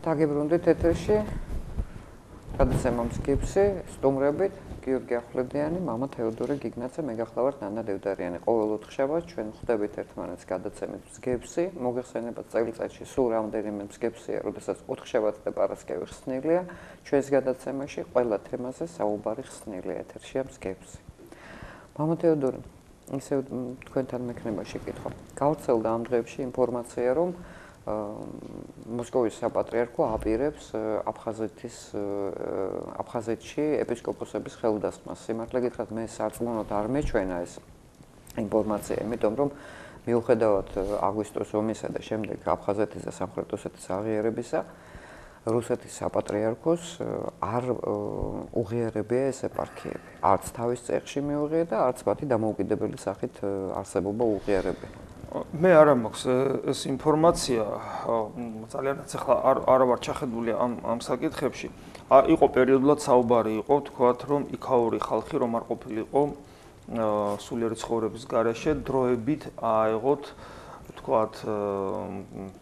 დაგიბრუნდით ეთერში. გადაცემა მსგავსი სტუმრებით გიორგი ახვლედიანი, მამა თეოდორე გიგნაძე, მე გახლავართ ნანა დევდარიანი. ყოველ ოთხშაბათს ჩვენ ხვდებით ერთმანეთს გადაცემით მსგავსი. მოგეხსენებათ წელიწადში სულ რამდენიმე მსგავსია, როდესაც ოთხშაბათს და პარასკევი ხსნილია. ჩვენს გადაცემაში ყველა თემაზე საუბარი ხსნილია ეთერშია მსგავსი. მამა თეოდორე, ისე თქვენთან მექნება შეკითხვა. გავრცელდა ამ დღეებში ინფორმაცია, რომ მოსკოვის საპატრიარქო აპირებს აფხაზეთში ეპისკოპოსების ხელდასხმას. სიმართლე გითხრათ, მე სარწმუნოდ არ მეჩვენა ეს ინფორმაცია, იმიტომ რომ მიუხედავად აგვისტოს ომისა და შემდეგ აფხაზეთის და სამხრეთ ოსეთის აღიარებისა, რუსეთის საპატრიარქოს არ უღიარებია ეს ეპარქიები. არც თავის წეხში მიუღია და არც მათი დამოუკიდებელი სახით არსებობა უღიარებია. მე არ მაქვს ეს ინფორმაცია, ძალიანაც ახლა არ ვარ ჩახედული ამ საკითხებში. იყო პერიოდულად საუბარი იყო, თქვათ, რომ იქაური ხალხი რომ არ ყოფილიყო სულიერი ცხოვრების გარეშე, დროებით აეღოთ, თქვათ,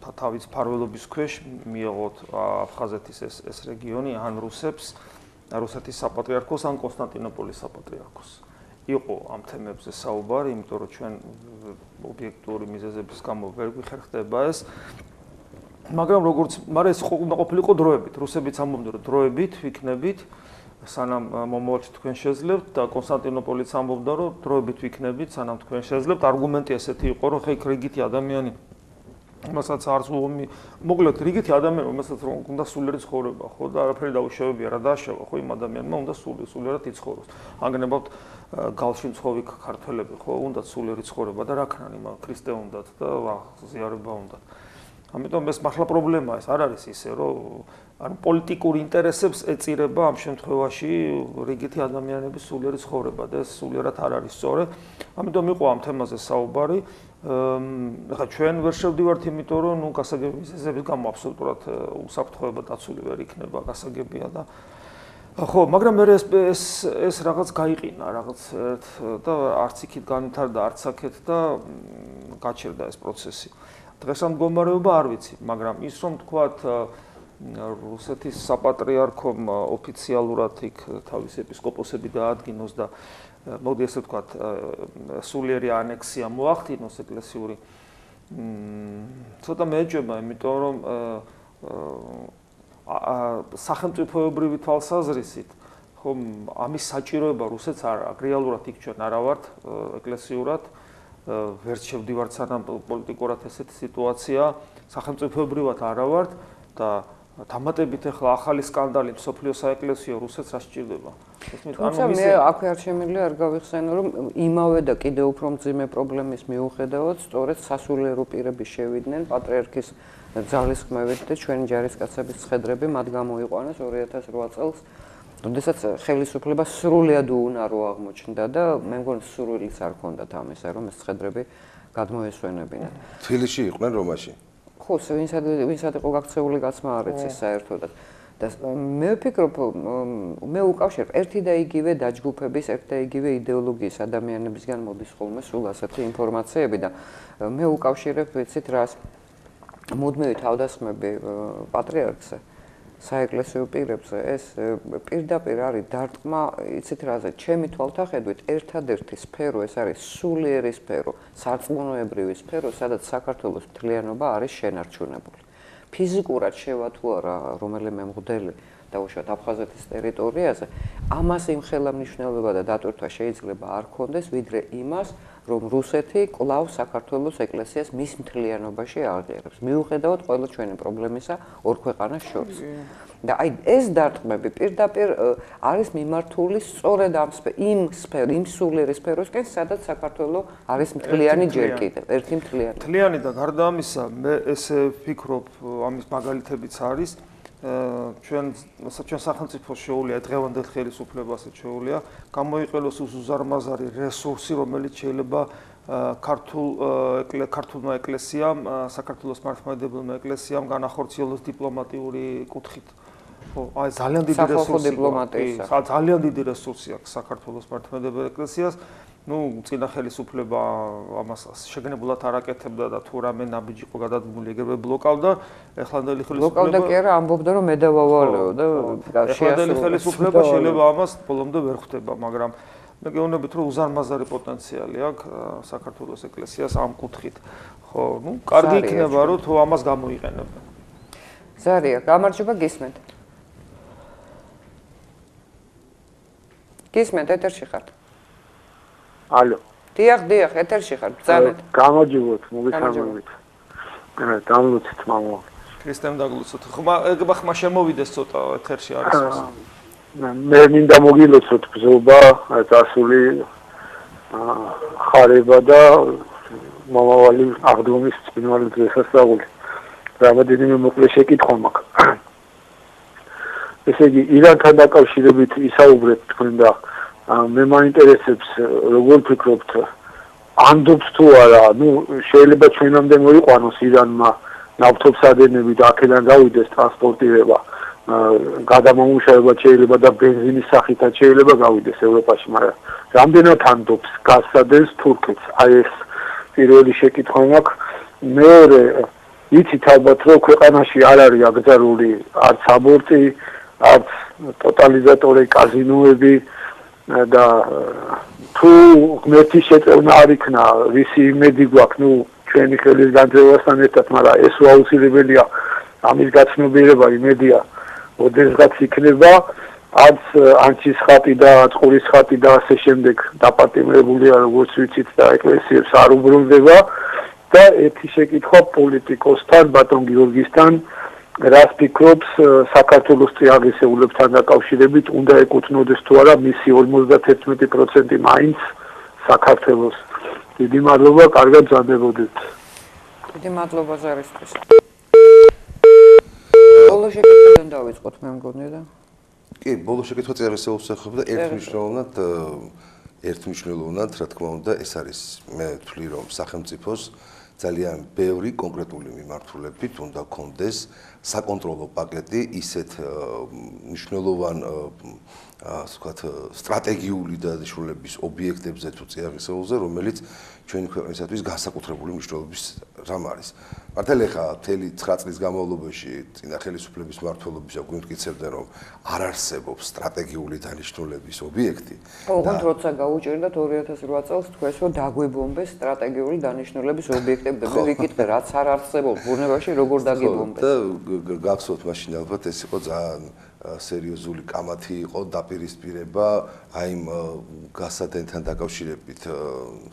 თავის ფარველობის ქვეშ მიეღოთ აფხაზეთის ეს რეგიონი ან რუსეთის საპატრიარქოს ან კონსტანტინოპოლის საპატრიარქოს. იყო ამ თემებზე საუბარი, იმიტომ რომ ჩვენ ობიექტური მიზეზების გამო ვერ გვიხერხდება ეს. მაგრამ ეს უნდა ყოფილიყო დროებით. რუსებიც ამბობდნენ, რომ დროებით ვიქნებით, სანამ მომავალში თქვენ შეძლებთ და კონსტანტინოპოლიც ამბობდა, რომ დროებით ვიქნებით, სანამ თქვენ შეძლებთ. არგუმენტი ესეთი იყო, რომ ხე რიგითი ადამიანი რომელსაც არც ომი, მოკლედ რიგითი ადამიანი, რომელსაც რომ უნდა სულიერი ცხოვრება, ხო და არაფერი დაუშევებია, რა დააშავა, ხო იმ ადამიანმა უნდა სულიერად იცხოვროს. ანგნებავთ გალში მცხოვი ქართველები, ხო, უნდა სულიერი ცხოვრება და რა ქნან იმ ქრისტე უნდათ და ზიარება უნდათ. ამიტომ ეს მართლა პრობლემაა, ეს არ არის ისე, რომ პოლიტიკურ ინტერესებს ეწირება ამ შემთხვევაში რიგითი ადამიანების სულიერი ცხოვრება და ეს სულიერად არ არის სწორი. ამიტომ იყო ამ თემაზე საუბარი. ახლა ჩვენ ვერ შევდივართ, იმიტომ რომ ნუ გასაგები მიზეზების გამო აბსოლუტურად უსაფრთხოება დაცული ვერ იქნება, გასაგებია და ხო, მაგრამ მე ეს რაღაც გაიყინა, რაღაც და არც იქით განვითარდა, არც აქეთ და გაჩერდა ეს პროცესი. დღეს ამ მდგომარეობა არ ვიცი, მაგრამ ის რომ თქვათ რუსეთის საპატრიარქომ ოფიციალურად იქ თავის ეპისკოპოსები დაადგინოს და მოდი ესე ვთქვათ, სულიერი ანექსია მოახდინოს ეკლესიური. ცოტა მეეჭვება, იმიტომ რომ სახელმწიფოებრივი თვალსაზრისით, ხომ ამის საჭიროება რუსეთს რეალურად იქ ჩვენ არა ვართ ეკლესიურად, ვერც შევდივართ სანამ პოლიტიკურად ესეთი სიტუაცია, სახელმწიფოებრივად არა ვართ და დამატებით ახლა ახალი სკანდალი მსოფლიო საეკლესიო რუსეთს რა სჭირდება. თუმცა მე აქვე არ შემიძლია არ გავიხსენო, რომ იმავე და კიდევ უფრო მძიმე პრობლემის მიუხედავად, სწორედ სასულიერო პირები შევიდნენ პატრიარქის ძალისხმევით და ჩვენი ჯარისკაცების ცხედრები მათ გამოიყვანეს 2008 წელს, როდესაც ხელისუფლება სრულიად უუნარო აღმოჩნდა და მე მგონი სრულიც არ ქონდათ ამისა, რომ ეს ცხედრები გადმოესვენებინათ. თბილისში იყვნენ რომაში? ხო, ვინცად იყო გაქცეული გაცმა არ იცის საერთოდად. და მე ვფიქრობ, მე უკავშირებ ერთი და იგივე დაჯგუფების, ერთი და იგივე იდეოლოგიის ადამიანებისგან მოდის ხოლმე სულ ასეთი ინფორმაციები და მე უკავშირებ, ვიცით რას, მუდმივი თავდასხმები პატრიარქზე, საეკლესიო პირებზე, ეს პირდაპირ არის დარტყმა, იცით რაზე, ჩემი თვალთახედვით ერთადერთი სფერო, ეს არის სულიერი სფერო, სარწმუნოებრივი სფერო, სადაც საქართველოს მთლიანობა არის შენარჩუნებული. ფიზიკურად შევა თუ არა რომელიმე მღვდელი დაუშვათ აფხაზეთის ტერიტორიაზე, ამას იმ ხელამნიშნულება და დატვირთვა შეიძლება არ ქონდეს, ვიდრე იმას, რომ რუსეთი კვლავ საქართველოს ეკლესიას მის მთლიანობაში აღიარებს. მიუხედავად ყველა ჩვენი პრობლემისა ორ ქვეყანას შორის. და აი ეს დარტყმები პირდაპირ არის მიმართული სწორედ იმ სულიერი სფეროსკენ, სადაც საქართველო არის მთლიანი ჯერ კიდევ, ერთი მთლიანი. მთლიანი და გარდა ამისა, მე ესე ვფიქრობ, ამის მაგალითებიც არის. ჩვენ სახელმწიფოს შეუძლია დღევანდელ ხელისუფლებასაც შეუძლია გამოიყენოს უზარმაზარი რესურსი, რომელიც შეიძლება ქართულმა ეკლესიამ, საქართველოს მართლმადიდებელმა ეკლესიამ განახორციელოს დიპლომატიური კუთხით. ხო, აი ძალიან დიდი რესურსი. დიპლომატია. ძალიან დიდი რესურსი აქვს საქართველოს მართლმადიდებელ ეკლესიას ну, წინა ხელისუფლება ამას შეგნებულად არ აკეთებდა და თუ რამე ნაბიჯი იყო გადადგმული, ეგრევე ბლოკავდა. ეხლანდელი ხელისუფლება ბლოკავდა კი არა, ამბობდა რომ მე დავალეო და ეხლანდელი ხელისუფლება შეიძლება ამას ბოლომდე ვერ ხვდება, მაგრამ მე გეუბნებით რომ უზარმაზარი პოტენციალი აქვს საქართველოს ეკლესიას ამ კუთხით. ხო, ну, კარგი იქნება რომ თუ ამას გამოიყენებენ. ზარია, გამარჯობა გისმენთ. გისმენთ, ეთერში ხართ. ალო. დიახ, ეთერში ხართ, ბრძანეთ. გამარჯობოთ, მოგესალმებით. დამლოცეთ მამა. ქრისტემ დაგლოცოთ. ხმა შემოვიდეს ცოტა ეთერში არის. მე მინდა მოგილოცოთ ბზობა, წასული ხარება და მომავალი აღდგომის წინვალი დღესასწაული. რამოდენიმე მოკლე შეკითხვა მაქვს. ესე იგი, ირანთან დაკავშირებით ისაუბრეთ თქვენ და მე მაინტერესებს როგორ ფიქრობთ ანდობს თუ არა, ну, შეიძლება ჩვენამდე მოიყვანოს ირანმა ნავთობსადენები და აქედან გავიდეს ტრანსპორტირება, გადამამუშავება შეიძლება და ბენზინის სახითაც შეიძლება გავიდეს ევროპაში, მაგრამ რამდენად ანდობს გასადენს თურქეთს? აი ეს პირველი შეკითხვა მაქვს. მეორე, იცით ალბათ რომ ქვეყანაში არ არის აკრძალული არც აბორტი, არც ტოტალიზატორი კაზინოები და თუ ღმერთის შეწევნა არ იქნა, ვისი იმედი გვაქვს, ну, ჩვენი ხელის განძევასთან ერთად, მაგრამ ეს აუცილებელია, ამის გაცნობიერება იმედია, ოდესღაც იქნება, არც ანჩის ხატი და წყურის ხატი და ასე შემდეგ დაპატიმრებულია, როგორც ვიცით და ეკლესიებს არ უბრუნდება და ერთი შეკითხვა პოლიტიკოსთან, ბატონ გიორგისთან, რას ფიქრობს საქართველოს წიაღისეულებთან დაკავშირებით, უნდა ეკუთვნოდეს თუ არა მისი 51% მაინც საქართველოს. დიდი მადლობა, კარგად ბრძანდებოდეთ. დიდი მადლობა ზარისთვის. ბოლო შეკითხვიდან დავიწყოთ, მე მგონია და. კი, ბოლო შეკითხვა წიაღისეულს ეხება და ერთმნიშვნელოვნად, რა თქმა უნდა, ეს არის მე ვთვლი რომ სახელმწიფოს ძალიან ბევრი კონკრეტული მიმართულებით უნდა კონდეს საკონტროლო პაკეტი ისეთ მნიშვნელოვან ასე ვთქვათ სტრატეგიული დანიშნულების ობიექტებზე თუ წიაღისეულზე, რომელიც ჩვენი ქვეყნისათვის განსაკუთრებული მნიშვნელობის რამ არის. მართალია ხა მთელი 9 წლის განმავლობაში წინა ხელისუფლების მმართველობისა გვიმტკიცებდნენ რომ არ არსებობს სტრატეგიული დანიშნულების ობიექტი. ოღონდ როცა გაუჭირდათ 2008 წელს თქვენს რომ დაგვებომბეს სტრატეგიული დანიშნულების ობიექტები და მე ვიკითხე რაც არ არსებობს ბუნებაში როგორ დაგებომბეს. და გახსოვთ მაშინ ალბათ ეს იყო ძალიან სერიოზული კამათი იყო დაპირისპირება აი იმ გასადენთან დაკავშირებით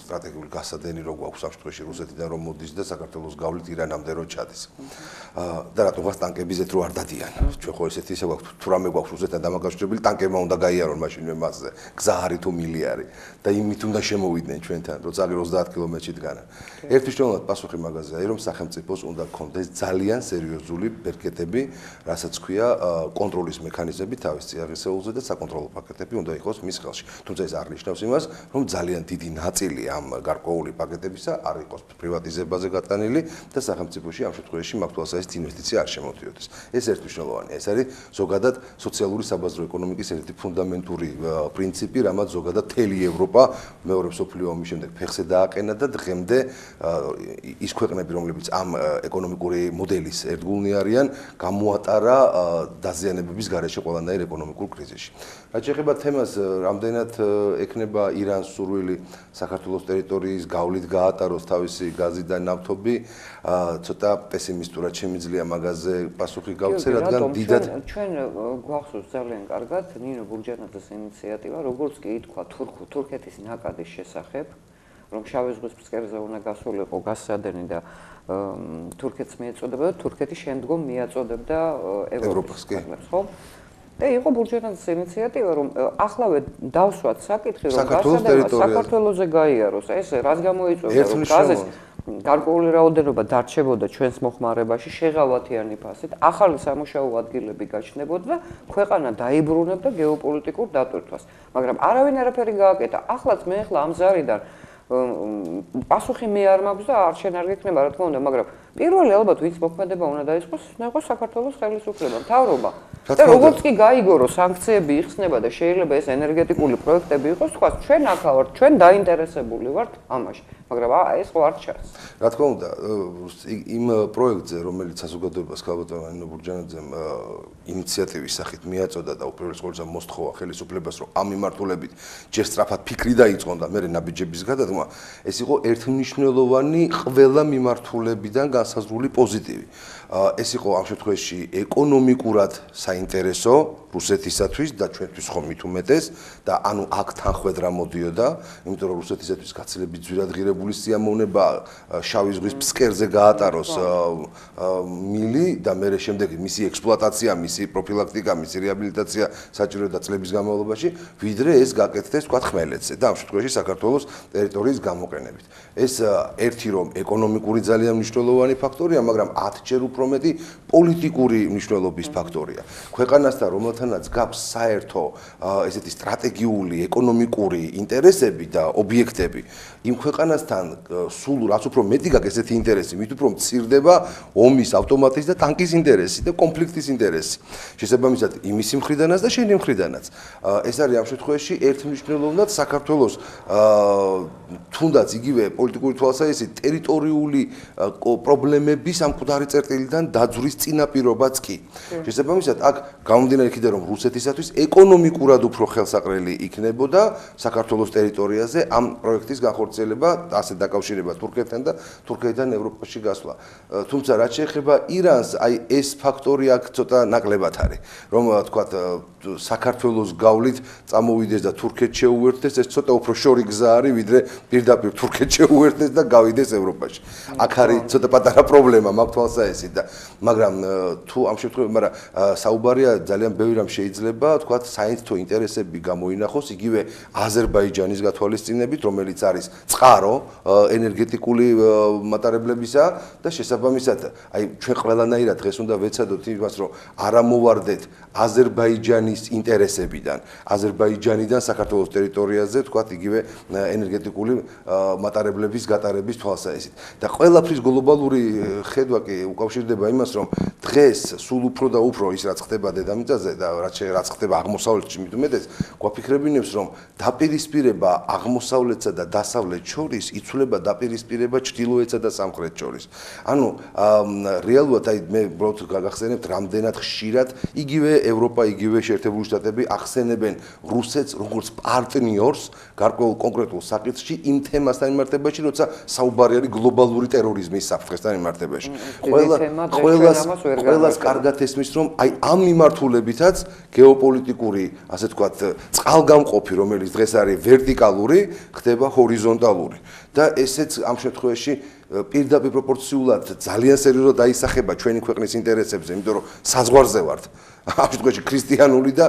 სტრატეგიული გასადენი რო გვაქვს ამ შემთხვევაში რუსეთიდან რომ მოდის და საქართველოს გავლით ირანამდე რო ჩადის. და რატომღაც ტანკებიზეთ რო არ დადიან. ჩვენ ხო ესეთი ისე გვაქვს თუ რამე გვაქვს რუსეთთან დამაკავშირებელი ტანკებმა უნდა გაიარონ მაშინვე მასზე. გზა არის თუ მილიარი და იმით უნდა შემოვიდნენ ჩვენთან რო წაგერ 30 კილომეტრში დგანა. ერთ მნიშვნელოვნად პასუხი მაგაზეა რომ სახელმწიფოს უნდა გქონდეს ძალიან სერიოზული ბერკეტები, რასაც ქვია კონტროლის მექანიზმები თავის წიაღისეულზე და საკონტროლო პაკეტები უნდა იყოს მის ხელში. თუმცა ეს არ ნიშნავს იმას, რომ ძალიან დიდი ნაწილი ამ გარკვეული პაკეტებისა არ იყოს პრივატიზებაზე გატანილი და სახელმწიფოში ამ შემთხვევაში მართლაც ინვესტიცია არ შემოდიოდეს. ეს ერთ მნიშვნელოვანია. ეს არის ზოგადად სოციალური საბაზრო ეკონომიკის ერთი ფუნდამენტური პრინციპი, რამაც ზოგადად მთელი ევროპა მეორე მსოფლიო ომის შემდეგ ფეხზე დააყენა და დღემდე ის ქვეყნები, რომლებიც ამ ეკონომიკური მოდელის ერთგულნი არიან, გამოატარა დაზიანებების გარეშე ყველანაირ ეკონომიკურ კრიზისში. რაც შეეხება თემას, რამდენად ექნება ირანს სურვილი საქართველოს ტერიტორიის გავლით გაატაროს თავისი გაზი და ნავთობი, ცოტა პესიმისტურად შემიძლია მაგაზე პასუხი გავცე, რადგან დიდად ჩვენ გვახსოვს ძალიან კარგად ნინო ბურჯანაძის ინიციატივა, როგორც კი ითქვა თურქეთის ნაკადის შესახებ, რომ შავი ზღვის ფსკერზე უნდა გასულიყო გასადენი და თურქეთს მიეწოდებოდა და თურქეთი შემდგომ მიაწოდებდა ევროპას ქვეყნებს, ხო? და იყო ბურჯანაძის ინიციატივა, რომ ახლავე დავსვათ საკითხი, რომ გასადენა საქართველოზე გაიაროს. ეს რას გამოიწვევდა, რომ გაზის გარკვეული რაოდენობა დარჩებოდა ჩვენს მოხმარებაში შეღავათიანი ფასით, ახალი სამუშაო ადგილები გაჩნდებოდა და ქვეყანა დაიბრუნებდა გეოპოლიტიკურ დატვირთვას. მაგრამ არავინ არაფერი გააკეთა. ახლაც მე ახლა ამ ზარიდან პასუხი მე არ მაქვს და არ შენ არ გექნება, რა თქმა უნდა, მაგრამ პირველი ალბათ ვინც მოქმედება უნდა დაიწყოს, ნახოს საქართველოს ხელისუფლება, მთავრობა. და როგორც კი გაიგო, რომ სანქციები იხსნება და შეიძლება ეს ენერგეტიკული პროექტები იყოს, თქვა ჩვენ აქ ვართ, ჩვენ დაინტერესებული ვართ ამაში, მაგრამ ეს ხო არ ჩანს. რა თქმა უნდა, იმ პროექტზე, რომელიც საზოგადოებას ქალბატონმა ნინო ბურჯანაძემ ინიციატივის სახით მიაწოდა და უპირველეს ყოვლისა მოსთხოვა ხელისუფლებას, რომ ამ მიმართულებით ჯერ სწრაფად ფიქრი დაიწყონ და მერე ნაბიჯების გადადგმა, ეს იყო ერთმნიშვნელოვანი ყველა მიმართულებიდან განსაზღვრული პოზიტივი. ეს იყო ამ შემთხვევაში ეკონომიკურად საინტერესო რუსეთისათვის და ჩვენთვის ხომ მით უმეტეს და ანუ აქ თანხwebdriver მოდიოდა, იმიტომ რომ რუსეთისათვის გაცილებით ძვირადღირებული სიამოვნება შავი ზღვის ფსკერზე გაატაროს მილი და მერე შემდეგ მისი ექსპლუატაცია, მისი პროფილაქტიკა, მისი რეაბილიტაცია საჭიროა წლების განმავლობაში, ვიდრე ეს გაკეთდეს თქვა ხმელეთზე და ამ შემთხვევაში საქართველოს ტერიტორიის გამოყენებით. ეს ერთი რომ ეკონომიკური ძალიან მნიშვნელოვანი ფაქტორია, მაგრამ 10 ჯერ უფრო მეტი პოლიტიკური მნიშვნელობის ფაქტორია. ქვეყანასთან რომელთანაც გაქვს საერთო ესეთი სტრატეგიული ეკონომიკური ინტერესები და ობიექტები, იმ ქვეყანასთან სულ რაც უფრო მეტი გაქვს ესეთი ინტერესი, მით უფრო მცირდება ომის, ავტომატის და ტანკის ინტერესი და კონფლიქტის ინტერესი. შესაბამისად, იმისი მხრიდანაც და შენი მხრიდანაც. ეს არის ამ შემთხვევაში ერთმნიშვნელოვნად საქართველოს თუნდაც იგივე პოლიტიკური თვალსაზრისით ტერიტორიული პრობლემების ამ მკვდარი წერტილიდან დაძვრის წინაპირობაც კი. შესაბამისად, აქ გამომდინარე იქიდან რომ რუსეთისათვის ეკონომიკურად უფრო ხელსაყრელი იქნებოდა საქართველოს ტერიტორიაზე ამ პროექტის განხორციელება, ასე დაკავშირება თურქეთთან და თურქეთიდან ევროპაში გასვლა. თუმცა რაც შეეხება ირანს, აი ეს ფაქტორი აქ ცოტა ნაკლებად არის, რომ თქვათ საქართველოს გავლით წამოვიდეს და თურქეთს შეუერთდეს, ეს ცოტა უფრო შორი გზა არის, ვიდრე პირდაპირ თურქეთს შეუერთდეს და გავიდეს ევროპაში. აქ არის ცოტა პატარა პრობლემა მაგ თვალსაზრისით და მაგრამ თუ ამ შემთხვევაში, მაგრამ საუბარია ძალიან ბევრი რამ შეიძლება, თქვათ საერთო ინტერესები გამოინახოს იგივე აზერბაიჯანის გათვალისწინებით, რომელიც არის წყარო ენერგეტიკული მატარებლებისა და შესაბამისად, აი ჩვენ ყველანაირად დღეს უნდა ვეცადოთ იმას, რომ არ ამოვარდეთ აზერბაიჯანის ინტერესებიდან, აზერბაიჯანიდან საქართველოს ტერიტორიაზე, თქვათ იგივე ენერგეტიკული მატარებლების გატარების თვალსაზრისით. და ყველაფრის გლობალური ხედვა კი უკავშირდება იმას, რომ დღეს სულ უფრო და უფრო ის რაც ხდება დედამიწაზე და რაც ხდება აღმოსავლეთში, მით უმეტეს გვაფიქრებინებს, რომ დაპირისპირება აღმოსავლეთსა და დასავლეთს შორის იცვლება დაპირისპირება ჩრდილოეთსა და სამხრეთს შორის. ანუ რეალურად აი მე უბრალოდ გაგახსენებთ, რამდენად ხშირად იგივე ევროპა, იგივე შეერთებული შტატები ახსენებენ რუსეთს როგორც პარტნიორს გარკვეულ კონკრეტულ საკითხში იმ თემასთან მიმართებაში, როცა საუბარი არის გლობალური ტერორიზმის საფრთხესთან მიმართებაში. ყველას კარგად ესმის, რომ აი ამ მიმართულებითაც გეოპოლიტიკური, ასე ვთქვათ, წყალგამყოფი, რომელიც დღეს არის ვერტიკალური, ხდება ჰორიზონტალური. და ესეც ამ შემთხვევაში პირდაპირ პროპორციულად ძალიან სერიოზულად დაისახება ჩვენი ქვეყნის ინტერესებზე, იმიტომ რომ საზღვარზე ვართ. ამ შემთხვევაში ქრისტიანული და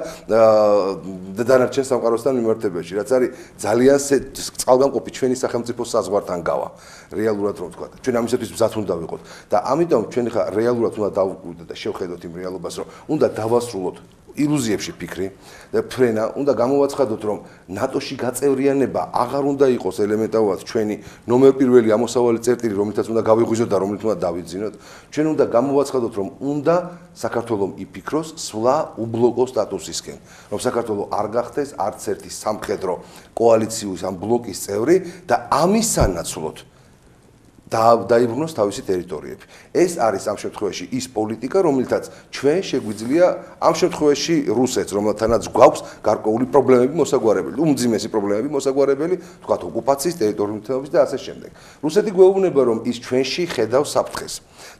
დანარჩენ სამყაროსთან მიმართებაში, რაც არის ძალიან წყალგამყოფი ჩვენი სახელმწიფოს საზღვართან გავა. რეალურად რომ ვთქვა, ჩვენ ამისათვის მზად უნდა ვიყოთ და ამიტომ ჩვენ ხა რეალურად უნდა დავუკვირდეთ და შევხედოთ იმ რეალობას, რომ უნდა დავასრულოთ ილუზიებში ფიქრი და ფრენა, უნდა გამოვაცხადოთ, რომ ნატოში გაწევრიანება აღარ უნდა იყოს ელემენტარულად ჩვენი ნომერ პირველი ამოსავალი წერტილი, რომელთაც უნდა გავიღვიძოთ და რომელიც უნდა დავიძინოთ. ჩვენ უნდა გამოვაცხადოთ, რომ უნდა საქართველოს იფიქროს სვლა უბლოკო სტატუსისკენ, რომ საქართველოს არ გახდეს არც ერთი სამხედრო კოალიციის ამ ბლოკის წევრი და ამის სანაცვლოდ დაიბრუნოს თავისი ტერიტორიები. ეს არის ამ შემთხვევაში ის პოლიტიკა, რომელთაც ჩვენ შეგვიძლია ამ შემთხვევაში რუსეთს, რომელთანაც გვაქვს გარკვეული პრობლემები მოსაგვარებელი, უმძიმესი პრობლემები მოსაგვარებელი, თქვათ ოკუპაციის, ტერიტორიული თემების და ასე შემდეგ. რუსეთი გვეუბნება, რომ ის ჩვენში ხედავს საფრთხეს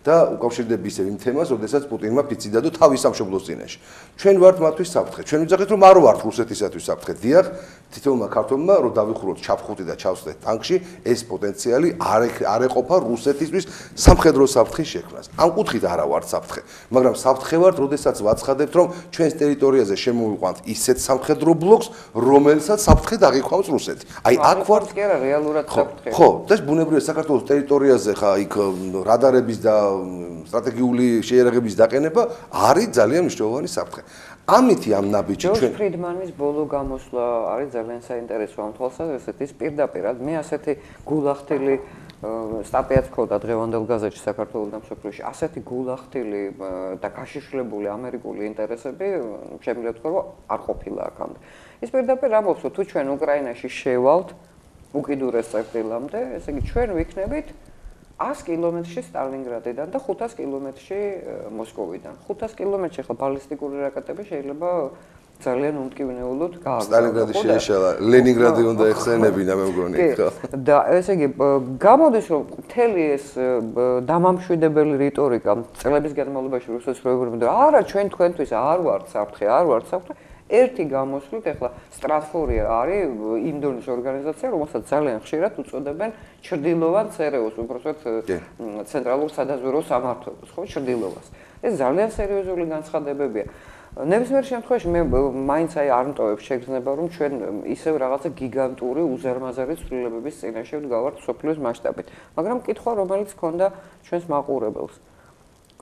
და უკავშირდება ისევ იმ თემას, როდესაც პუტინმა ფიცი დადო თავის სამშობლოს წინაშე. ჩვენ ვართ მათთვის საფრთხე. ჩვენ ვიძახით, რომ არ ვართ რუსეთისათვის საფრთხე. დიახ, თითოეულმა ქართველმა რომ დავიხუროთ ჩაფხუტი და ჩავსდეთ ტანკში, ეს პოტენციალი არ ეყოფა რუსეთისთვის სამხედრო საფრთხის შექმნას. ამ კუთხით არა ვართ საფრთხე, მაგრამ საფრთხე ვართ, როდესაც ვაცხადებთ, რომ ჩვენს ტერიტორიაზე შემოვიყვანთ ისეთ სამხედრო ბლოკს, რომელსაც საფრთხე დაღიქვამს რუსეთი. აი აქ ვართ კი არა რეალურად საფრთხე. ხო, და ბუნებრივია საქართველოს ტერიტორიაზე ხა იქ რადარების და სტრატეგიული შეიარაღების დაყენება არის ძალიან მნიშვნელოვანი საფრთხე. ამითი ამ ნაბიჯი ჩვენ ფრიდმანის ბოლო გამოსვლა არის ძალიან საინტერესო ამ თვალსაზრისით, ის პირდაპირად მე ასეთი გულახდილი სტატიაც ქონდა დღევანდელ გაზეთში საქართველოს და მსოფლიოში ასეთი გულახდილი და გაშიშვლებული ამერიკული ინტერესები შემიძლია ვთქვა რომ არ ყოფილა აქამდე. ის პირდაპირ ამბობს რომ თუ ჩვენ უკრაინაში შევალთ უკიდურეს წერტილამდე, ესე იგი ჩვენ ვიქნებით 100 კილომეტრში სტალინგრადიდან და 500 კილომეტრში მოსკოვიდან. 500 კილომეტრში ხა ბალისტიკური რაკეტები შეიძლება ძალიან უმტკივნეულოდ გააგზავნოს. სტალინგრადი შეეშალა, ლენინგრადი უნდა ეხსენებინა მე მგონი ხო. და ესე იგი გამოდის რომ მთელი ეს დამამშვიდებელი რიტორიკა წლების განმავლობაში რუსეთს როებრებდა არა ჩვენ თქვენთვის არ ვართ საფრთხე, არ ვართ საფრთხე. ერთი გამოსვლით ახლა სტრატფორია არის იმ დონის ორგანიზაცია, რომელსაც ძალიან ხშირად უწოდებენ ჩრდილოვან ЦРУ-ს, უბრალოდ ცენტრალურ სადაზვერვო სამმართველოს, ხო, ჩრდილოვას. ეს ძალიან სერიოზული განცხადებებია. ნებისმიერ შემთხვევაში მე მაინც არ მტოვებ შეგრძნება, რომ ჩვენ ისევ რაღაცა გიგანტური უზარმაზარი ცვლილებების წინაშე ვდგავართ სოფლიოს მასშტაბით. მაგრამ კითხვა, რომელიც ჰქონდა ჩვენს მაყურებელს.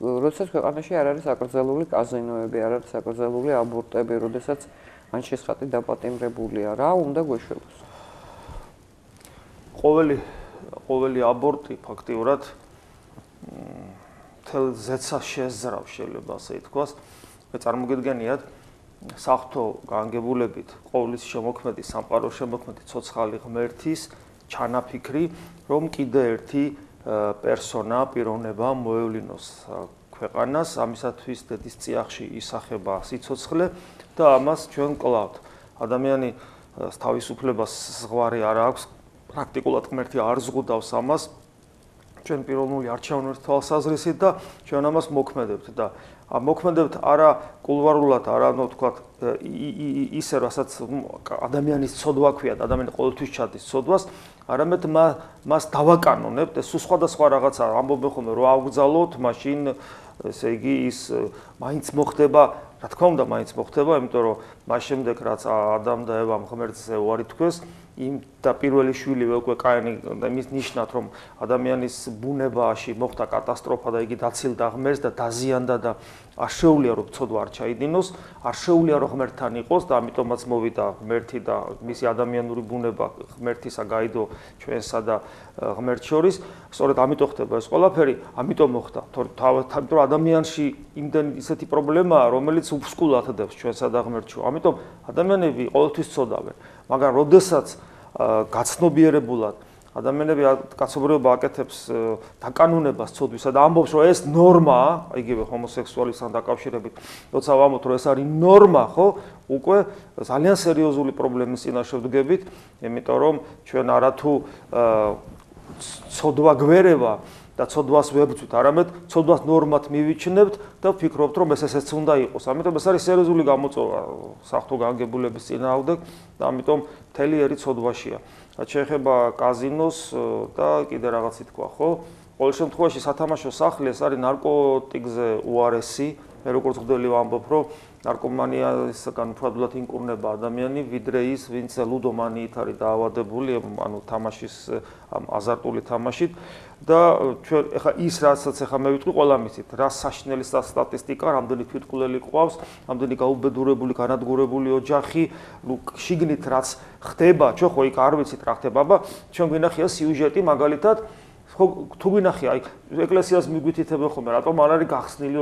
როდესაც ქვეყანაში არ არის აკრძალული კაზინოები, არ არის აკრძალული აბორტები, როდესაც ანშესხატი დაპატიმრებულია, რა უნდა გვეშველოს? ყოველი აბორტი ფაქტიურად თელ ზეცას შეძრავს, შეიძლება ასე ითქვას. მე წარმოგიდგენიათ საღვთო განგებულებით ყოვლის შემოქმედი, სამყარო შემოქმედი ცოცხალი ღმერთის ჩანაფიქრი, რომ კიდე ერთი პერსონა, პიროვნება მოევლინოს ქვეყანას, ამისათვის დედის წიაღში ისახება სიცოცხლე და ამას ჩვენ კლავთ. ადამიანი თავისუფლებას ზღვარი არ აქვს, პრაქტიკულად ღმერთი არ ზღუდავს ამას. ჩვენ პიროვნული არჩევნის თვალსაზრისით და ჩვენ ამას მოქმედებთ და მოქმედებთ არა კულვარულად, არა ნუ თქვათ ისე რასაც ადამიანის ცოდვა ქვია და ადამიანი ყოველთვის ჩადის ცოდვას, არამედ მას დავაკანონებთ, ეს სხვადასხვა რაღაცა ამბობენ ხოლმე რომ ავგზავნოთ, მაშინ ესე იგი ის მაინც მოხდება, რა თქმა უნდა მაინც მოხდება, იმიტომ რომ მას შემდეგ რაც ადამ და ევამ ღმერთზე უარი თქვეს, იმ და პირველი შვილი უკვე კაინი იმის ნიშნად რომ ადამიანის ბუნებაში მოხდა კატასტროფა და იგი დაცილდა ღმერთს და დაზიანდა და არ შეუძლია რომ ცოდვა არ ჩაიდინოს, არ შეუძლია რომ ღმერთთან იყოს და ამიტომაც მოვიდა ღმერთი და მისი ადამიანური ბუნება ღმერთისა გაიდო ჩვენსა და ღმერთს შორის. სწორედ ამიტომ ხდება ეს ყველაფერი, ამიტომ მოხდა. თორემ ადამიანში იმდენ ისეთი პრობლემაა, რომელიც უბსკულათდებს ჩვენსა და ღმერთს. ამიტომ ადამიანები ყოველთვის ცოდავენ, მაგრამ როდესაც გაცნობიერებულად ადამიანები კაცობრიობა აკეთებს დაკანონებას ცოდვისა და ამბობს რომ ეს ნორმაა, იგივე ჰომოსექსუალისთან დაკავშირებით, როცა ვამბობთ რომ ეს არის ნორმა, ხო, უკვე ძალიან სერიოზული პრობლემის წინაშე ვდგებით, იმიტომ რომ ჩვენ არათუ ცოდვა გვერევა და ცოდვას ვებრძვით, არამედ ცოდვას ნორმად მივიჩნევთ და ვფიქრობთ რომ ესეც უნდა იყოს. ამიტომ ეს არის სერიოზული გამოწვევა საღვთო განგებულების წინააღმდეგ და ამიტომ მთელი ერი ცოდვაშია. შეეხება კაზინოს და კიდე რაღაცი თქვა, ხო? ყოველ შემთხვევაში სათამაშო სახლი ეს არის ნარკოტიკზე უარესი. მე როგორც ხდელი ვამბობ, რომ ნარკომანიასგან უფრო ინკურნება ადამიანი, ვიდრე ის, ვინც ლუდომანიით არის დაავადებული, ანუ თამაშის აზარტული თამაშით და ჩვენ ეხა ის რასაც ეხა მე ვიტყვი ყველა მისით, რა საშინელი სტატისტიკა, რამდენი თვითმკვლელი ყავს, რამდენი გაუბედურებული, განადგურებული ოჯახი, ნუ შიგნით რაც ხდება, ჩვენ ხო იქ არ ვიცით რა ხდება, აბა ჩვენ გვინახია სიუჟეტი მაგალითად თუ გვინახია აი ეკლესიას მიგვითითებენ ხოლმე რატომ არ არის გახსნილი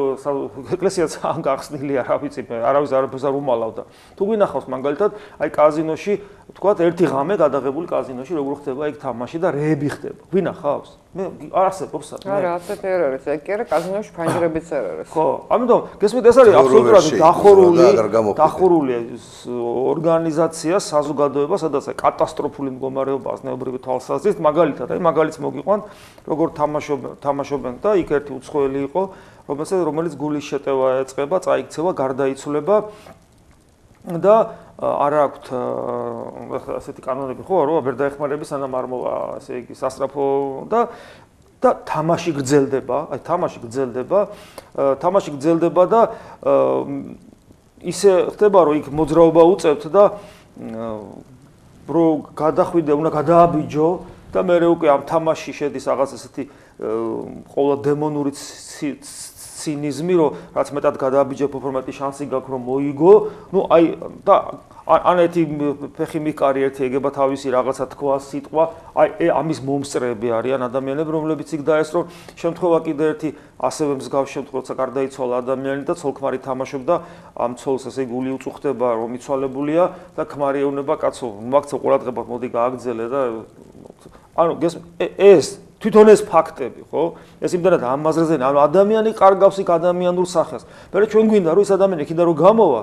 ეკლესიაც ან გახსნილია რა ვიცი არავის არაფერს არ უმალავდა თუ გვინახავს მაგალითად აი კაზინოში ვთქვათ ერთი ღამე გადაღებული კაზინოში როგორ ხდება იქ თამაში და რეები ხდება გვინახავს მე არ არსებობს არა ასეთი არ არის აი კი არა კაზინოში ფანჯრებიც არ არის ხო ამიტომ გესმით ეს არის აბსოლუტურად დახურული ორგანიზაცია საზოგადოება სადაც კატასტროფული მდგომარეობა ასნეობრივი თვალსაზრისით მაგალითად აი მაგალითს მოგიყვანთ როგორ თამაშობენ და იქ ერთი უცხოელი იყო რომელიც გულის შეტევა ეწყება წაიქცევა გარდაიცვლება და არ აქვთ ასეთი კანონები ხო რომ ვერ დაეხმარების სანამ არ მოვა ასე იგი სასწრაფო და თამაში გრძელდება აი თამაში გრძელდება და ისე ხდება რომ იქ მოძრაობა უწევთ და რო გადახვიდე უნდა გადააბიჯო და მე უკვე ამ თამაში შედის რაღაც ესეთი ყოველ დემონური ცინიზმი, რომ რაც მეტად გადააბიჯებ, უფრო მეტი შანსი გაქვს რომ მოიგო. ნუ აი და ან ერთი ფეხი მიკარი ერთი ეგება თავისი რაღაცა თქვა სიტყვა, აი ამის მომსწრეები არიან ადამიანები, რომლებიც იქ დაესწრო. შემთხვევა კიდე ერთი ასევე მსგავს შემთხვევათა გარდაიცვალა ადამიანი და ცოლ-ქმარი თამაშობდა ამ ცოლს, ესე იგი გული უწუხდება, რომ იცვალებულია და ქმარი ეუბნება კაცო, მაგცე ყურადღებად მოდი გააგრძელე და ანუ ეს თვითონ ეს ფაქტები, ხო? ეს იმდანად ამაზრზენა, ანუ ადამიანი კარგავს იქ ადამიანურ სახეს. მე ჩვენ გვინდა რომ ეს ადამიანი იქიდან რომ გამოვა,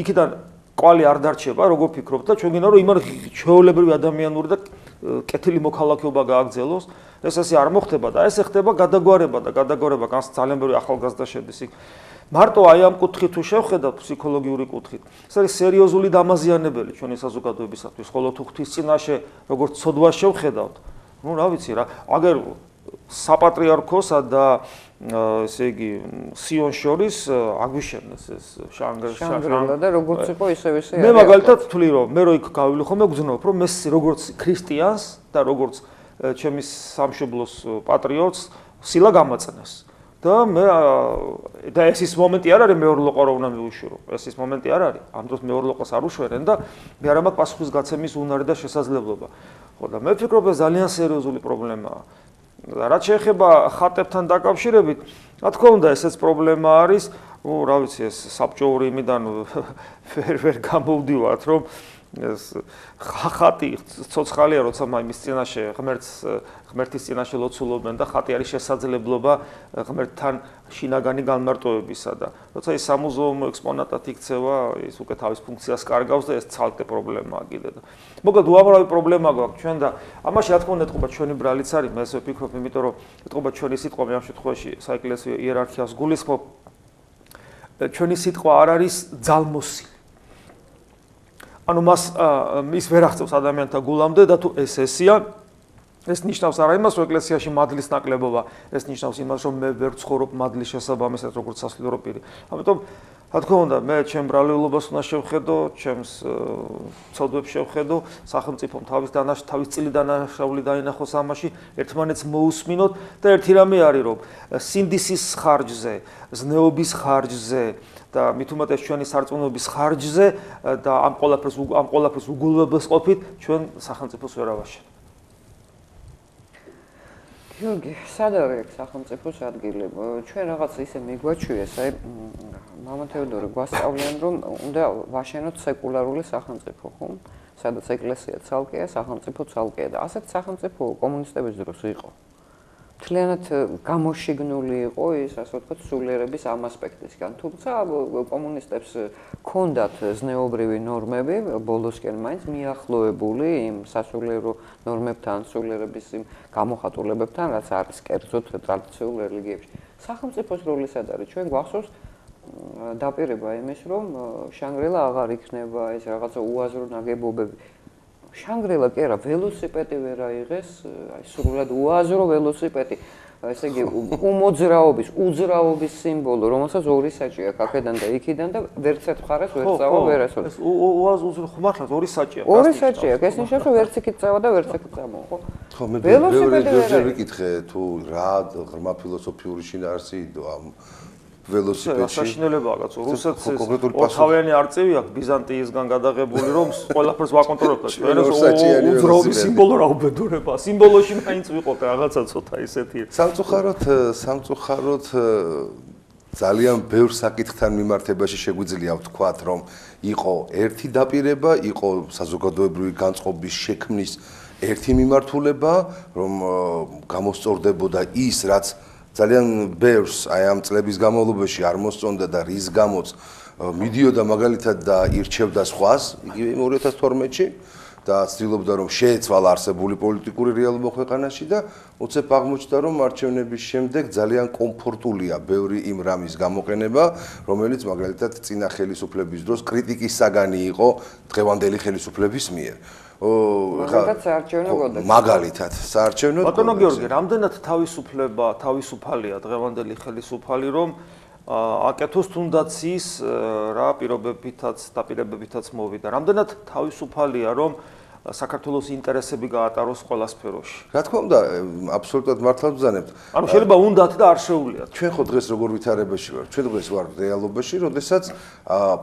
იქიდან კვალი არ დარჩება, როგორ ფიქრობთ და ჩვენ გინდა რომ იმან ჩვეულებრივი ადამიანური და კეთილი მოქალაქეობა გააგრძელოს. ეს ასე არ მოხდება და ეს ხდება გადაგვარება, განს ძალიან ბევრი ახალგაზრდა შედის იქ. მარტო აი ამ კუთხით თუ შევხედავთ ფსიქოლოგიური კუთხით, ეს არის სერიოზული დამაზიანებელი ჩვენი საზოგადოებისათვის, ხოლო თუ ღვთის წინაშე როგორც ცოდვა შევხედავთ, ну რა ვიცი რა, აგერ საპატრიარქოსა და ესე იგი სიონს შორის აგვიშენეს ეს შანგრილა და როგორც იყო ისევ არის. მე მაგალითად ვთვლი რომ მე რო იქ გავივლი ხოლმე გძნობ რომ მე როგორც ქრისტიანს და როგორც ჩემი სამშობლოს პატრიოტს სილა გამაწნეს და მე და ეს ის მომენტი არ არის მეორლოყო რა უნდა მიუშურო. ეს ის მომენტი არ არის. ამ დროს მეორლოყოს არ უშვერენ და მე არ მაქვს პასუხისგაცემის უნარი და შესაძლებლობა. ხო და მე ვფიქრობ ეს ძალიან სერიოზული პრობლემაა. რაც შეეხება ხატებთან დაკავშირებით, რა თქმა უნდა, ესეც პრობლემა არის. რა ვიცი, ეს საბჭოური იმიდან ვერ გამოვდივართ, რომ ეს ხატი ცოცხალია, როცა იმის წინაშე ღმერთის წინაშე ლოცულობენ და ხატი არის შესაძლებლობა ღმერთთან შინაგანი განმარტოებისა და როცა ის სამუზეუმო ექსპონატად იქცევა, ის უკვე თავის ფუნქციას კარგავს და ეს ცალკე პრობლემაა კიდე და მოკლედ უამრავი პრობლემა გვაქვს ჩვენ და ამაში რა თქმა უნდა ეთყობა ჩვენი ბრალიც არის, მე ესე ვფიქრობ, იმიტომ რომ ეთყობა ჩვენი სიტყვა მე ამ შემთხვევაში საეკლესიო იერარქიას გულისხმობ. ჩვენი სიტყვა არ არის ძალმოსილი. ანუ ის ვერ აღწევს ადამიანთა გულამდე და თუ ესეა, ეს ნიშნავს არა იმას, რომ ეკლესიაში მადლის ნაკლებობა, ეს ნიშნავს იმას, რომ მე ვერ ვცხოვრობ მადლის შესაბამისად, როგორც სასულიერო პირი. ამიტომ რა თქმა უნდა, მე ჩემ ბრალეულობას უნდა შევხედო, ჩემს ცოდვებს შევხედო, სახელმწიფომ თავის წილი დანაშაული დაინახოს ამაში, ერთმანეთს მოусმინოთ და ერთი რამე არის, რომ სინდისის ხარჯზე, ზნეობის ხარჯზე და მით უმეტეს ჩვენი სარწმუნოების ხარჯზე და ამ ყველაფერს უგულებელს ყოფით ჩვენ სახელმწიფოს ვერ ავაშენებთ. გიორგი, სად არის სახელმწიფოს ადგილი? ჩვენ რაღაც ისე მიგვაჩვიეს, აი მამა თეოდორე გვასწავლიან, რომ უნდა ვაშენოთ სეკულარული სახელმწიფო, ხო? სადაც ეკლესია ცალკეა, სახელმწიფო ცალკეა და ასეთ სახელმწიფო კომუნისტების დროს იყო. მთლიანად გამოშიგნული იყო ის, ასე ვთქვათ, სულიერების ამ ასპექტისგან. თუმცა კომუნისტებს ჰქონდათ ზნეობრივი ნორმები, ბოლოსკენ მაინც მიახლოებული იმ სასულიერო ნორმებთან, სულიერების იმ გამოხატულებებთან, რაც არის კერძოდ ტრადიციულ რელიგიებში. სახელმწიფოს როლი სად არის? ჩვენ გვახსოვს დაპირება იმის, რომ შანგრილა აღარ იქნება, ეს რაღაცა უაზრო ნაგებობები. შანგრილა კი არა, ველოსიპედი ვერ აიღეს, აი სრულად უაზრო ველოსიპედი. ესე იგი უმოძრაობის, უძრაობის სიმბოლო, რომელსაც ორი საჭი აქვს აქედან და იქიდან და ვერცერთ მხარეს ვერ წავა, ვერ ასვლა. ეს უაზრო ხმართლად ორი საჭი აქვს. ორი საჭი აქვს, ეს ნიშნავს, რომ ვერც იქით წავა და ვერც იქით წამო, ხო? ხო, მე ბევრი ვიკითხე თუ რა ღრმა ფილოსოფიური შინაარსი ამ ველოსიპედში. საშინელებაა კაცო, რუსეთს ოთავიანი არწივი აქვს ბიზანტიისგან გადაღებული, რომ ყველაფერს ვაკონტროლებთ. ჩვენ უძრაობის სიმბოლო რა უბედურება. სიმბოლოში მაინც ვიყოთ რაღაცა ცოტა ისეთი. სამწუხაროდ ძალიან ბევრ საკითხთან მიმართებაში შეგვიძლია ვთქვათ, რომ იყო ერთი დაპირება, იყო საზოგადოებრივი განწყობის შექმნის ერთი მიმართულება, რომ გამოსწორდებოდა ის, რაც ძალიან ბევრს აი ამ წლების განმავლობაში არ მოსწონდა და რის გამოც მიდიოდა მაგალითად და ირჩევდა სხვას, იგივე 2012-ში და ცდილობდა რომ შეეცვალა არსებული პოლიტიკური რეალობა ქვეყანაში და უცებ აღმოჩნდა რომ არჩევნების შემდეგ ძალიან კომფორტულია ბევრი იმ რამის გამოყენება, რომელიც მაგალითად წინა ხელისუფლების დროს კრიტიკის საგანი იყო დღევანდელი ხელისუფლების მიერ. მაგალითად საარჩევნო ბატონო გიორგი, რამდენად თავისუფალია დღევანდელი ხელისუფალი, რომ აკეთოს თუნდაც ის რა პირობებითაც მოვიდა. რამდენად თავისუფალია, რომ საქართველოს ინტერესები გაატაროს ყველა სფეროში. რა თქმა უნდა, აბსოლუტურად მართლად ვზანებთ. ანუ შეიძლება უნდათ და არ შეუძლიათ. ჩვენ ხო დღეს როგორ ვითარებაში ვართ? ჩვენ დღეს ვართ რეალობაში, როდესაც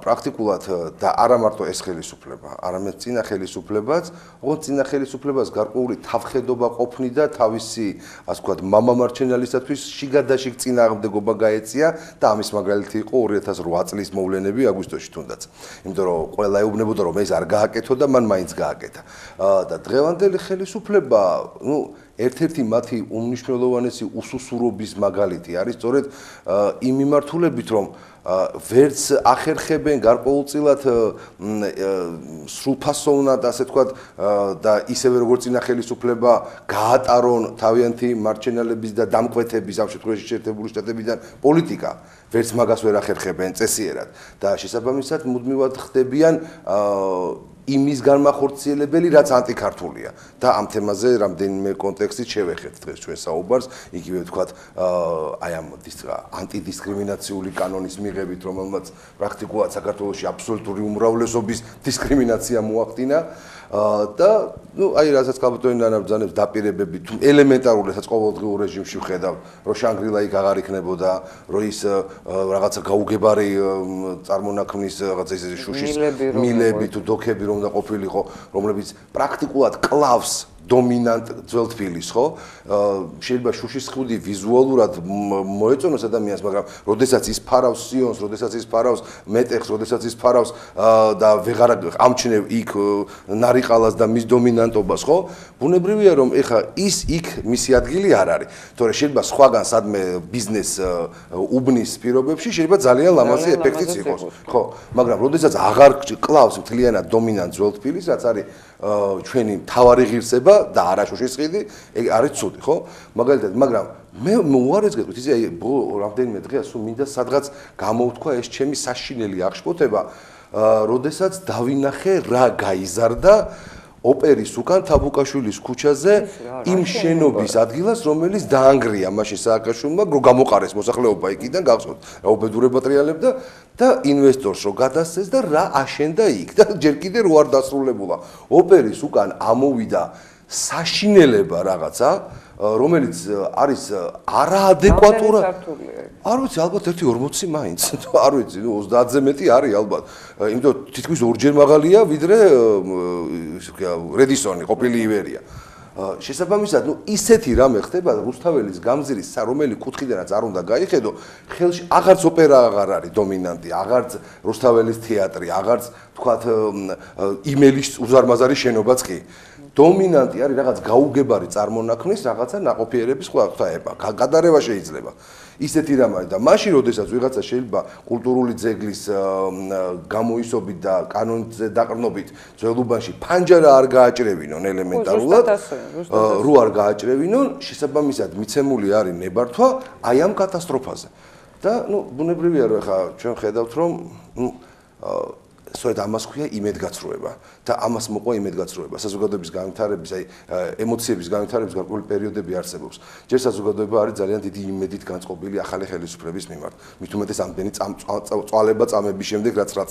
პრაქტიკულად და არა მარტო ეს ხელისუფლება, არამედ წინა ხელისუფლებაც, ოღონდ წინა ხელისუფლებას გარკვეული თავხედობა ყოფნიდა თავისი, ასე ვთქვათ, მამამარჩენალისათვის შიგადაშიგ წინააღმდეგობა გაეწია და ამის მაგალითი იყო 2008 წლის მოვლენები აგვისტოში თუნდაც. იმიტომ რომ ყველა ეუბნებოდა რომ ეს არ გააკეთო და მან მაინც გააკეთა. და დღევანდელი ხელისუფლება, ერთ-ერთი მათი უმნიშვნელოვანესი უსუსურობის მაგალითი არის სწორედ იმ მიმართულებით, რომ ვერც ახერხებენ გარკვეულწილად სრულფასოვნად, ასე ვთქვათ, და ისევე როგორც წინა ხელისუფლება გაატარონ თავიანთი მარჩენალების და დამკვეთების ამ შემთხვევაში შეერთებული შტატებიდან პოლიტიკა, ვერც მაგას ვერ ახერხებენ წესიერად და შესაბამისად მუდმივად ხდებიან იმის განმახორციელებელი, რაც ანტიქართულია და ამ თემაზე რამდენიმე კონტექსტით შევეხეთ დღეს ჩვენ საუბარს, იგივე ვთქვათ, აი ამ ანტიდისკრიმინაციული კანონის მიღებით, რომელმაც პრაქტიკულად საქართველოში აბსოლუტური უმრავლესობის დისკრიმინაცია მოახდინა და აი რასაც კაბუტონი ნანაბძანებს დაპირებები თუ ელემენტარული რასაც ყოველდღიურ რეჟიმში ვხედავ, რომ შანგრილა იქ აღარ იქნებოდა, რომ ის რაღაცა გაუგებარი წარმონაქმნის რაღაცა ისე შუშის მილები თუ დოქები რომ და ყოფილიყო, რომლებიც პრაქტიკულად კლავს დომინანტ ძველ თბილისს, ხო? შეიძლება შუშის ხუდი ვიზუალურად მოეწონოს ადამიანს, მაგრამ როდესაც ის ფარავს სიონს, როდესაც ის ფარავს მეტეხს, როდესაც ის ფარავს და ვეღარ ამჩნევ იქ ნარიყალას და მის დომინანტობას, ხო? ბუნებრივია რომ ეხა ის იქ მისი ადგილი არ არის. თორე შეიძლება სხვაგან სადმე ბიზნეს უბნის პირობებში შეიძლება ძალიან ლამაზი ეფექტიც იყოს, ხო? მაგრამ როდესაც აღარ კლავს მთლიანად დომინანტ ძველ თბილისს, რაც არის ჩვენი მთავარი ღირსება და არა შუშის ხიდი, ეგ არის ცუდი, ხო? მაგალითად, მაგრამ მე უარეს გეტყვით, იცი, აი რამდენიმე დღეა სულ მინდა სადღაც გამოვთქვა ეს ჩემი საშინელი აღშფოთება, როდესაც დავინახე რა გაიზარდა ოპერის უკან თაბუკაშვილის ქუჩაზე იმ შენობის ადგილას, რომელიც დაანგრია მაშინ სააკაშვილმა, რომ გამოყარეს მოსახლეობა იქიდან, გახსოვთ, რა უბედურება ტრიალებდა და ინვესტორს რო გადასცეს და რა აშენდა იქ და ჯერ კიდე რო არ დასრულებულა. ოპერის უკან ამოვიდა საშინელება რაღაცა, რომელიც არის არაადეკვატურა. არ ვიცი, ალბათ 1.40 მაინც, არ ვიცი, 30-ზე მეტი არის ალბათ. იმიტომ თითქმის ორჯერ მაღალია, ვიდრე რედისონი, ყოფილი ივერია. შესაბამისად, ისეთი რამე ხდება რუსთაველის გამზირის, რომელი კუთხიდანაც არ უნდა გაიხედო, ხელში აღარც ოპერა აღარ არის დომინანტი, აღარც რუსთაველის თეატრი, აღარც თქვათ იმელის უზარმაზარი შენობაც კი. დომინანტი არის რაღაც გაუგებარი წარმონაქმნის რაღაცა ნაყოფიერების ხვაება. გადარება შეიძლება. ისეთი რამ არის და მაშინ როდესაც ვიღაცა შეიძლება კულტურული ძეგლის გამოისობით და კანონზე დაყრდნობით ძველუბანში ფანჯარა არ გააჭრევინონ ელემენტარულად, რო არ გააჭრევინონ, შესაბამისად მიცემული არის ნებართვა აი ამ კატასტროფაზე. და ბუნებრივია რომ ხა ჩვენ ხედავთ რომ სწორედ ამას ქვია იმედგაცრუება და ამას მოყვა იმედგაცრუება. საზოგადოების განვითარების, აი ემოციების განვითარების გარკვეული პერიოდები არსებობს. ჯერ საზოგადოება არის ძალიან დიდი იმედით განწყობილი ახალი ხელისუფლების მიმართ. მით უმეტეს ამდენი წვალება წამების შემდეგ, რაც რა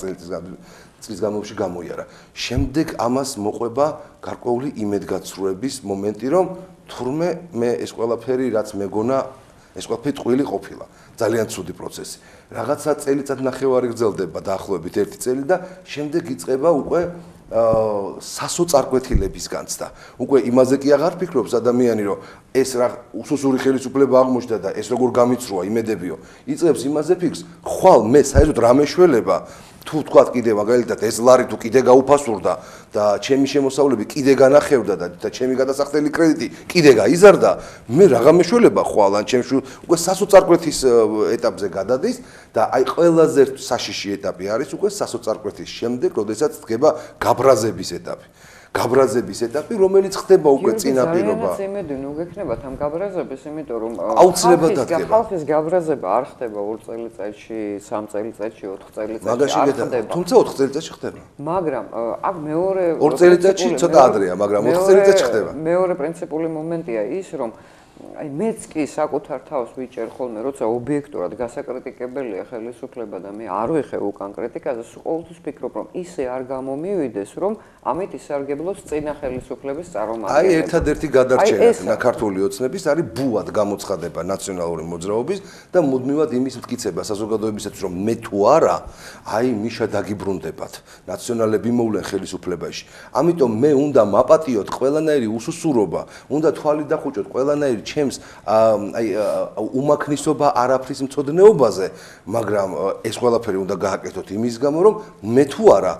წლის განმავლობაში გამოიარა. შემდეგ ამას მოყვება გარკვეული იმედგაცრუების მომენტი, რომ თურმე მე ეს ყველაფერი რაც მეგონა ეს ყველაფერი ტყუილი ყოფილა. ძალიან ცუდი პროცესი. რაღაცა წელიწად ნახევარი გრძელდება დაახლოებით 1 წელი და შემდეგ იწყება უკვე სასოწარკვეთილების განცდა. უკვე იმაზე კი აღარ ფიქრობს ადამიანი, რომ ეს რა უსუსური ხელისუფლება აღმოჩნდა და ეს როგორ გამიცრუა იმედებიო. იწყებს იმაზე ფიქრს, ხვალ მე საერთოდ რა მეშველება თუ თქვათ კიდე მაგალითად ეს ლარი თუ კიდე გაუფასურდა და ჩემი შემოსავლები კიდე განახევდა და ჩემი გადასახდელი კრედიტი კიდე გაიზარდა, მე რაღა მეშველება ხვალ ან ჩემში უკვე სასოწარკვეთის ეტაპზე გადადის და აი ყველაზე საშიში ეტაპი არის უკვე სასოწარკვეთის შემდეგ, როდესაც დგება გაბრაზების ეტაპი. გაბრაზების ეტაპი, რომელიც ხდება უკვე წინაპირობა. ძალიან იმედი ნუ გექნებათ ამ გაბრაზების, იმიტომ რომ აუცილებლად დადგება. ხალხის გაბრაზება არ ხდება 2 წელიწადში, 3 წელიწადში, 4 წელიწადში არ ხდება. თუმცა 4 წელიწადში ხდება. მაგრამ აქ მეორე 2 წელიწადში ცოტა ადრეა, მაგრამ 4 წელიწადში ხდება. მეორე პრინციპული მომენტია ის, რომ აი მეც კი საკუთარ თავს ვიჭერ ხოლმე, როცა ობიექტურად გასაკრიტიკებელია ხელისუფლება და მე არ ვიხე უკან კრიტიკაზე, ყოველთვის ვფიქრობ, რომ ისე არ გამომივიდეს, რომ ამით ისარგებლოს წინა ხელისუფლების წარმომადგენლები. აი ერთადერთი გადარჩენა ქართული ოცნების არის ბუად გამოცხადება ნაციონალური მოძრაობის და მუდმივად იმის მტკიცება საზოგადოებისათვის, რომ მე თუ არა, აი მიშა დაგიბრუნდებათ, ნაციონალები მოვლენ ხელისუფლებაში. ამიტომ მე უნდა მაპატიოთ ყველანაირი უსუსურობა, უნდა თვალი დახუჭოთ ყველანაირი ჩემს აი უმაქნისობა არაფრის მცოდნეობაზე, მაგრამ ეს ყველაფერი უნდა გააკეთოთ იმის გამო, რომ მე თუ არა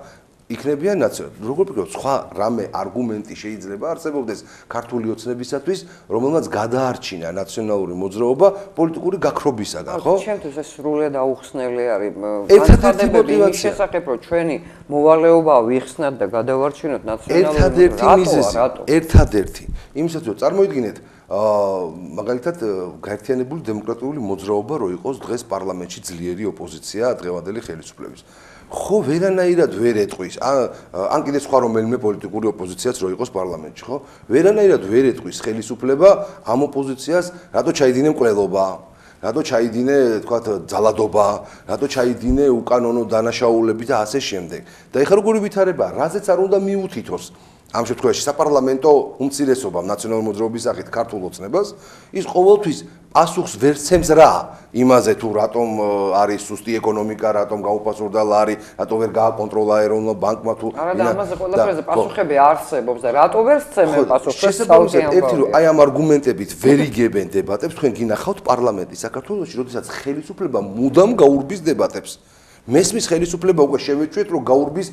იქნებიან ნაციონალ. როგორ ვფიქრობ, სხვა რამე არგუმენტი შეიძლება არსებობდეს ქართული ოცნებისათვის, რომელმაც გადაარჩინა ნაციონალური მოძრაობა პოლიტიკური გაქრობისაგან, ხო? ჩემთვის ეს სრულიად აუხსნელი არის. ერთადერთი მოტივაცია შესაძლოა, რომ ჩვენი მოვალეობა ვიხსნათ და გადავარჩინოთ ნაციონალური ერთადერთი. იმისათვის რომ წარმოიდგინეთ, მაგალითად გაერთიანებული დემოკრატიული მოძრაობა რო იყოს დღეს პარლამენტში ძლიერი ოპოზიცია დღევანდელი ხელისუფლების. ხო ვერანაირად ვერ ეტყვის ან კიდე სხვა რომელიმე პოლიტიკური ოპოზიციაც რო იყოს პარლამენტში, ხო? ვერანაირად ვერ ეტყვის ხელისუფლება ამ ოპოზიციას, რატო ჩაიდინე მკვლელობა, რატო ჩაიდინე, თქვათ, ძალადობა, რატო ჩაიდინე უკანონო დანაშაულები და ასე შემდეგ. და ეხლა როგორი ვითარება, რაზეც არ უნდა მიუთითოს ამ შემთხვევაში საპარლამენტო უმცირესობამ ნაციონალური მოძრაობის სახით ქართულ ოცნებას ის ყოველთვის პასუხს ვერ ცემს რა იმაზე თუ რატომ არის სუსტი ეკონომიკა, რატომ გაუფასურდა ლარი, რატომ ვერ გააკონტროლა ეროვნულ ბანკმა თუ არა და ამაზე ყველაფერზე პასუხები არსებობს და რატო ვერ ცემენ პასუხს? შესაბამისად ერთი რომ აი ამ არგუმენტებით ვერ იგებენ დებატებს, თქვენ გინახავთ პარლამენტი საქართველოში, როდესაც ხელისუფლება მუდამ გაურბის დებატებს. მესმის ხელისუფლება უკვე შევეჩვეთ, რომ გაურბის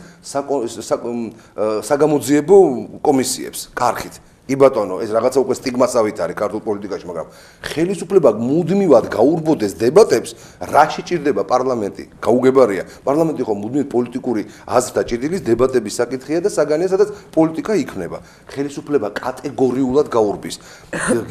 საგამოძიებო კომისიებს კარგით. კი ბატონო, ეს რაღაცა უკვე სტიგმასავით არის ქართულ პოლიტიკაში, მაგრამ ხელისუფლება მუდმივად გაურბოდეს დებატებს, რაში ჭირდება პარლამენტი? გაუგებარია. პარლამენტი ხო მუდმივად პოლიტიკური აზრთა ჭრიდილის დებატების საკითხია და საგანია, სადაც პოლიტიკა იქმნება. ხელისუფლება კატეგორიულად გაურბის.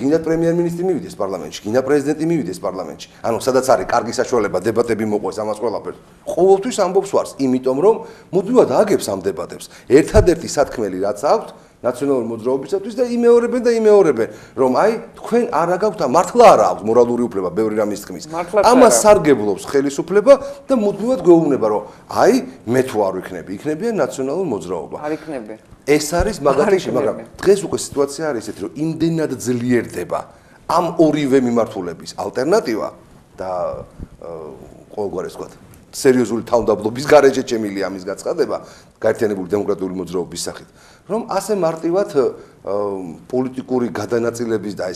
გინდა პრემიერ-მინისტრი მივიდეს პარლამენტში, გინდა პრეზიდენტი მივიდეს პარლამენტში. ანუ სადაც არის კარგი საშუალება დებატები მოყვეს ამას ყველაფერს. ყოველთვის ამბობს ვარს, იმიტომ რომ მუდმივად ააგებს ამ დებატებს. ერთადერთი სათქმელი რაც აქვს ნაციონალური მოძრაობისათვის და იმეორებენ, რომ აი თქვენ არა გაქვთ, მართლა არა აქვს მორალური უფლება ბევრი რამის თქმის. ამას სარგებლობს ხელისუფლება და მუდმივად გვეუბნება, რომ აი მე თუ არ ვიქნები, იქნებიან ნაციონალური მოძრაობა. არ იქნები. ეს არის მაგათი, მაგრამ დღეს უკვე სიტუაცია არის ესეთი, რომ იმდენად ძლიერდება ამ ორივე მიმართულების ალტერნატივა და ყოველგვარი თქვა სერიოზული თავდაბლობის გარეშე ჩემილია ამის გაცხადება გაერთიანებული დემოკრატიული მოძრაობის სახით, რომ ასე მარტივად პოლიტიკური გადანაწილების და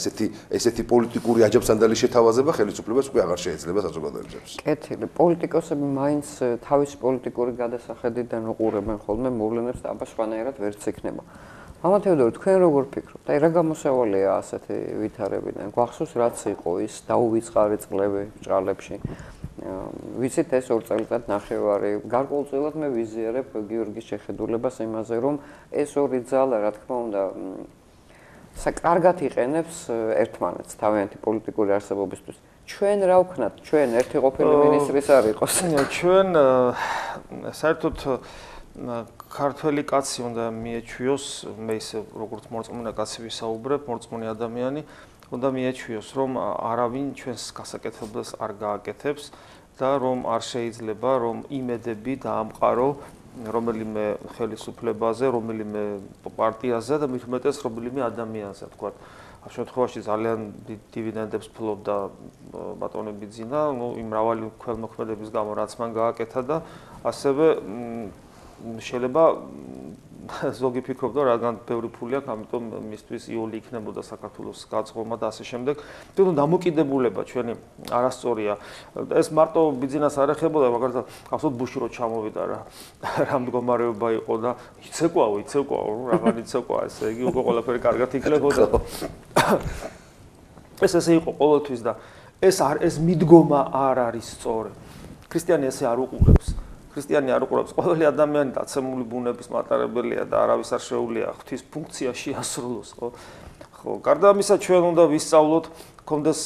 ესეთი პოლიტიკური აჯაბსანდალი შეთავაზება ხელისუფლებას უკვე აღარ შეიძლება საზოგადოებისათვის. კეთილი, პოლიტიკოსები მაინც თავისი პოლიტიკური გადასახედიდან უყურებენ ხოლმე მოვლენებს და აბა სხვანაირად ვერც იქნება. მამა თეოდორი, თქვენ როგორ ფიქრობთ? აი რა გამოსავალია ასეთი ვითარებიდან? გვახსოვს რაც იყო ის დაუვიწყარი წლები ბჭყალებში. ვიცით ეს 2 წელიწად ნახევარი. გარკვეულწილად მე ვიზიარებ გიორგის შეხედულებას იმაზე, რომ ეს ორი ძალა, რა თქმა უნდა, საკარგად იყენებს ერთმანეთს თავიანთი პოლიტიკური არსებობისთვის. ჩვენ რა ვქნათ? ჩვენ ერთი ყოფილი მინისტრის არ იყოს. ჩვენ საერთოდ ქართველი კაცი უნდა მიეჩვიოს, მე ისე როგორც მორწმუნე კაცი ვისაუბრებ, მორწმუნე ადამიანი უნდა მიეჩვიოს, რომ არავინ ჩვენს გასაკეთებელს არ გააკეთებს და რომ არ შეიძლება რომ იმედები დაამყარო რომელიმე ხელისუფლებაზე, რომელიმე პარტიაზე და მით უმეტეს რომელიმე ადამიანზე, თქვა. ამ შემთხვევაში ძალიან დიდ დივიდენდებს ფლობდა ბატონი ბიძინა, იმ მრავალი ქველმოქმედების გამო რაც მან გააკეთა და ასევე შეიძლება ზოგი ფიქრობდა, რადგან ბევრი ფული აქვს, ამიტომ მისთვის იოლი იქნებოდა საქართველოს გაწყვეტილება და ასე შემდეგ. თუმცა დამოკიდებულება ჩვენი არასწორია. ეს მარტო ბიძინას არ ეხებოდა, მაგალითად, გახსოვთ ბუში რო ჩამოვიდა რა მდგომარეობა იყო და იცეკვაო, რაღაც იცეკვა, ესე იგი უკვე ყველაფერი კარგად იქნებოდა. ეს ესე იყო ყოველთვის და ეს მიდგომა არ არის სწორი. ქრისტიანი ესე არ უყურებს. ქრისტიანი არ უყურებს, ყოველი ადამიანი დაცემული ბუნების მატარებელია და არავის არ შეუძლია ღვთის ფუნქცია შეასრულოს, ხო? ხო, გარდა ამისა ჩვენ უნდა ვისწავლოთ, გქონდეს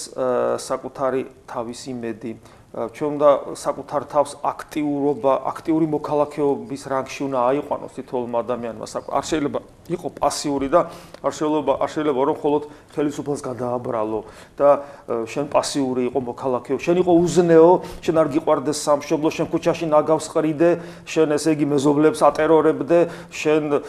საკუთარი თავის იმედი, ჩვენ უნდა საკუთარ თავს აქტიური მოქალაქეობის რანგში უნდა აიყვანოს თითოეულმა ადამიანმა. არ შეიძლება იყო პასიური და არ შეიძლება რომ მხოლოდ ხელისუფლებას გადააბრალო და შენ პასიური იყო მოქალაქეო, შენ იყო უზნეო, შენ არ გიყვარდეს სამშობლო, შენ ქუჩაში ნაგავს ყრიდე, შენ ესე იგი მეზობლებს ატერორებდე, შენ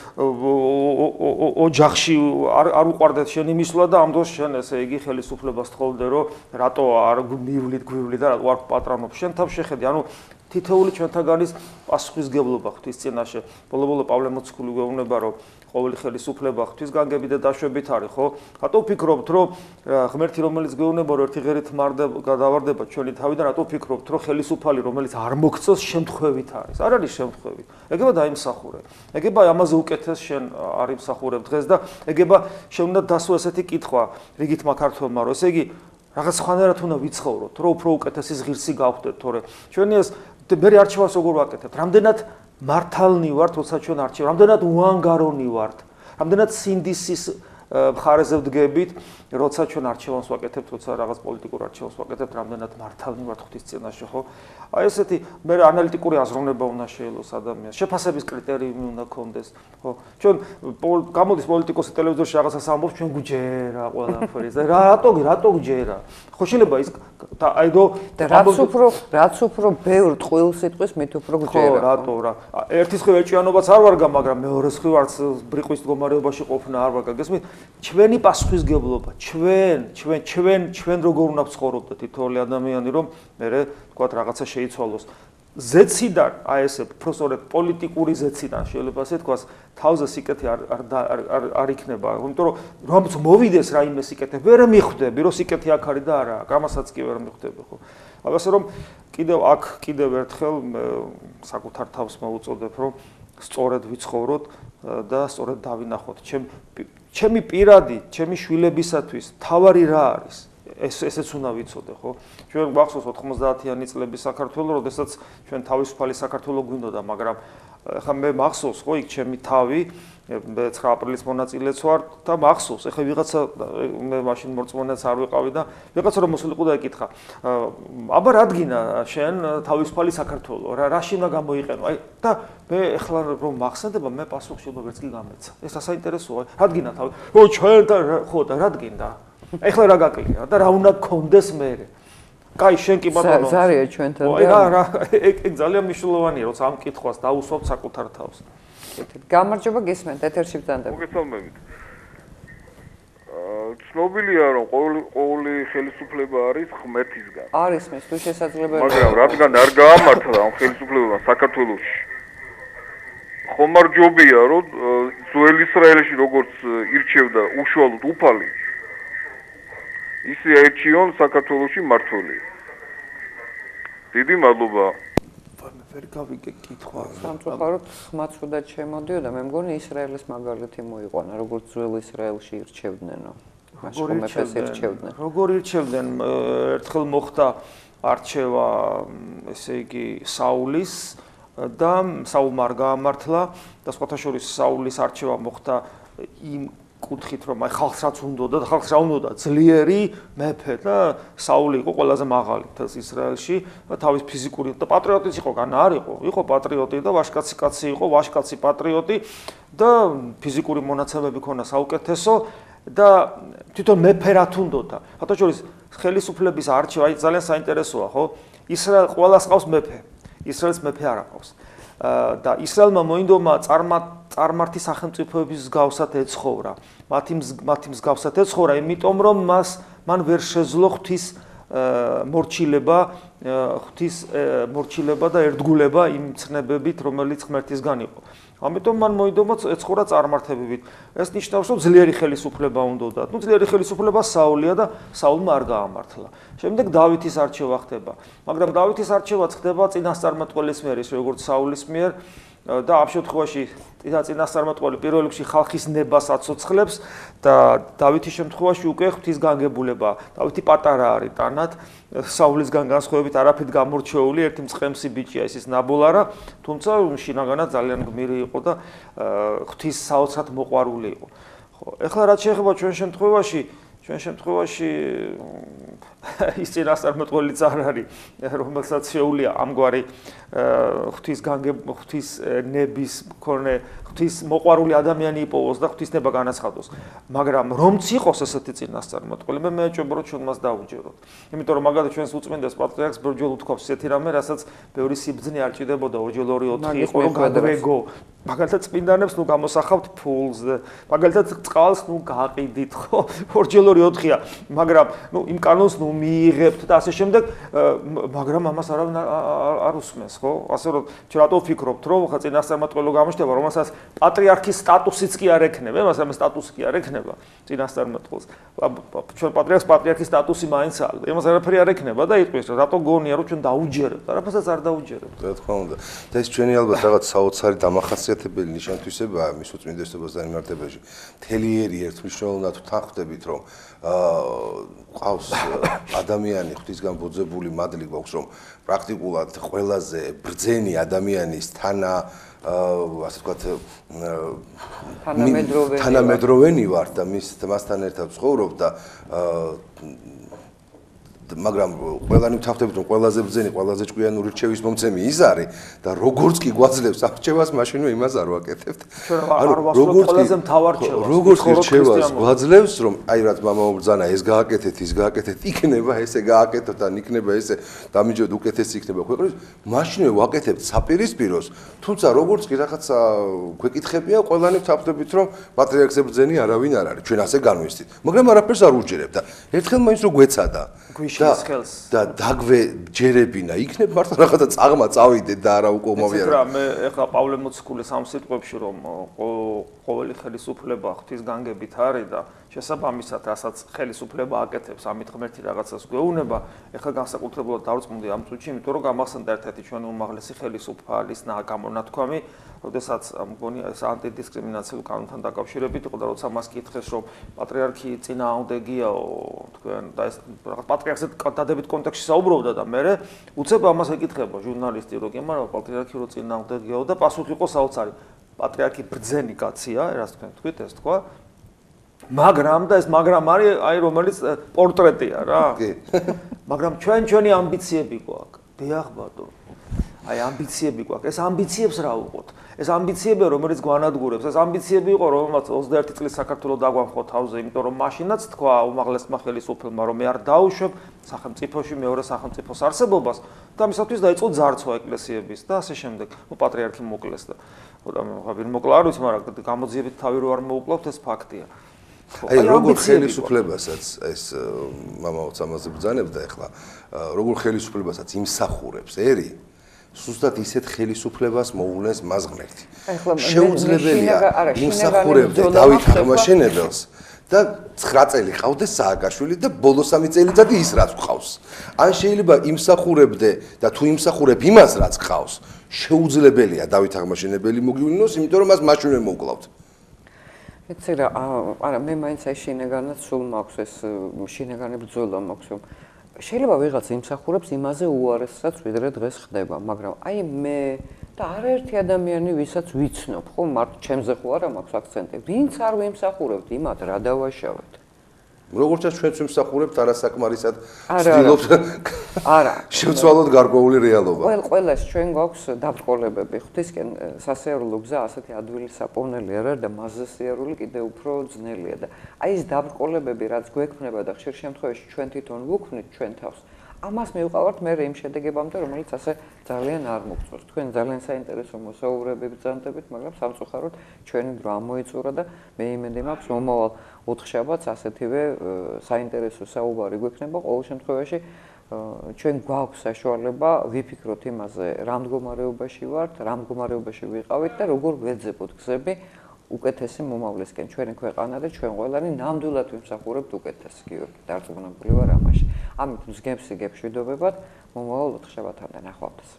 ოჯახში არ უყვარდეთ შენი მისვლა და ამ დროს შენ ესე იგი ხელისუფლებას თხოვდე რომ რატო არ გვივლი და რატო არ პატრონობ შენ თავს შეხედი, ანუ თითოეული ჩვენთაგანის პასუხისგებლობა ღვთის წინაშე. ბოლო-ბოლო პავლე მოციქული გვეუბნება რომ ყოველი ხელისუფლება ღვთისგანგებით და დაშვებით არის, ხო? რატო ვფიქრობთ, რომ ღმერთი რომელიც გვეუბნება რომ ერთი ღერით გადავარდება ჩვენი თავიდან, რატო ვფიქრობთ, რომ ხელისუფალი რომელიც არ მოგწევს შემთხვევით არის? არ არის შემთხვევით. ეგება დაიმსახურე. ეგება ამაზე უკეთეს შენ არ იმსახურებ დღეს და ეგება შენ უნდა დასვა ესეთი კითხვა რიგით მაქართველმა, რომ ესე იგი რაღაც სხვანაირად უნდა ვიცხოვროთ, რომ უფრო უკეთესი ღირსი გავხდეთ, თორე ჩვენი ეს მე არჩევას როგორ ვაკეთებთ? რამდენად მართალნი ვართ, როცა ჩვენ არჩევთ, რამდენად უანგარონი ვართ, რამდენად სინდისის მხარეზე ვდგებით, როცა ჩვენ არჩევანს ვაკეთებთ, როცა რაღაც პოლიტიკურ არჩევანს ვაკეთებთ, რამდენად მართალნი ვართ ღვთის წინაშე, ხო? აი ესეთი მე ანალიტიკური აზროვნება უნდა შეელოს ადამიანს, შეფასების კრიტერიუმი უნდა ქონდეს, ხო? ჩვენ გამოდის პოლიტიკოსი ტელევიზორში რაღაცას ამბობს, ჩვენ გვჯერა ყველაფერი. რატო გვჯერა? ხო შეიძლება ის აიდო რაც უფრო ბევრ ტყუილ სიტყვის მით უფრო გვჯერა. ხო, რატო რა? ერთის ხრივ ეჭვიანობაც არ ვარგა, მაგრამ მეორეს ხრივ არც ბრიყვის მდგომარეობაში ყოფნა არ ვარგა. გესმით? ჩვენი პასუხისგებლობა, ჩვენ როგორ უნდა ვცხოვრობდეთ თითოეული ადამიანი, რომ მე თქვათ რაღაცა შეიცვალოს. ზეციდან, აი ესე, პროფესორად პოლიტიკური ზეციდან შეიძლება ასე თქვას, თავზე სიკეთე არ იქნება, იმიტომ რომ რამაც მოვიდეს რაიმე სიკეთე, ვერ მიხვდები, რომ სიკეთე აქ არის და არა, ამასაც კი ვერ მიხვდები, ხო? ასე რომ კიდევ ერთხელ საკუთარ თავს მოუწოდებ, რომ სწორედ ვიცხოვროთ და სწორედ დავინახოთ. ჩემი პირადი, ჩემი შვილებისათვის თავარი რა არის? ესეც უნდა ვიცოდე, ხო? ჩვენ გვახსოვს 90-იანი წლების საქართველოს, როდესაც ჩვენ თავისუფალი საქართველოს გვინდოდა, მაგრამ ხა მე მახსოვს, ხო, იქ ჩემი თავი, მე 9 აპრილის მონაწილეც ვარ და მახსოვს, ეხლა ვიღაცა მე მაშინ მორწმუნეც არ ვიყავი და ვიღაცა რომ მოსულიყო და ეკითხა, აბა რადგინა შენ თავისუფალი საქართველოს, რაში უნდა გამოიყენო? აი და მე ეხლა რომ მახსენდება, მე პასუხი ვერც კი გამეცა. ეს საინტერესოა, რადგინა თავი? ო ჩვენ და ხო და რადგინდა? ეხლა რა გაკლია და რა უნდა გქონდეს მე? კაი, შენ კი ბატონო. ზარია ჩვენთან. აი რა, ეგ ძალიან მნიშვნელოვანია, როცა ამ კითხვას დაუსვამთ საკუთარ თავს. გამარჯობა, გისმენთ, ეთერში ვწანდებით. მოგესალმებით. ცნობილია, რომ ყოველი ხელისუფლება არის ღმერთისგან. არის მის თუ შესაძლებელი. მაგრამ რადგან არ გაამართლა ამ ხელისუფლებამ საქართველოში, ხომ არ ჯობია, რომ ძველ ისრაელში როგორც ირჩევდა უშუალოდ უფალი, ისე ერჩიონ საქართველოში მმართველი. დიდი მადლობა. ვერ გავიგე კითხვა. სამწუხაროდ ხმაცუდად შემოდიოდა, მე მგონი ისრაელის მაგალითი მოიყვანა, როგორც ძველ ისრაელში ირჩევდნენო. მაშინ მეფეს ირჩევდნენ. როგორ ირჩევდნენ? ერთხელ მოხდა არჩევა, ესე იგი, საულის და საულმა არ გაამართლა და სხვათა შორის საულის არჩევა მოხდა იმ კუთხით, რომ აი ხალხს რაც უნდოდა და ხალხს რა უნდოდა? ძლიერი მეფე და საული იყო ყველაზე მაღალი თელს ისრაელში და თავის ფიზიკური და პატრიოტიც იყო, განა არ იყო? იყო პატრიოტი და ვაშკაცი კაცი იყო, ვაშკაცი პატრიოტი და ფიზიკური მონაცემები ქონა საუკეთესო და თვითონ მეფე რა თუნდოდა. ხათა შორის ხელისუფლების არჩევა აი ძალიან საინტერესოა, ხო? ისრაელ ყველას ყავს მეფე. ისრაელს მეფე არ აქვს. და ისრაელმა მოინდომა წარმართი სახელმწიფოების მსგავსად ეცხოვრა. მათი მსგავსად ეცხოვრა, იმიტომ რომ მან ვერ შეძლო ღვთისმორჩილება და ერთგულება იმ ცნებებით, რომელიც ღმერთისგან იყო. ამიტომ მან მოინდომა ეცხოვრა წარმართებებით. ეს ნიშნავს, რომ ძლიერი ხელისუფლება უნდოდა. ნუ ძლიერი ხელისუფლება საულია და საულმა არ გაამართლა. შემდეგ დავითის არჩევა ხდება. მაგრამ დავითის არჩევაც ხდება წინასწარმეტყველის მიერ, ისე როგორც საულის მიერ და ამ შემთხვევაში წინასწარმეტყველი პირველ რიგში ხალხის ნებას აცოცხლებს და დავითის შემთხვევაში უკვე ღვთისგანგებულება. დავითი პატარა არის ტანად, საულისგან განსხვავებით არაფრით გამორჩეული, ერთი მწყემსი ბიჭია, ის ნაბოლარა, თუმცა შინაგანად ძალიან გმირი იყო და ღვთის საოცრად მოყვარული იყო. ხო, ეხლა რაც შეეხება ჩვენ შემთხვევაში ის წინასწარმეტყველიც არ არის, რომელსაც შეუძლია ამგვარი ღვთის ნების მქონე ღვთის მოყვარული ადამიანი იპოვოს და ღვთის ნება განაცხადოს. მაგრამ რომც იყოს ესეთი წინასწარმეტყველი, მე მეჭვება რომ ჩვენ მას დაუჯეროთ. იმიტომ რომ მაგალითად ჩვენს უწმინდეს პატრიარქს ბერჯოლ უთქვამს ესეთი რამე, რასაც ბევრი სიბრძნე არ ჭირდებოდა 2-2-4 იყო რომ გაგვეგო. მაგალითად წმინდანებს ნუ გამოსახავთ ფულს, მაგალითად წყალს ნუ გააყიდით, ხო? 2-2-4-ია, მაგრამ ნუ იმ კანონს ნუ მიიღებთ და ასე შემდეგ, მაგრამ ამას არავინ არ უსმენს, ხო? ასე რომ ჩვენ რატო ვფიქრობთ, რომ ხა წინასწარმეტყველო გამოჩნდება, რომელსაც პატრიარქის სტატუსიც კი არ ექნება, მას ამ სტატუსი კი არ ექნება წინასწარმეტყველს. ჩვენ პატრიარქის სტატუსი მაინც აქვს. იმას არაფერი არ ექნება და იტყვის, რატო გონია რომ ჩვენ დაუჯერებთ, არაფერსაც არ დაუჯერებთ. რა თქმა უნდა. და ეს ჩვენი ალბათ რაღაც საოცარი დამახასიათებელი ნიშანთვისებაა მის უწმინდესობას განმარტებაში. თელიერი ერთმნიშვნელოვნად თან ხვდებით, რომ ყავს ადამიანი ღვთისგან ბოძებული მადლი გვაქვს, რომ პრაქტიკულად ყველაზე ბრძენი ადამიანის ასე ვთქვათ თანამედროვენი ვარ და მასთან ერთად ვცხოვრობ და მაგრამ ყველანი ვთავდებით რომ ყველაზე ბრძენი, ყველაზე ჭკვიანური რჩევის მომცემი ის არის და როგორც კი გვაძლევს არჩევას, მაშინვე იმას არ ვაკეთებთ. ყველაზე მთავარ რჩევას. როგორც კი რჩევას გვაძლევს, რომ აი რაც მამაო ბრძანა ეს გააკეთეთ, ის გააკეთეთ, იქნება ესე გააკეთოთ ან იქნება ესე დამიჯეროთ უკეთესი იქნება ქვეყნის, მაშინვე ვაკეთებთ საპირისპიროს, თუმცა როგორც კი რაღაცა გვეკითხებია, ყველანი ვთავდებით რომ პატრიარქზე ბრძენი არავინ არ არის. ჩვენ ასე განვესწრით, მაგრამ არაფერს არ უჯერებთ და ერთხელ მაინც რო გვეცადა და დაგვეჯერებინა იქნებ მართლა რაღაცა წაღმა წავიდეთ და არა უკვე მოვიარეთ. რა მე ეხლა პავლე მოციქულის ამ სიტყვებში რომ ყოველი ხელისუფლება ღვთის განგებით არის და შესაბამისად რასაც ხელისუფლება აკეთებს ამით ღმერთი რაღაცას გვეუბნება, ეხლა განსაკუთრებულად დავწმუნდი ამ წუთში, იმიტომ რომ გამახსენდა ერთ-ერთი ჩვენი უმაღლესი ხელისუფალის გამონათქვამი, როდესაც მგონი ეს ანტიდისკრიმინაციულ კანონთან დაკავშირებით იყო და როცა მას კითხეს რომ პატრიარქი წინააღმდეგიაო თქვენ და ეს რაღაც პატრიარქზე დადებით კონტექსტში საუბრობდა და მე უცებ ამას ეკითხება ჟურნალისტი რომ კი მაგრამ პატრიარქი რო წინააღმდეგიაო და პასუხი იყო საოცარი პატრიარქი ბრძენი კაცია რას თქვენ თქვით ეს თქვა მაგრამ და ეს მაგრამ არის აი რომელიც პორტრეტია რა მაგრამ ჩვენი ამბიციები გვაქვს დიახ ბატონო აი ამბიციები გვაქვს ეს ამბიციებს რა უყოთ ეს ამბიციები რომელიც გვანადგურებს ეს ამბიციები იყო რომელსაც 21 წლის საქართველოს დაგვამხო თავზე იმიტომ რომ მაშინაც თქვა უმაღლესმა ხელისუფლებმა რომ მე არ დაუშვებ სახელმწიფოში მეორე სახელმწიფოს არსებობას და მისათვის დაიწყო ძარცვა ეკლესიების და ასე შემდეგ ნუ პატრიარქი მოკლეს და ვინ მოკლა არ ვიცი მაგრამ გამოძიებით თავი რო არ მოუკლავთ ეს ფაქტია აი როგორ ხელისუფლებასაც ეს მამაოც ამაზე ბრძანებდა ახლა როგორ ხელისუფლებასაც იმსახურებს ერი სუსტად ისეთ ხელისუფლებას მოულენს მას ღმერთი. შეუძლებელია იმსახურებდა დავით აღმაშენებელს და 9 წელი ყავდეს სააკაშვილი და ბოლო 3 წელიწადი ის რაც ყავს. ან შეიძლება იმსახურებდე და თუ იმსახურებ იმას რაც ყავს, შეუძლებელია დავით აღმაშენებელი მოგივლინოს, იმიტომ რომ მას მაშინვე მოუკლავთ. ეცე რა, არა მე მაინც აი შინაგანად სულ მაქვს ეს შინაგანი ბრძოლა მაქვს რომ შეიძლება ვიღაც იმსახურებს იმაზე უარესსაც ვიდრე დღეს ხდება, მაგრამ აი მე და არაერთი ადამიანი ვისაც ვიცნობ, ხო, მარტო ჩემზე ხო არა მაქვს აქცენტი. ვინც არ ვიმსახურებთ, იმათ რა დავაშავეთ. როგორც ჩვენც ვიმსახურებთ არასაკმარისად ვცდილობთ არა შევცვალოთ გარკვეული რეალობა. ყველას ჩვენ გვაქვს დაბრკოლებები, ღვთისკენ სასიარულო გზა ასეთი ადვილი საპოვნელი არ არის და მასზე სიარული კიდევ უფრო ძნელია და აი ეს დაბრკოლებები რაც გვექმნება და ხშირ შემთხვევაში ჩვენ თვითონ ვუქმნით ჩვენ თავს ამას მივყავართ მე იმ შედეგებამდე რომელიც ასე ძალიან არ მოგწონს. თქვენ ძალიან საინტერესო მოსაუბრები ბრძანდებით, მაგრამ სამწუხაროდ ჩვენი დრო ამოიწურა და მე იმედი მაქვს მომავალ ოთხშაბათს ასეთივე საინტერესო საუბარი გვექნება. ყოველ შემთხვევაში ჩვენ გვაქვს საშუალება ვიფიქროთ იმაზე, რა მდგომარეობაში ვართ, რა მდგომარეობაში ვიყავით და როგორ ვეძებოთ გზები უკეთესი მომავლისკენ ჩვენი ქვეყანა და ჩვენ ყველანი ნამდვილად ვიმსახურებთ უკეთეს გიორგი დარწმუნებული ვარ ამაში. ამით მსგავსი გეშვიდობებად მომავალ ოთხშაბათამდე ნახვამდის.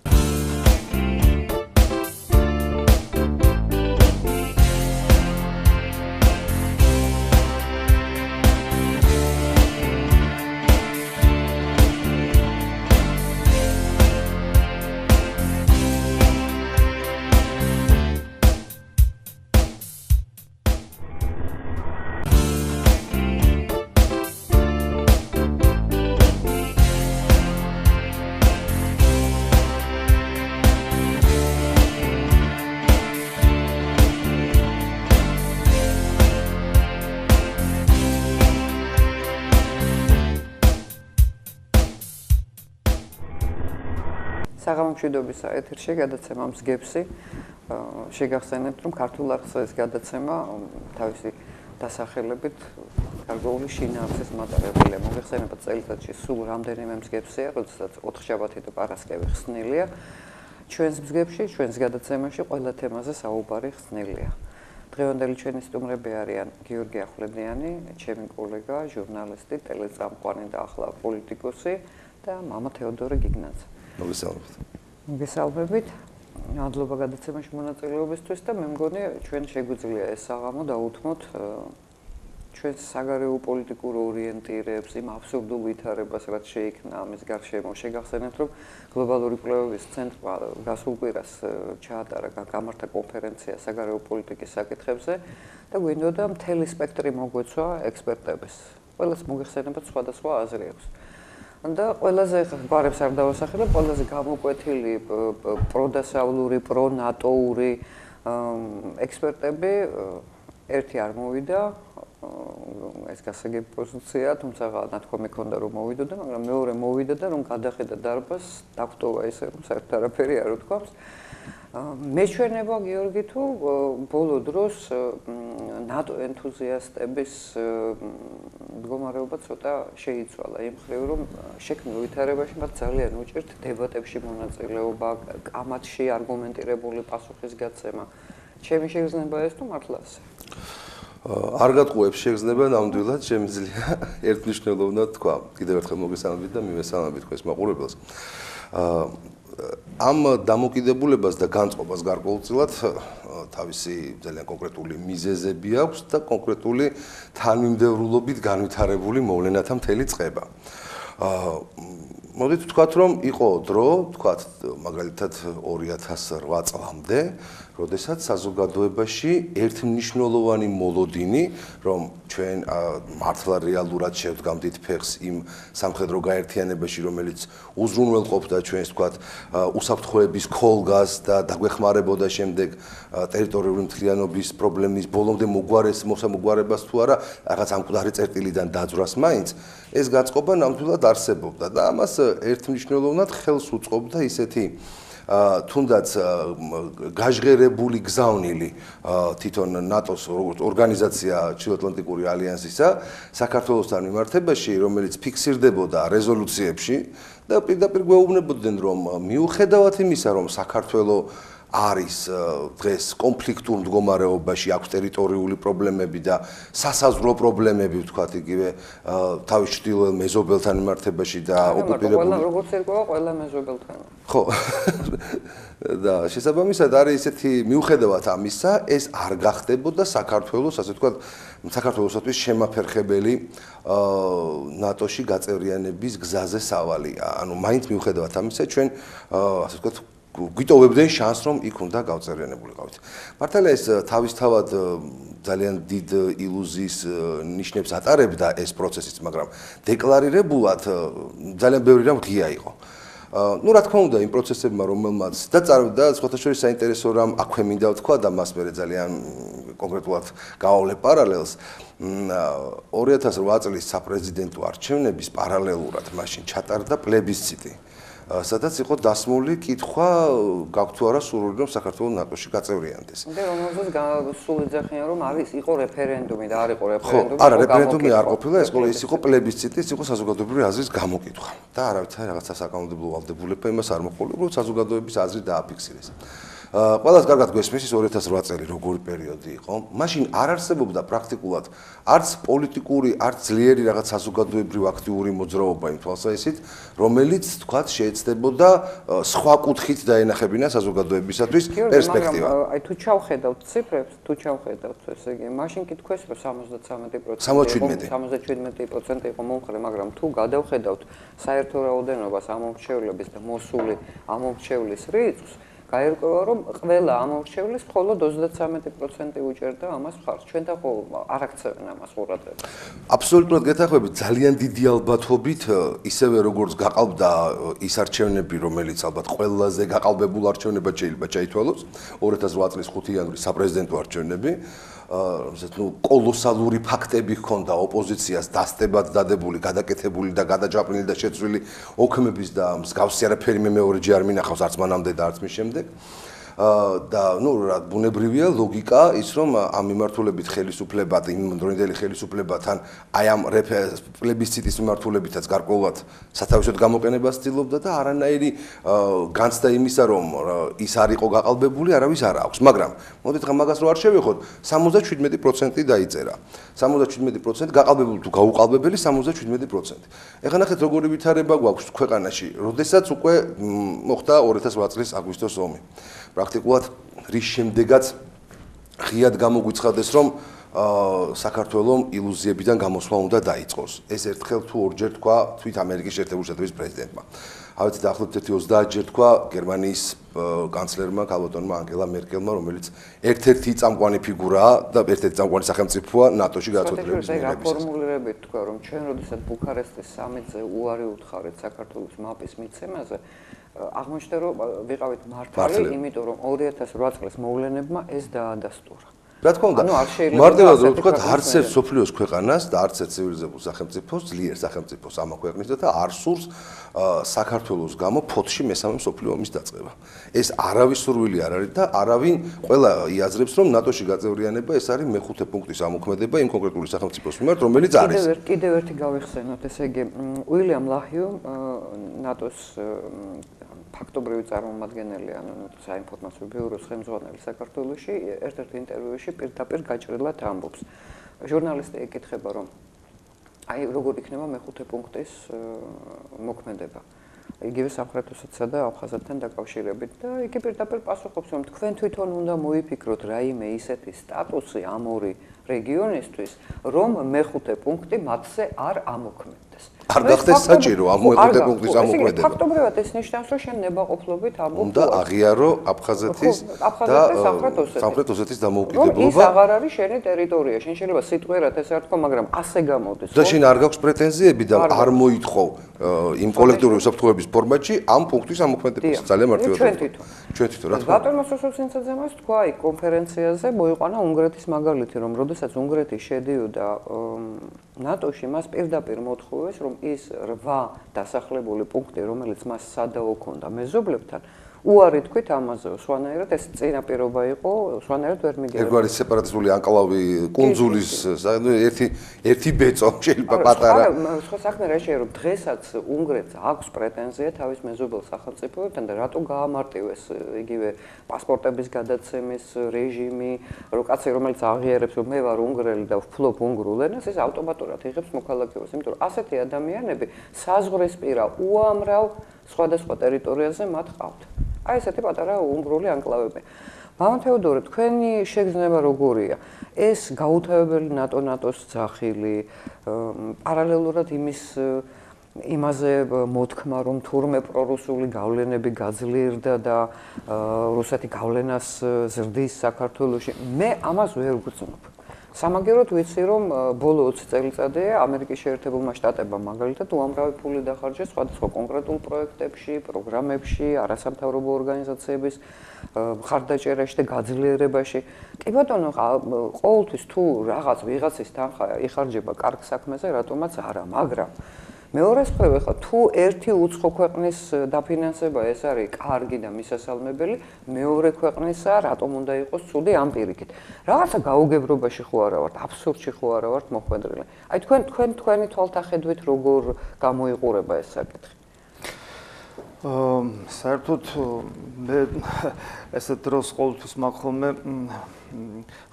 საღამო მშვიდობის ეთერში გადაცემა მსგებსი. შეგახსენებთ, რომ ქართულ არხს ეს გადაცემა თავისი დასახელებით გარკვეული შინაარსის მატარებელია. მოგეხსენებათ, წელიწადში სულ რამდენიმე მსგებსია, როდესაც 4 შაბათი და პარასკევი ხსნილია. ჩვენს მსგებში, ჩვენს გადაცემაში ყველა თემაზე საუბარი ხსნილია. დღევანდელი ჩვენი სტუმრები არიან გიორგი ახვლედიანი, ჩემი კოლეგა, ჟურნალისტი, ტელეწამყვანი და ახლა პოლიტიკოსი და მამა თეოდორე გიგნაძე. მოგესალმებით. მადლობა გადაცემაში მონაწილეობისთვის და მე მგონი ჩვენ შეგვიძლია ეს საღამო დაუთმოთ ჩვენს საგარეო პოლიტიკურ ორიენტირებს, იმ აბსურდულ ვითარებას, რაც შეიქმნა ამის გარშემო. შეგახსენებთ, რომ გლობალური კვლევების ცენტრმა გასულ კვირას ჩაატარა გამართა კონფერენცია საგარეო პოლიტიკის საკითხებზე და გვინდოდა მთელი სპექტრი მოგვეცვა ექსპერტების. ყველას მოგეხსენებათ სხვადასხვა აზრი აქვს. და ყველაზე გვარებს არ დავასახელებ, ყველაზე გამოკვეთილი პროდასავლური, პრონატოური ექსპერტები ერთი არ მოვიდა, ეს გასაგები პოზიცია, თუმცა ნათქვამი ქონდა რომ მოვიდოდა, მაგრამ მეორე მოვიდა და რომ გადახედა დარბაზს, დაგვტოვა ესე რომ საერთოდ არაფერი არ უთქვამს. მეჩვენება გიორგი თუ ბოლო დროს ნატო ენთუზიასტების მდგომარეობა ცოტა შეიცვალა იმ მხრივ რომ შექმნილ ვითარებაში მათ ძალიან უჭირთ დებატებში მონაწილეობა, კამათში არგუმენტირებული პასუხის გაცემა. ჩემი შეგრძნება ეს თუ მართლა ასე? არ გატყუებს შეგრძნება, ნამდვილად შემიძლია ერთნიშნულოვნად თქვა. კიდევ ერთხელ მოგესალმებით და მივესალმებით თქვენს მაყურებელს. ამ დამოკიდებულებას და განწყობას გარკვეულწილად თავისი ძალიან კონკრეტული მიზეზები აქვს და კონკრეტული თანმიმდევრულობით განვითარებული მოვლენათა მთელი წყება. მოდით ვთქვათ, რომ იყო დრო, ვთქვათ, მაგალითად 2008 წლამდე, როდესაც საზოგადოებაში ერთმნიშვნელოვანი მოლოდინი, რომ ჩვენ მართლა რეალურად შევდგამდით ფეხს იმ სამხედრო გაერთიანებაში, რომელიც უზრუნველყოფდა ჩვენს, ვთქვათ, უსაფრთხოების ქოლგას და დაგვეხმარებოდა შემდეგ ტერიტორიული მთლიანობის პრობლემის ბოლომდე მოგვარებას თუ არა, რაღაც ამკვდარი წერტილიდან დაძვრას მაინც, ეს გაწყობა ნამდვილად არსებობდა და ამას ერთმნიშვნელოვნად ხელს უწყობდა ისეთი თუნდაც გაჟღერებული გზავნილი თვითონ ნატოს ორგანიზაცია ჩრდილოატლანტიკური ალიანსისა საქართველოსთან მიმართებაში, რომელიც ფიქსირდებოდა რეზოლუციებში და პირდაპირ გვეუბნებოდნენ, რომ მიუხედავად იმისა, რომ საქართველოს არის დღეს კონფლიქტურ მდგომარეობაში, აქვს ტერიტორიული პრობლემები და სასაზღვრო პრობლემები, ვთქვათ, იგივე თავის ჩრდილოელ მეზობელთან მიმართებაში და ოკუპირებული. როგორც ერქვა, ყველა მეზობელთან. ხო. და შესაბამისად არის ესეთი მიუხედავად ამისა, ეს არ გახდებოდა საქართველოს, ასე ვთქვათ, საქართველოსთვის შემაფერხებელი ნატოში გაწევრიანების გზაზე სავალი. ანუ მაინც მიუხედავად ამისა, ჩვენ ასე ვთქვათ გვიტოვებდნენ შანსს, რომ იქ უნდა გავწევრიანებულიყავით. მართალია ეს თავისთავად ძალიან დიდ ილუზიის ნიშნებს ატარებდა ეს პროცესიც, მაგრამ დეკლარირებულად ძალიან ბევრი რამ ღია იყო. ну რა თქმა უნდა იმ პროცესებმა რომელმაც და სხვათა შორის საინტერესო რამ აქვე მინდა ვთქვა და მას მე ძალიან კონკრეტულად გავავლე პარალელს 2008 წლის საპრეზიდენტო არჩევნების პარალელურად მაშინ ჩატარდა პლებისციტი სადაც იყო დასმული კითხვა გაქვთ თუ არა სურვილი რომ საქართველოს ნატოში გაწევრიანდეს. და რომელზეც სულ ეძახიან რომ იყო რეფერენდუმი და არ იყო რეფერენდუმი. ხო, არა რეფერენდუმი არ ყოფილა, ის იყო პლებისციტი, ის იყო საზოგადოებრივი აზრის გამოკითხვა. და არავითარი რაღაცა საკანონმდებლო ვალდებულება იმას არ მოყოლა, რომ საზოგადოების აზრი დააფიქსირეს. ყველას კარგად გვესმის ის 2008 წელი როგორი პერიოდი იყო. მაშინ არ არსებობდა პრაქტიკულად არც პოლიტიკური, არც ძლიერი რაღაც საზოგადოებრივი აქტიური მოძრაობა იმ თვალსაზრისით, რომელიც თქვათ შეეცდებოდა სხვა კუთხით დაენახებინა საზოგადოებისათვის პერსპექტივა. აი თუ ჩავხედავთ ციფრებს, თუ ჩავხედავთ ესე იგი, მაშინ კი თქვეს რომ 77% იყო მომხრე, მაგრამ თუ გადავხედავთ საერთო რაოდენობას ამომრჩევლების და მოსული ამომრჩევლის რიცხვს გაირკვევა, რომ ყველა ამორჩევლის მხოლოდ 33% უჭერდა ამას მხარს. ჩვენთან ხო არ აქცევენ ამას ყურადღებას. აბსოლუტურად გეთანხმებით, ძალიან დიდი ალბათობით ისევე როგორც გაყალბდა ის არჩევნები, რომელიც ალბათ ყველაზე გაყალბებულ არჩევნებად შეიძლება ჩაითვალოს 2008 წლის 5 იანვრის საპრეზიდენტო არჩევნები. კოლოსალური ფაქტები ჰქონდა ოპოზიციას დასტებად დადებული, გადაკეთებული და გადაჭაპნილი და შეცვლილი ოქმების და მსგავსი არაფერი მე მეორეჯერ არ მინახავს არც მანამდე და არც მის შემდეგ. და რა ბუნებრივია ლოგიკა ის რომ ამ მიმართულებით ხელისუფლება და იმ დროინდელი ხელისუფლებათან აი ამ პლებისციტის მიმართულებითაც გარკვეულად სათავისოდ გამოყენებას ცდილობდა და არანაირი განცდა იმისა რომ ის არ იყო გაყალბებული არავის არ აქვს მაგრამ მოდით ხა მაგას რო არ შევეხოთ 77% დაიწერა 77% გაყალბებული თუ გაუყალბებელი 77%. ეხლა ნახეთ როგორი ვითარება გვაქვს ქვეყანაში როდესაც უკვე მოხდა 2008 წლის აგვისტოს ომი. Პრაქტიკულად რის შემდეგაც ღიად გამოგვიცხადეს რომ საქართველოს ილუზიებიდან გამოსვლა უნდა დაიწყოს. ეს ერთხელ თუ ორჯერ თქვა თვით ამერიკის შეერთებული შტატების პრეზიდენტმა. ავეთ დაახლოებით 20-ჯერ თქვა გერმანიის კანცლერმა ქალბატონმა ანგელა მერკელმა, რომელიც ერთ-ერთი წამყვანი ფიგურაა და ერთ-ერთი წამყვანი სახელმწიფოა ნატოში გადაწყვეტილების მიღებისას. ფორმულირებით თქვა რომ ჩვენ როდესაც ბუქარესტის სამიტზე უარი უთხარით საქართველოს მაპის მიცემაზე აღმოჩნდა რომ ვიყავით მართალი, იმიტომ რომ 2008 წლის მოვლენებმა ეს დაადასტურა. რა თქმა უნდა, მარტივად რომ ვთქვათ, არც ერთ სოფლიოს ქვეყანას და არც ერთ ცივილიზებულ სახელმწიფოს, ძლიერ სახელმწიფოს ამაქვეყნისა და არ სურს საქართველოს გამო ფოთში მესამე მსოფლიო ომის დაწყება. ეს არავის სურვილი არ არის და არავინ ყველა იაზრებს რომ ნატოში გაწევრიანება ეს არის მეხუთე პუნქტის ამოქმედება იმ კონკრეტული სახელმწიფოს მიმართ, რომელიც არის. კიდევ ერთი გავიხსენოთ, ესე იგი, უილიამ ლაჰიუ ნატოს ფაქტობრივი წარმომადგენელი ანუ საინფორმაციო ბიუროს ხელმძღვანელი საქართველოში ერთ-ერთ ინტერვიუში პირდაპირ გაჭრილად ამბობს. ჟურნალისტი ეკითხება რომ აი როგორ იქნება მეხუთე პუნქტის მოქმედება. იგივე სამხრეთ ოსეთსა და აფხაზეთთან დაკავშირებით და იგი პირდაპირ პასუხობს რომ თქვენ თვითონ უნდა მოიფიქროთ რაიმე ისეთი სტატუსი ამ ორი რეგიონისთვის რომ მეხუთე პუნქტი მათზე არ ამოქმედდეს. არ გახდეს საჭირო ამ მეხუთე პუნქტის ამოქმედება. ფაქტობრივად ეს ნიშნავს რომ შენ ნებაყოფლობით ამბობ უნდა აღიარო აფხაზეთის და სამხრეთ ოსეთის დამოუკიდებლობა. ის აღარ არის შენი ტერიტორია. შენ შეიძლება სიტყვიერად ეს არ თქვა, მაგრამ ასე გამოდის. და შენ არ გაქვს პრეტენზიები და არ მოითხოვ იმ კოლექტიური უსაფრთხოების ფორმატში ამ პუნქტის ამოქმედებას. ძალიან მარტივად. ჩვენ თვითონ რა თქმა უნდა. ბატონო სოსოცინცაძემას თქვა აი კონფერენციაზე მოიყვანა უნგრეთის მაგალითი, რომ როდესაც უნგრეთი შედიოდა ნატოში, მას პირდაპირ მოთხოვეს, რომ ის 8 დასახლებული პუნქტი, რომელიც მას სადაო ქონდა მეზობლებთან, უარი თქვით ამაზე, სხვანაირად ეს წინაპირობა იყო, სხვანაირად ვერ მიგეღება. ერთგვარი სეპარატისტული ანკლავი კუნძულის ერთი ბეწო შეიძლება პატარა. სხვა საქმე რა შეიძლება რომ დღესაც უნგრეთს აქვს პრეტენზია თავის მეზობელ სახელმწიფოებთან და რატო გაამარტივეს იგივე პასპორტების გადაცემის რეჟიმი, რომ კაცი რომელიც აღიარებს რომ მე ვარ უნგრელი და ვფლობ უნგრულ ენას, ეს ავტომატურად იღებს მოქალაქეობას, იმიტომ რომ ასეთი ადამიანები საზღვრისპირა უამრავ სხვადასხვა ტერიტორიაზე მათ ყავთ. აი ესეთი პატარა უნგრული ანკლავები. მამა თეოდორე, თქვენი შეგრძნება როგორია? ეს გაუთავებელი ნატოს ძახილი, პარალელურად იმაზე მოთქმა, რომ თურმე პრორუსული გავლენები გაძლიერდა და რუსეთი გავლენას ზრდის საქართველოში. მე ამას ვერ ვგრძნობ. სამაგეროდ ვიცი, რომ ბოლო 20 წელიწადია ამერიკის შეერთებულმა შტატებმა მაგალითად უამრავი ფული დახარჯეს სხვადასხვა კონკრეტულ პროექტებში, პროგრამებში, არასამთავრობო ორგანიზაციების მხარდაჭერაში და გაძლიერებაში. კი ბატონო, ყოველთვის თუ ვიღაცის თანხა იხარჯება კარგ საქმეზე, რატომაც არა, მაგრამ მეორე მხრივ ახლა თუ ერთი უცხო ქვეყნის დაფინანსება ეს არის კარგი და მისასალმებელი, მეორე ქვეყნისა რატომ უნდა იყოს ცუდი ამ პირიქით. რაღაცა გაუგებრობაში ხო არა ვართ, აბსურდში ხო არა ვართ მოხვედრილი. აი თქვენი თვალთახედვით როგორ გამოიყურება ეს საკითხი? საერთოდ მე ესეთ დროს ყოველთვის მაქვს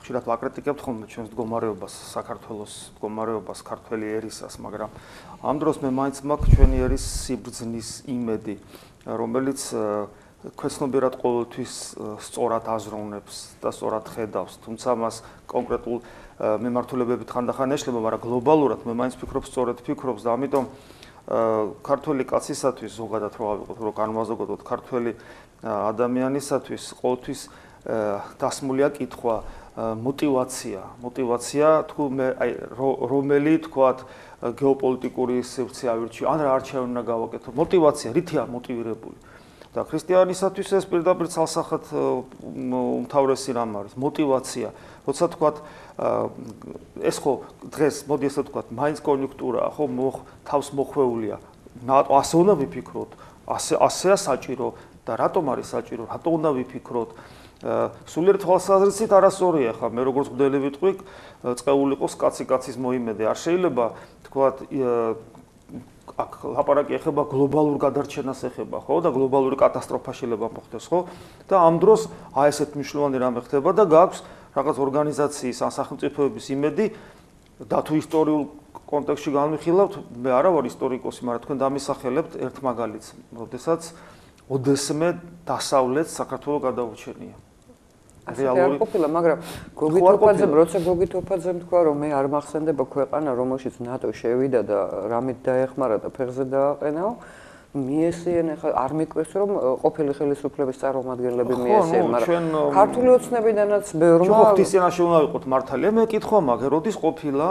ხშირად ვაკრიტიკებთ ხოლმე ჩვენს მდგომარეობას, საქართველოს მდგომარეობას, ქართველი ერისას, მაგრამ ამ დროს მე მაინც მაქვს ჩვენი ერის სიბრძნის იმედი, რომელიც ქვეცნობიერად ყოველთვის სწორად აზროვნებს და სწორად ხედავს, თუმცა მას კონკრეტულ მიმართულებებით ხანდახან ეშლება, მაგრამ გლობალურად მე მაინც ფიქრობ სწორად ფიქრობს და ამიტომ ქართველი კაცისათვის ზოგადად რო ავიღოთ, რო განმაზოგოთ ქართველი ადამიანისათვის ყოველთვის დასმულია კითხვა мотивация თუ მე აი რომელი თქვათ გეოპოლიტიკური სივრცე ავირჩიო ან რა არჩევანი უნდა გავაკეთო мотивация რითია მოტივირებული და ქრისტიანისათვის ეს პირდაპირ ცალსახად უმთავრესი რამ არის мотивация როცა თქვათ ეს ხო დღეს მოდი ესე თქვათ მაინც კონიუნქტურაა ხო თავს მოხვეულია ასე უნდა ვიფიქროთ ასეა საჭირო და რატომ არის საჭირო რატომ უნდა ვიფიქროთ სულიერ თვალსაზრისით არასწორია ხა მე როგორც მგდელი ვიტყვი წეული ყოს კაცის მოიმედე არ შეიძლება თქვათ აქ ლაპარაკი ეხება გლობალურ გადარჩენას ეხება ხო და გლობალური კატასტროფა შეიძლება მოხდეს ხო და ამ დროს აი ესეთ მნიშვნელოვანი რამე ხდება და გაქვს რაღაც ორგანიზაციის ან სახელმწიფოების იმედი და თუ ისტორიულ კონტექსტში განვიხილავთ მე არა ვარ ისტორიკოსი მაგრამ თქვენ დამისახელებთ ერთ მაგალითს როდესაც ოდესმე დასავლეთ საქართველოს გადაურჩენია რეალური ყოფილა მაგრამ გოგითოფაძემ როცა გოგითოფაძემ თქვა რომ მე არ მახსენდება ქვეყანა რომელშიც ნატო შევიდა და რამით დაეხმარა და ფეხზე დააყენაო მიესიენ ახლა არ მიკვეს რომ ყოფილი ხელისუფლების წარმომადგენლები მიესიენ მაგრამ ქართული ოცნებიდანაც ბევრმა ხუთისიანაში უნდა ვიყოთ მართალია მე კითხვა მაგ როდის ყოფილა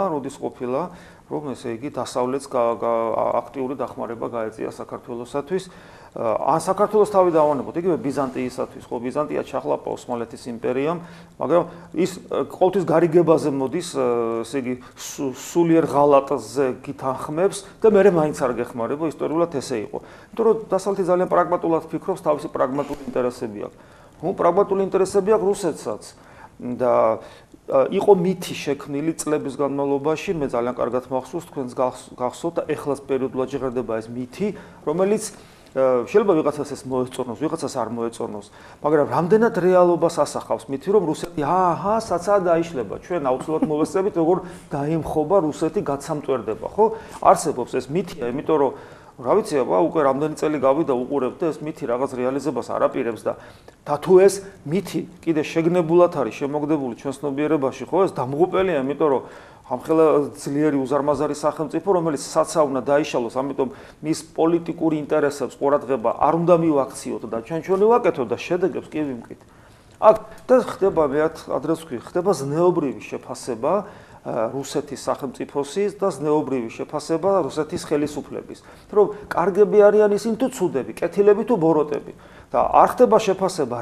რომ ესე იგი დასავლეთს აქტიური დახმარება გაეწია საქართველოსათვის ან საქართველოს თავი დავანებოთ იგივე ბიზანტიისათვის ხო ბიზანტია ჩახლაპა ოსმალეთის იმპერიამ მაგრამ ის ყოველთვის გარიგებაზე მოდის ესე იგი სულიერ ღალატზე გითანხმებს და მე მაინც არ გეხმარება ისტორიულად ესე იყო იმიტომ რომ დასავლეთი ძალიან პრაგმატულად ფიქრობს თავისი პრაგმატული ინტერესები აქვს ნუ პრაგმატული ინტერესები აქვს რუსეთსაც და იყო მითი შექმნილი წლების განმავლობაში მე ძალიან კარგად მახსოვს თქვენს გახსოვთ და ეხლაც პერიოდულად ჟღერდება ეს მითი რომელიც შეიძლება ვიღაცას ეს მოეწონოს, ვიღაცას არ მოეწონოს, მაგრამ რამდენად რეალობას ასახავს მითი რომ რუსეთი საცაა დაიშლება, ჩვენ აუცილებლად მოვესწრებით როგორ დაიმხობა რუსეთი გაცამტვერდება, ხო? არსებობს ეს მითია, იმიტომ რომ რა ვიცი, უკვე რამდენი წელი გავიდა უყურებ და ეს მითი რაღაც რეალიზებას არ აპირებს და თუ ეს მითი კიდე შეგნებულად არის შემოგდებული ჩვენ ცნობიერებაში, ხო, ეს დამღუპელია, იმიტომ რომ ამხელა ძლიერი უზარმაზარი სახელმწიფო, რომელიც საცაა უნდა დაიშალოს, ამიტომ მის პოლიტიკური ინტერესებს ყურადღება არ უნდა მივაქციოთ და ჩვენ ვაკეთოთ და შედეგებს კი ვიმკით. აქ და ხდება მეათ ადრეს ვქვი, ხდება ზნეობრივი შეფასება რუსეთის სახელმწიფოსის და ზნეობრივი შეფასება რუსეთის ხელისუფლების. რომ კარგები არიან ისინი თუ ცუდები, კეთილები თუ ბოროტები და არ ხდება შეფასება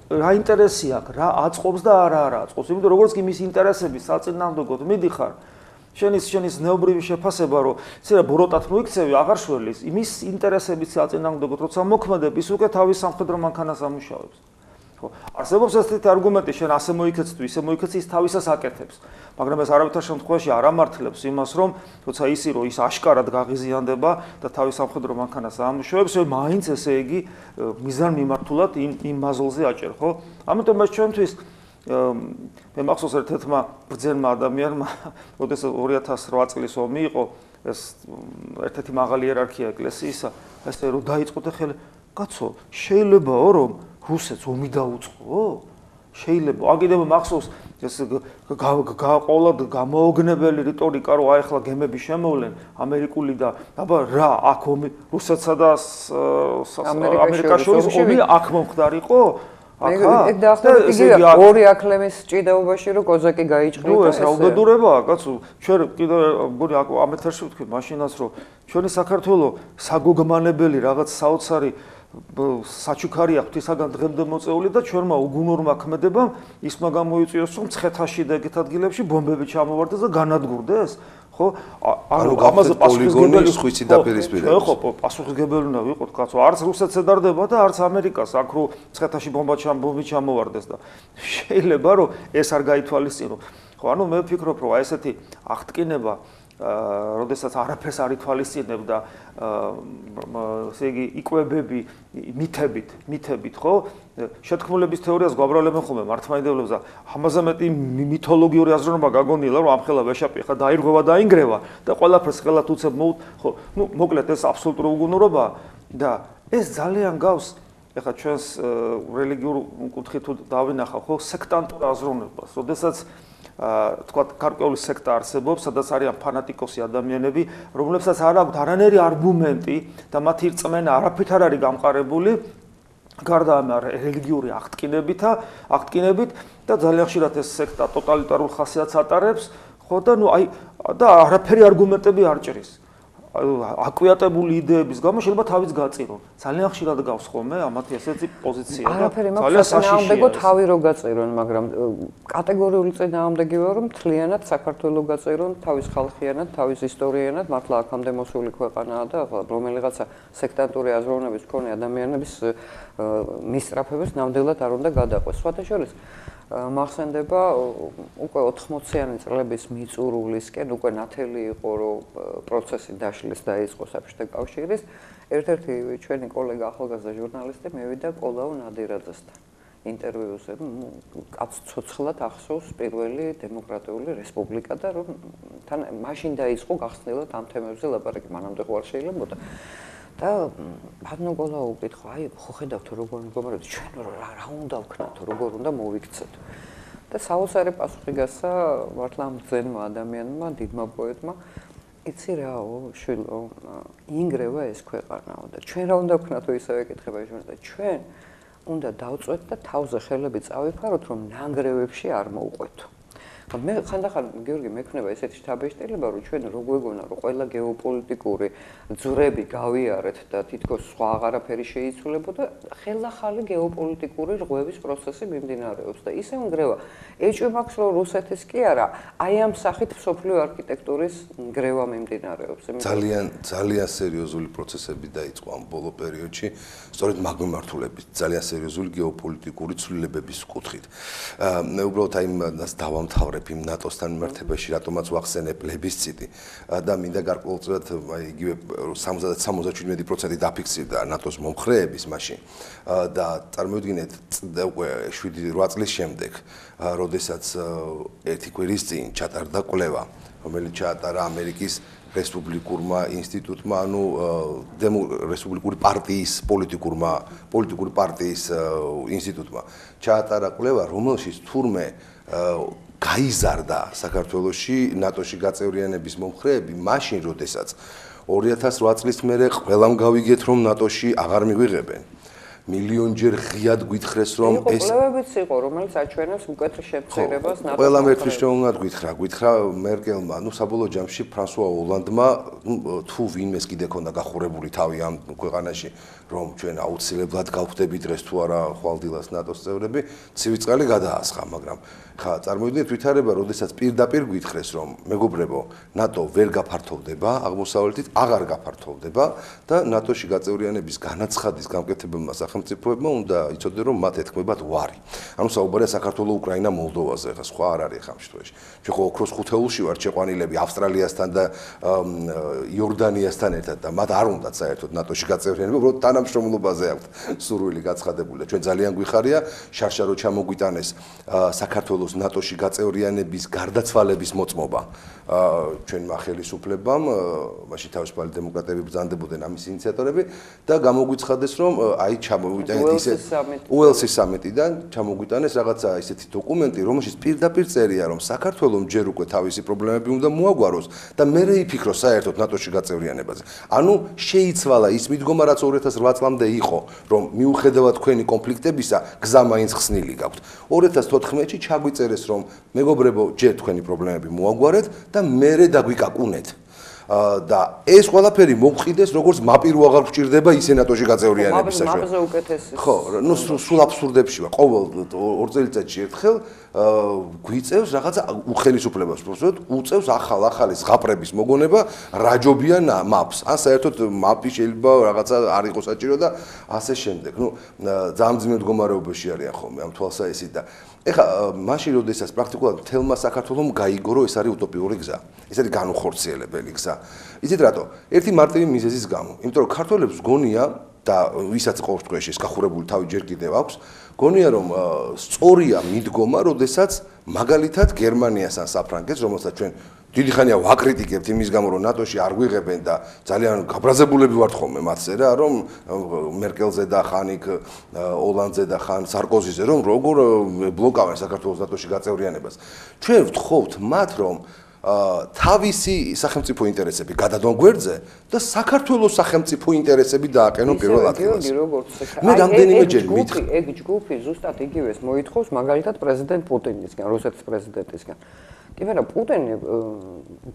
რა ინტერესი აქვს, რა აწყობს და არა აწყობს. იმიტომ როგორც კი მის ინტერესების საწინააღმდეგოდ მიდიხარ, შენის ზნეობრივი შეფასება, რომ ცირა ბოროტად მოიქცევი, აღარ შველის, იმის ინტერესების საწინააღმდეგოდ როცა მოქმედებ, ის უკვე თავის სამხედრო მანქანას ამუშავებს. ხო, არსებობს ესეთი არგუმენტი, შენ ასე მოიქეცი თუ ისე მოიქეცი, ის თავისას აკეთებს. მაგრამ ეს არავითარ შემთხვევაში არ ამართლებს იმას, რომ როცა ის აშკარად გაღიზიანდება და თავის სამხედრო მანქანას ამუშავებს, მაინც ესე იგი მიზან მიმართულად იმ მაზლზე აჭერ, ხო? ამიტომ ეს ჩვენთვის მე მახსოვს ერთ-ერთმა ბრძენმა ადამიანმა, როდესაც 2008 წლის ომი იყო, ეს ერთ-ერთი მაღალი იერარქია ეკლესიისა, ესე რომ დაიწყო და ხელი, კაცო, შეიძლებაო რომ რუსეთს ომი დაუწყო? შეიძლება. აგიდება მახსოვს ეს ყოველად გამოოგნებელი რიტორიკა, რომ აი ახლა გემები შემოვლენ ამერიკული და აბა რა აქ ომი რუსეთსა და ამერიკას შორის ომი აქ მომხდარიყო? ეგ დაახლოებით იგივეა ორი აკლემის ჭიდაობაში რომ კოზაკი გაიჭრიდა ნუ ეს რაუდადურებაა კაცო ჩვენ კიდე მგონი ამ ეთერში ვთქვი მაშინაც რომ ჩვენი საქართველოს საგოგმანებელი რაღაც საოცარი საჩუქარია ღვთისაგან დღემდე მოწეული და ჩვენმა უგუნურმა ქმედებამ ისმა გამოიწვიოს რომ მცხეთაში და ეგეთ ადგილებში ბომბები ჩამოვარდეს და განადგურდეს ხო ანუ ამაზე პოლიგონი სხვისი დაპირისპირება ხო პასუხისმგებელი უნდა ვიყოთ კაცო არც რუსეთს ედარდება და არც ამერიკას აქ რო მცხეთაში ბომბი ჩამოვარდეს და შეიძლება რომ ეს არ გაითვალისწინო ხო ანუ მე ვფიქრობ რომ აი ესეთი აღტკინება როდესაც არაფერს არ ითვალისწინებ და ესე იგი იკვებები მითებით ხო შეთქმულების თეორიას გვაბრალებენ ხოლმე მართლმადიდებლებს და ამაზე მეტი მითოლოგიური აზროვნება გაგონილა რომ ამხელა ვეშაპი ხა დაირღვევა და ინგრევა და ყველაფერს ხელად უცებ ხო ნუ მოკლედ ეს აბსოლუტური უგუნურობაა და ეს ძალიან გავს ეხლა ჩვენს რელიგიურ კუთხით თუ დავინახავ ხო სექტანტურ აზროვნებას როდესაც თქვათ გარკვეული სექტა არსებობს, სადაც არიან ფანატიკოსი ადამიანები, რომლებსაც არ აქვთ არანაირი არგუმენტი და მათი რწმენა არაფრით არ არის გამყარებული, გარდა ამ რელიგიური აღტკინებით და ძალიან ხშირად ეს სექტა ტოტალიტარულ ხასიათს ატარებს, ხო და და არაფერი არგუმენტები არ ჭრის. აკვიატებული იდეების გამო შეიძლება თავის გაწირონ. ძალიან ხშირად გავს ხოლმე ამათი ესეთი პოზიცია და ძალიან საშიშია. თავი რო გაწირონ, მაგრამ კატეგორიული წინააღმდეგი ვარ, რომ მთლიანად საქართველოს გაწირონ, თავის ხალხიანად, თავის ისტორიიანად, მართლა აქამდე მოსული ქვეყანაა და რომელიღაცა სექტანტური აზროვნების მქონე ადამიანების მისწრაფებას ნამდვილად არ უნდა გადაყვეს. სხვათა შორის მახსენდება უკვე 80-იანი წლების მიწურულისკენ უკვე ნათელი იყო რომ პროცესი დაშლის დაიწყო საბჭოთა კავშირის ერთ-ერთი ჩვენი კოლეგა ახალგაზრდა ჟურნალისტი მევიდა კოლაუ ნადირაძესთან ინტერვიუზე კაც ცოცხლად ახსოვს პირველი დემოკრატიული რესპუბლიკა და რომ თან მაშინ დაიწყო გახსნილად ამ თემებზე ლაპარაკი მანამდე ხوار შეიძლებოდა და ბანო კოლაუ უთხრა აი ხო ხედავთ როგორ მდგომარეობთ ჩვენ რა უნდა ვქნათ როგორ უნდა მოვიქცეთ და საოცარი პასუხი გასცა მართლა ამ ძენმა ადამიანმა დიდმა პოეტმა იცი რაო შვილო ინგრევა ეს ქვეყანაო და ჩვენ რა უნდა ვქნათ ისევ ეკითხება ჟურნალისტი ჩვენ უნდა დავწვეთ და თავზე ხელები წავიფაროთ რომ ნანგრევებში არ მოუყვეთო მე ხანდახან გიორგი მექნება ესეთი შთაბეჭდილება რომ ჩვენ რო გვეგონა რომ ყველა გეოპოლიტიკური ძვრები გავიარეთ და თითქოს სხვა აღარაფერი შეიცვლებოდა ხელახალი გეოპოლიტიკური რღვევის პროცესი მიმდინარეობს და ისე უნგრევა ეჭვი მაქვს რომ რუსეთის კი არა აი ამ სახით სოფლიო არქიტექტურის ნგრევა მიმდინარეობს ძალიან სერიოზული პროცესები დაიწყო ამ ბოლო პერიოდში სწორედ მაგ მიმართულებით ძალიან სერიოზული გეოპოლიტიკური ცვლილებების კუთხით მე უბრალოდ აი მას დავამთავრებ იმ ნატოსთან მიმართებაში, რატომაც ვახსენე პლებისციტი და მინდა გარკვეულწილად იგივე 70-77% დაფიქსირდა ნატოს მომხრეების მაშინ და წარმოვიდგინეთ უკვე 7-8 წლის შემდეგ, როდესაც ერთი კვირის წინ ჩატარდა კვლევა, რომელიც ჩაატარა ამერიკის რესპუბლიკურმა ინსტიტუტმა, ანუ რესპუბლიკური პარტიის პოლიტიკური პარტიის ინსტიტუტმა ჩაატარა კვლევა, რომელშიც თურმე გაიზარდა საქართველოში ნატოში გაწევრიანების მომხრეები მაშინ როდესაც 2008 წლის მერე ყველამ გავიგეთ რომ ნატოში აღარ მივიღებენ მილიონჯერ ღიად გვითხრეს რომ ეს კვლევებიც იყო რომელიც აჩვენებს უკეთ შემცირებას ნატოს ყველამ ერთხელ შეუნად გითხრა მერკელმა ნუ საბოლოო ჯამში ფრანსუა ოლანდმა თუ ვინმეს კიდე ქონდა გახურებული თავი ამ ქვეყანაში რომ ჩვენ აუცილებლად გავხდებით დღეს თუ არა ხვალდილას ნატოს წევრები ცივი წყალი გადაასხა მაგრამ ხა წარმოვიდგინეთ ვითარება როდესაც პირდაპირ გითხრეს რომ მეგობრებო ნატო ვერ გაფართოვდება აღმოსავლეთით აღარ გაფართოვდება და ნატოში გაწევრიანების განაცხადის გამკეთებელმა სახელმწიფოებმა უნდა იცოდნენ რომ მათ ეთქმებათ ვარი ანუ საუბარია საქართველოს უკრაინა მოლდოვაზე ხა სხვა არ არის ხამ შემთხვევაში ჩვენ ხო ოქროს ხუთეულში ვართ შეყვანილები ავსტრალიასთან და იორდანიასთან ერთად და მათ არ უნდათ საერთოდ ნატოში გაწევრიანება უბრალოდ თანამშრომლობაზე აქვთ სურვილი გაცხადებული ჩვენ ძალიან გვიხარია შარშარო ჩამოგვიტანეს საქართველოს ნატოში გაწევრიანების გარდაცვალების მოწმობა ჩვენმა ხელისუფლებამ მაშინ თავისუფალი დემოკრატები ბრძანდებოდნენ ამის ინიციატორები და გამოგვიცხადეს რომ აი ჩამოვიტანეთ ისე უელსის სამიტიდან ჩამოგვიტანეს რაღაცა ისეთი დოკუმენტი რომელშიც პირდაპირ წერია რომ საქართველოს ჯერ უკვე თავისი პრობლემები უნდა მოაგვაროს და მერე იფიქროს საერთოდ ნატოში გაწევრიანებაზე ანუ შეიცვალა ის მიდგომა რაც 2008 წლამდე იყო რომ მიუხედავად თქვენი კონფლიქტებისა გზა მაინც ხსნილი გაქვთ 2014-ში ჩაგვიწერეს რომ მეგობრებო ჯერ თქვენი პრობლემები მოაგვარეთ და მერე დაგვიკაკუნეთ და ეს ყველაფერი მოგხიდეს როგორც მაპირო აღარ გვჭირდება ისე ნატოში გაწევრიანების საშუალება. მაპზე უკეთესი. ხო, ნუ სულ აბსურდებში ვარ. ყოველ 2 წელიწადში ერთხელ გვიწევს რაღაცა უხელისუფლებას პროცესად, უწევს ახალი ზღაპრების მოგონება რაჯობიან მაპს. ან საერთოდ მაპი შეიძლება რაღაცა არ იყოს საჭირო და ასე შემდეგ. ნუ ძალიან ძიმე მდგომარეობაში არიან ხოლმე ამ თვალსაჩინით და ეხლა მაშინ როდესაც პრაქტიკულად თელმა საქართველოს გაიგო რომ ეს არის უტოპიური გზა. ეს არის განუხორციელებელი გზა. იცით რატო? ერთი მარტივი მიზეზის გამო. იმიტომ რომ ქართველებს გონია და ვისაც ყოველ შემთხვევაში ეს გახურებული თავი ჯერ კიდევ აქვს, გონია რომ სწორია მიდგომა, როდესაც მაგალითად გერმანიას ან საფრანგეთს, რომელსაც ჩვენ დიდი ხანია ვაკრიტიკებთ იმის გამო, რომ ნატოში არ გვიღებენ და ძალიან გაბრაზებულები ვართ ხოლმე მათზე რა, რომ მერკელზე და ხან იქ ოლანდზე და ხან სარკოზიზე რომ როგორ ბლოკავენ საქართველოს ნატოში გაწევრიანებას. ჩვენ ვთხოვთ მათ, რომ თავისი სახელმწიფო ინტერესები გადადონ გვერდზე და საქართველოს სახელმწიფო ინტერესები დააყენონ პირველ ადგილას. მე რამდენიმეჯერ მითხრა, ეგ ჯგუფი ზუსტად იგივეს მოითხოვს მაგალითად პრეზიდენტ პუტინისგან, რუსეთის პრეზიდენტისგან. იმენა პუტინი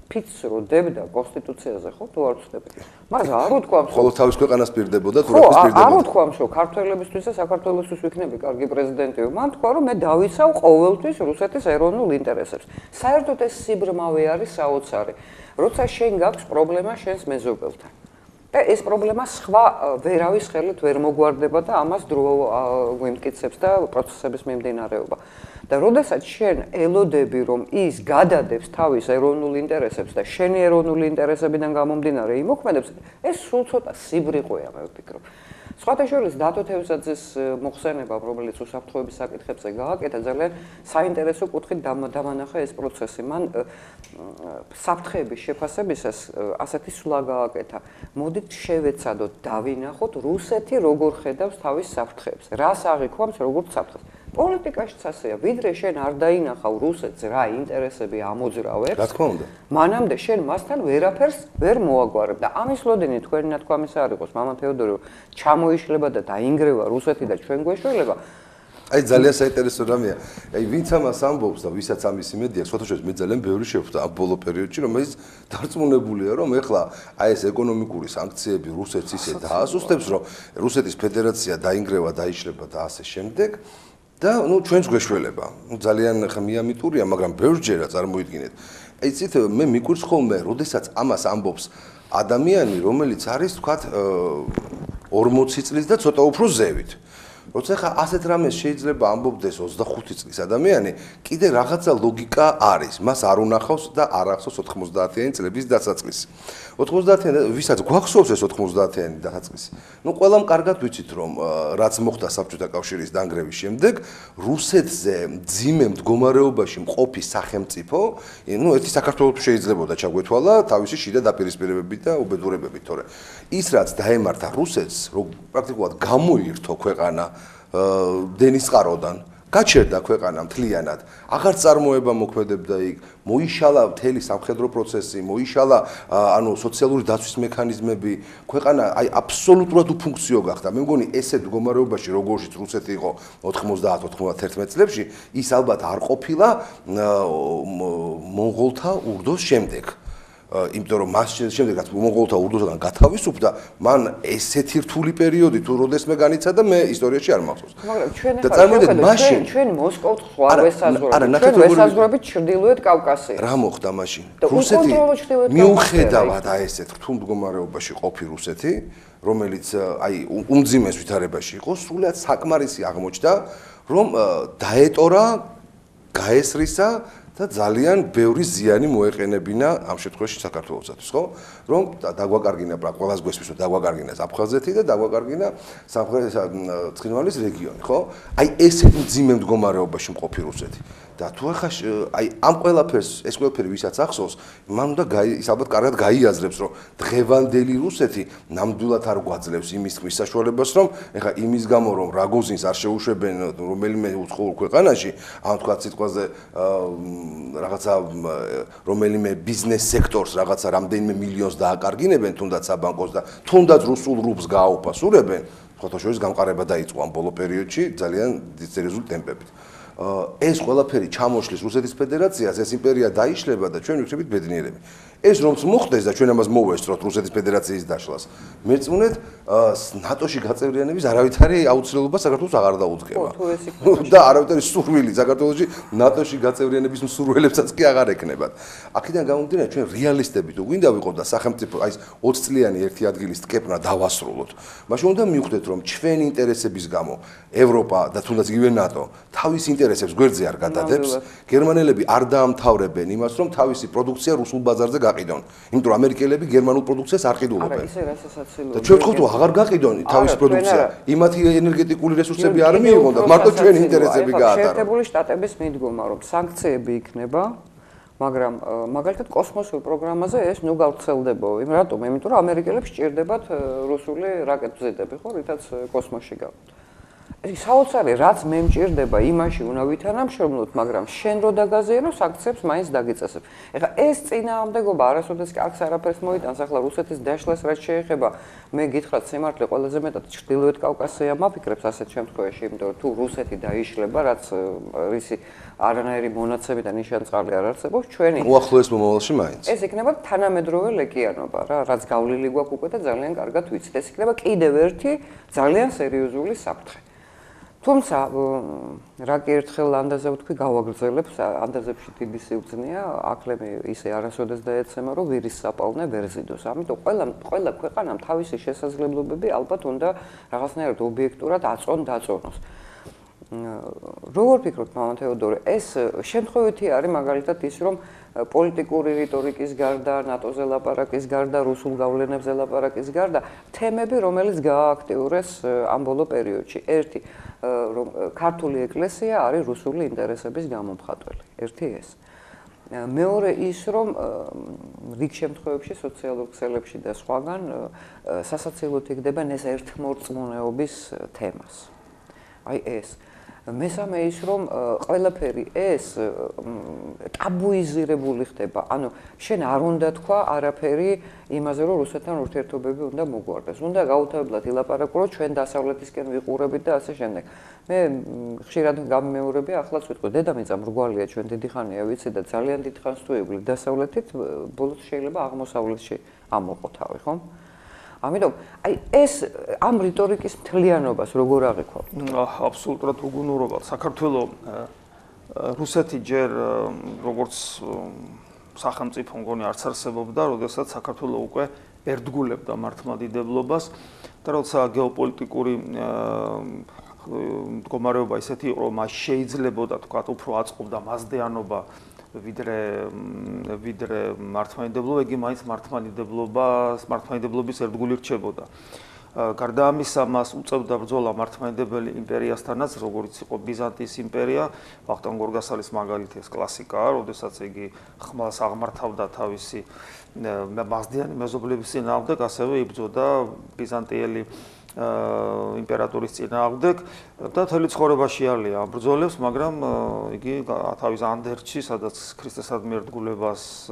ფიცს რო დებდა კონსტიტუციაზე ხო თუ არ ვწდები. მაგრამ არ უთქვამს ხოლო თავის ქვეყანას პირდებოდა თუ რაფერს პირდებოდა. არ უთქვამს რომ ქართველებისთვის და საქართველოსთვის ვიქნები კარგი პრეზიდენტი. მან თქვა რომ მე დავიცავ ყოველთვის რუსეთის ეროვნულ ინტერესებს. საერთოდ ეს სიბრმავე არის საოცარი. როცა შენ გაქვს პრობლემა შენს მეზობელთან. და ეს პრობლემა სხვა ვერავის ხელით ვერ მოგვარდება და ამას დრო გვიმტკიცებს და პროცესების მიმდინარეობა. და როდესაც შენ ელოდები რომ ის გადადებს თავის ეროვნულ ინტერესებს და შენი ეროვნული ინტერესებიდან გამომდინარე იმოქმედებს, ეს სულ ცოტა სიბრიყვეა, მე ვფიქრობ. სხვათა შორის დათო თევზაძის მოხსენება, რომელიც უსაფრთხოების საკითხებზე გააკეთა, ძალიან საინტერესო კუთხით დამანახა ეს პროცესი. მან საფრთხეების შეფასებისას ასეთი სვლა გააკეთა. მოდით შევეცადოთ, დავინახოთ რუსეთი როგორ ხედავს თავის საფრთხეებს. რას აღიქვამს როგორც საფრთხეს. პოლიტიკაშიც ასეა, ვიდრე შენ არ დაინახავ რუსეთს რა ინტერესები ამოძრავებს, რა თქმა უნდა. მანამდე შენ მასთან ვერაფერს ვერ მოაგვარებ და ამის ლოდინი თქვენი ნათქვამის არ იყოს, მამა თეოდორი ჩამოიშლება და დაინგრევა რუსეთი და ჩვენ გვეშველება. აი ძალიან საინტერესო რამეა. აი ვინც ამას ამბობს და ვისაც ამის იმედი აქვს, სხვათა შორის მე ძალიან ბევრი შევხვდა ამ ბოლო პერიოდში, რომელიც დარწმუნებულია, რომ ეხლა აი ეს ეკონომიკური სანქციები რუსეთს ისე დაასუსტებს, რომ რუსეთის ფედერაცია დაინგრევა, დაიშლება და ასე შემდეგ. და ჩვენს გვეშველება. ძალიან მიამიტურია, მაგრამ ბევრჯერა წარმოიდგინეთ. აი ცით მე მიკვირს ხოლმე, როდესაც ამას ამბობს ადამიანი, რომელიც არის თქვათ 40 წლის და ცოტა უფრო ზევით. როცა ხა ასეთ რამეს შეიძლება ამბობდეს 25 წლის ადამიანი, კიდე რაღაცა ლოგიკა არის. მას არ უნახავს და არ ახსოვს 90-იანი წლების დასაწყისი. 90-იანი ვისაც გვახსოვს ეს 90-იანი დასაწყისი. ყველამ კარგად ვიცით რომ რაც მოხდა საბჭოთა კავშირის დანგრევის შემდეგ, რუსეთზე ძიმე მდგომარეობაში მყოფი სახელმწიფო, ერთი საქართველოს შეიძლებოდა ჩაგვეთვალა თავისი შიდა დაპირისპირებებით და უბედურებებით, თორე ის რაც დაემართა რუსეთს, პრაქტიკულად გამოირთო ქვეყანა დენის წყაროდან, გაჩერდა ქვეყანა მთლიანად, აღარ წარმოება მოქმედებდა იქ, მოიშალა მთელი სამხედრო პროცესი, მოიშალა სოციალური დაცვის მექანიზმები, ქვეყანა აი აბსოლუტურად უფუნქციო გახდა. მე მგონი ესეთ მდგომარეობაში, როგორშიც რუსეთი იყო 90-91 წლებში, ის ალბათ არ ყოფილა მონღოლთა ურდოს შემდეგ. იმიტომ რომ მას შემდეგ რაც მონღოლთა ურდოსგან გათავისუფლდა, მან ესეთი რთული პერიოდი თუ როდესმე განიცადა, მე ისტორიაში არ მახსოვს. მაგრამ ჩვენ ახლა ჩვენ მოსკოვთ ხوار ვესაზღვრებით, ჩვენ ვესაზღვრებით ჩრდილოეთ კავკასიას. რა მოხდა მაშინ? რუსეთი მიუხედავად ესეთ რთულ მდგომარეობაში ყოფი რუსეთი, რომელიც აი უმძიმეს ვითარებაში იყო, სულად საკმარისი აღმოჩნდა, რომ დაეტორა, გაესრისა და ძალიან ბევრი ზიანი მოეყენებინა ამ შემთხვევაში საქართველოსაც, ხო? რომ დაგვაკარგინა ყველას გვესმის, რომ დაგვაკარგინა აფხაზეთი და დაგვაკარგინა სამხრეთ ცხინვალის რეგიონი, ხო? აი ესეთ მძიმე მდგომარეობაში მყოფი რუსეთი. და თუ ახლა აი ამ ყველაფერს, ეს ყველაფერი ვისაც ახსოვს, მან უნდა ის ალბათ კარგად გაიაზრებს, რომ დღევანდელი რუსეთი ნამდვილად არ გვაძლევს იმის თქმის საშუალებას, რომ ეხლა იმის გამო, რომ რაგოზინს არ შეუშვებენ რომელიმე უცხოურ ქვეყანაში, ამ თქვა სიტყვაზე რაღაცა რომელიმე ბიზნეს სექტორს რაღაცა რამდენიმე მილიონს დააკარგინებენ, თუნდაც საბანკოს და თუნდაც რუსულ რუბლს გააუფასურებენ, სხვათა შორის გამყარება დაიწყო ამ ბოლო პერიოდში ძალიან სერიოზული ტემპებით. ეს ყველაფერი ჩამოშლის რუსეთის ფედერაციას, ეს იმპერია დაიშლება და ჩვენ ვიქნებით ბედნიერები. ეს რომც მოხდეს და ჩვენ ამას მოვესწროთ რუსეთის ფედერაციის დაშლას. მეწმუნეთ, ნატოში გაწევრიანების არავითარი აუცილებლობა საქართველოს აღარ დაუდგება. და არავითარი სურვილი საქართველოში ნატოში გაწევრიანების მსურველებსაც კი აღარ ექნებათ. აქედან გამომდინარე, ჩვენ რეალისტები თუ გვინდა ვიყოთ და სახელმწიფო აი 20 წლიანი ერთი ადგილის ტკეპნა დავასრულოთ. მაშინ უნდა მივხვდეთ, რომ ჩვენი ინტერესების გამო ევროპა და თუნდაც იგივე ნატო თავის ინტერესებს გვერდზე არ გადადებს. გერმანელები არ დაამთავრებენ იმას, რომ თავისი პროდუქცია რუსულ ბაზარზე გაყიდონ. იმიტომ რომ ამერიკელები გერმანულ პროდუქციას არ ყიდულობენ. არა, ისე რასაც და ჩვენ ვთქვით რომ აღარ გაყიდონ თავის პროდუქცია. იმათი ენერგეტიკული რესურსები არ მიიღონ და მარტო ჩვენი ინტერესები გაატარონ. შეერთებული შტატების მიდგომა რომ სანქციები იქნება, მაგრამ მაგალითად კოსმოსურ პროგრამაზე ეს ნუ გავრცელდება. რატომ? იმიტომ რომ ამერიკელებს სჭირდებათ რუსული რაკეტბზედები, ხო, რითაც კოსმოსში გავთ. ეს საოცარი რაც მე მჭირდება იმაში უნდა ვითანამშრომლოთ, მაგრამ შენ რო დაგაზიარო სანქციებს მაინც დაგიწესებ. ეხლა ეს წინააღმდეგობა არასოდეს კაც არაფერს მოიტანს, ახლა რუსეთის დაშლას რაც შეეხება, მე გითხრათ სიმართლე ყველაზე მეტად ჩრდილოეთ კავკასია მაფიქრებს ასეთ შემთხვევაში, იმიტომ რომ თუ რუსეთი დაიშლება, რაც რისი არანაირი მონაცემი და ნიშანწყალი არ არსებობს, ჩვენი უახლოეს მომავალში მაინც. ეს იქნება თანამედროვე ლეკიანობა რა, რაც გავლილი გვაქვს უკვე და ძალიან კარგად ვიცით. ეს იქნება კიდევ ერთი ძალიან სერიოზული საფრთხე. თუმცა რა კი ერთხელ ანდაზე ვთქვი გავაგრძელებს, ანდაზებში დიდი სიუძნეა, აკლები ისე არასოდეს დაეცემა, რომ ვირის საპალნე ვერ ზიდოს. ამიტომ ყველა ქვეყანამ თავისი შესაძლებლობები ალბათ უნდა რაღაცნაირად ობიექტურად აწონ-დაწონოს. როგორ ფიქრობთ, მამა თეოდორე, ეს შემთხვევითი არის მაგალითად ის, რომ პოლიტიკური რიტორიკის გარდა, ნატოზე ლაპარაკის გარდა, რუსულ გავლენებზე ლაპარაკის გარდა, თემები, რომელიც გაააქტიურეს ამ ბოლო პერიოდში. ერთი, რომ ქართული ეკლესია არის რუსული ინტერესების გამომხატველი. ერთი ეს. მეორე ის, რომ რიგ შემთხვევებში სოციალურ ქსელებში და სხვაგან სასაცილოდ იგდებენ ეს ერთმორწმუნეობის თემას. აი ეს. მესამე ის, რომ ყველაფერი ეს ტაბუიზირებული ხდება. ანუ შენ არ უნდა თქვა არაფერი იმაზე, რომ რუსეთთან ურთიერთობები უნდა მოგვარდეს. უნდა გაუთავებლად ილაპარაკო, რომ ჩვენ დასავლეთისკენ ვიყურებით და ასე შემდეგ. მე ხშირად გამიმეორებია, ახლაც ვიტყვი, დედამიწა მრგვალია, ჩვენ დიდი ხანია ვიცი და ძალიან დიდ ხანს თუ ევგლით დასავლეთით, ბოლოს შეიძლება აღმოსავლეთში ამოყო თავი, ხო? ამიტომ აი ეს ამ რიტორიკის მთლიანობას როგორ აღიქვავთ? აბსოლუტურად უგუნურობად. საქართველოს რუსეთი ჯერ როგორც სახელმწიფო მგონი არც არსებობდა, როდესაც საქართველოს უკვე ერთგულებდა მართლმადიდებლობას და როცა გეოპოლიტიკური მდგომარეობა ისეთი იყო, რომ მას შეიძლებოდა თქვა უფრო აწყობდა მასდეანობა ვიდრე მართლმადიდებლობა, იგი მაინც მართლმადიდებლობის ერთგული რჩებოდა. გარდა ამისა, მას უწევდა ბრძოლა მართლმადიდებელი იმპერიასთანაც, როგორც იყო ბიზანტიის იმპერია, ვახტანგ გორგასალის მაგალითი ეს კლასიკაა, როდესაც იგი ხმალს აღმართავდა თავისი მასდიანი მეზობლების წინააღმდეგ, ასევე იბრძოდა ბიზანტიელი იმპერატორის წინააღმდეგ და თელი ცხოვრებაში არლია ამ ბრძოლებს, მაგრამ იგი თავის ანდერჩი, სადაც ქრისტესადმი ერთგულებას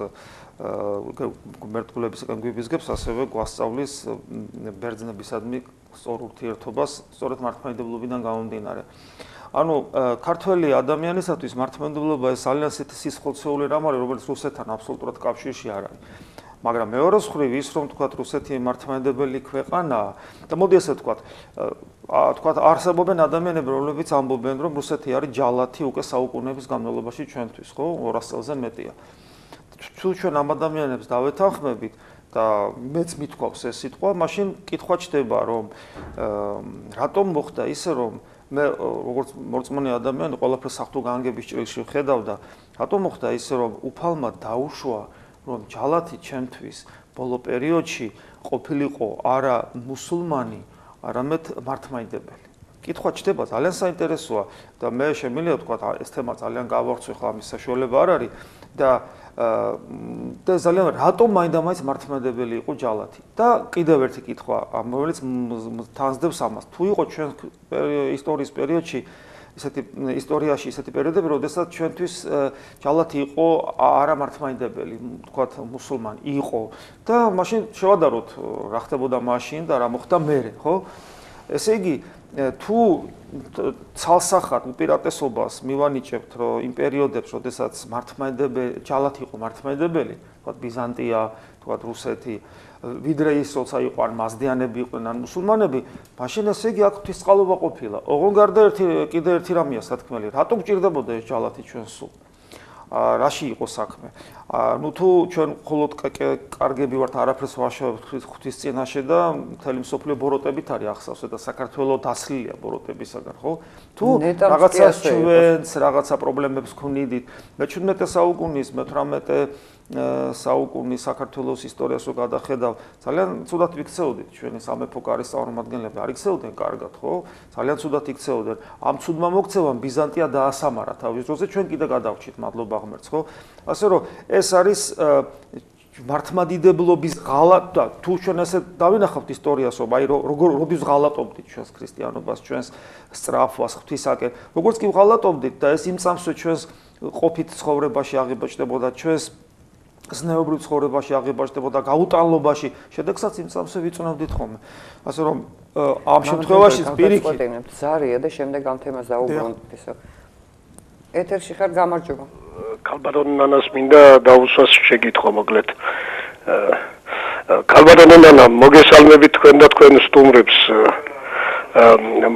ერთგულებისგან გვიბიზგებს, ასევე გვასწავლის ბერძნებისადმი სწორ ურთიერთობას, სწორედ მართლმადიდებლობიდან გამომდინარე. ანუ ქართველი ადამიანისათვის მართლმადიდებლობა ეს ძალიან სისხლცეული რამ არის, რომელიც რუსეთთან აბსოლუტურად კავშირში არ არის. მაგრამ მეორე მხრივ ის, რომ თქვათ რუსეთი მართლმადიდებელი ქვეყანაა და მოდი ესე თქვათ არსებობენ ადამიანები, რომლებიც ამბობენ, რომ რუსეთი არის ჯალათი უკვე საუკუნეების განმავლობაში ჩვენთვის, ხო? 200 წელზე მეტია. თუ ჩვენ ამ ადამიანებს დავეთანხმებით და მეც მithქვავს ეს სიტყვა, მაშინ კითხვა ჩდება, რომ რატომ მოხდა ისე, რომ მე როგორც მორწმუნე ადამიანი ყველაფერს საფრთხეგანგების ჭრილში ვხედავ და რატომ მოხდა ისე, რომ უფალმა დაუშვა რომ ჯალათი ჩემთვის ბოლო პერიოდში ყოფილიყო არა მუსულმანი, არამედ მართლმადიდებელი. კითხვა ჩდება ძალიან საინტერესოა და მე შემიძლია ვთქვა, ეს თემა ძალიან გავავრცო, ხლა ამის საშუალება არ არის და ძალიან რატომ მაინდა-მაინც მართლმადიდებელი იყო ჯალათი. და კიდევ ერთი კითხვა, რომელიც თანსდებს ამას. თუ იყო ჩვენ ისტორიის პერიოდში ისტორიაში ისეთი პერიოდები, როდესაც ჩვენთვის ჯალათი იყო არა მართლმადიდებელი, თქვათ მუსულმანი იყო და მაშინ შევადაროთ რა ხდებოდა მაშინ და რა მოხდა მერე, ხო? ესე იგი, თუ ცალსახად უპირატესობას მივანიჭებთ, რომ იმ პერიოდებში, როდესაც ჯალათი იყო მართლმადიდებელი, თქვათ ბიზანტია, თქვათ რუსეთი, ვიდრე ის, როცა იყო ან მასდიანები იყვნენ, ან მუსულმანები, მაშინ ესე იგი აქ ღვთისწყალობა ყოფილა. ოღონდ გარდა კიდევ ერთი რამეა სათქმელი, რატომ გჭირდებოდა ეს ჯალათი ჩვენ სულ? რაში იყო საქმე? ნუ თუ ჩვენ მხოლოდ კარგები ვართ, არაფერს ვაშავებთ ღვთის წინაშე და მთელი მსოფლიო ბოროტებით არის ახსავს და საქართველოს დასლილია ბოროტებისაგან, ხო? თუ რაღაცას ჩვენს რაღაცა პრობლემებს გქონიდით, მე-17 საუკუნის, მე-18 საუკუნის საქართველოს ისტორიას რო გადახედავ, ძალიან ცუდად იქცეოდით ჩვენი სამეფო კარის წარმომადგენლები. არ იქცეოდნენ კარგად, ხო? ძალიან ცუდად იქცეოდნენ. ამ ცუდმა მოქცევამ ბიზანტია დაასამარა თავის დროზე, ჩვენ კიდე გადავრჩით, მადლობა ღმერთს, ხო? ასე რომ ეს არის მართლმადიდებლობის ღალატ და თუ ჩვენ ესე დავინახავთ ისტორიას, რომ აი როდის ღალატობდით ჩვენს ქრისტიანობას, ჩვენს სწრაფვას ღვთისაკენ, როგორც კი ვღალატობდით და ეს იმ წამსვე ჩვენს ყოფით ცხოვრებაში აღიბაჭდებოდა, ჩვენს ზნეობრივ ცხოვრებაში აღიბაჭდებოდა, გაუტანლობაში, შედეგსაც იმ წამსვე ვიწვნევდით ხოლმე. ასე რომ ამ შემთხვევაში პირიქით ზარია და შემდეგ ამ თემას დაუბრუნდით ისე. ეთერში ხარ, გამარჯობა. კალბატონ ნანას მინდა დაუსვას შეკითხვა მოკლედ. კალბატონ ნანა, მოგესალმებით თქვენ და თქვენ სტუმრებს.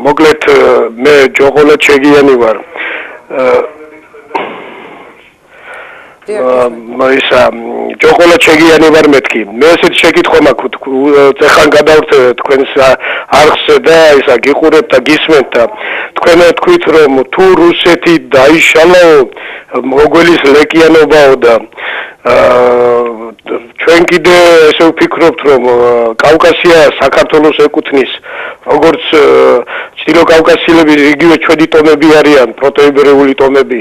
მოკლედ მე ჯოღოლა ჩეგიანი ვარ. ისა ჯოღოლა ჩეგიანი ვარ მეთქი. მე ესეთ შეკითხვა მაქვს, ეხან გადავწევთ თქვენს არხს და ისა გიყურებთ და გისმენთ და თქვენ თქვით რომ თუ რუსეთი დაიშალო მოგველის ლეკიანობაო და ჩვენ კიდე ესე ვფიქრობთ რომ კავკასია საქართველოს ეკუთვნის როგორც ჩრდილო კავკასიელები იგივე ჩვენი ტომები არიან პროტოიბერიული ტომები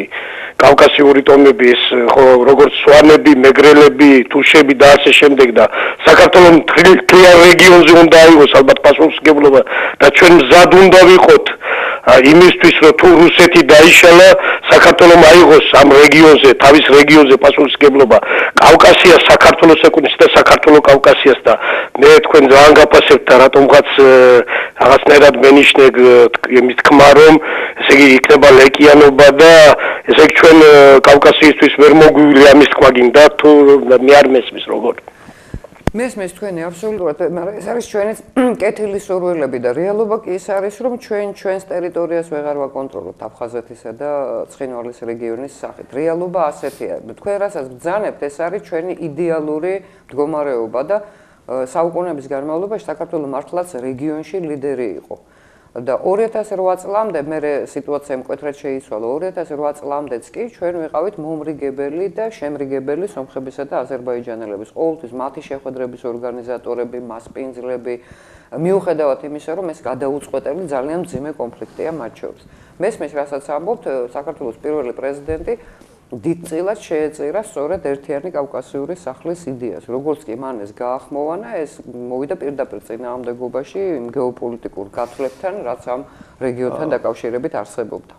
კავკასიური ტომები ეს ხო როგორც სვანები, მეგრელები, თუშები და ასე შემდეგ და საქართველოს მთლიან რეგიონზე უნდა აიღოს ალბათ პასუხისმგებლობა და ჩვენ მზად უნდა ვიყოთ იმისთვის რომ თუ რუსეთი დაიშალა საქართველოს აიღოს ამ რეგიონზე თავის რეგიონზე პასუხისმგებლობა კავკასია საქართველოს ეკუთვნის და საქართველოს კავკასიას და მე თქვენ ძალიან გაფასებთ და რატომღაც რაღაცნაირად მენიშნე იმის თქმა რომ ესე იგი იქნება ლეკიანობა და ესე იგი ჩვენ კავკასიისთვის ვერ მოგვივლი ამის თქმა გინდა თუ მე არ მესმის როგორ მესმის თქვენი აბსოლუტურად, მაგრამ ეს არის ჩვენი კეთილი სურვილები და რეალობა კი ის არის, რომ ჩვენს ტერიტორიას ვეღარ ვაკონტროლოთ აფხაზეთისა და ცხინვალის რეგიონის სახით. რეალობა ასეთია. თქვენ რასაც ბრძანებთ, ეს არის ჩვენი იდეალური მდგომარეობა და საუკუნეების განმავლობაში საქართველოს მართლაც რეგიონში ლიდერი იყო. და 2008 წლამდე მე სიტუაცია მკვეთრად შეიცვალა. 2008 წლამდეც კი ჩვენ ვიყავით მომრიგებელი და შემრიგებელი სომხებისა და აზერბაიჯანელების. ყოველთვის მათი შეხვედრების ორგანიზატორები, მასპინძლები, მიუხედავად იმისა, რომ ეს გადაუწყვეტელი ძალიან მძიმე კონფლიქტია მათ შორის. მესმის, რასაც ამბობთ, საქართველოს პირველი პრეზიდენტი დიდწილად შეეწირა სწორედ ერთიანი კავკასიური სახლის იდეას. როგორც კი მან ეს გაახმოვანა, ეს მოვიდა პირდაპირ წინააღმდეგობაში იმ გეოპოლიტიკურ გათვლებთან, რაც ამ რეგიონთან დაკავშირებით არსებობდა.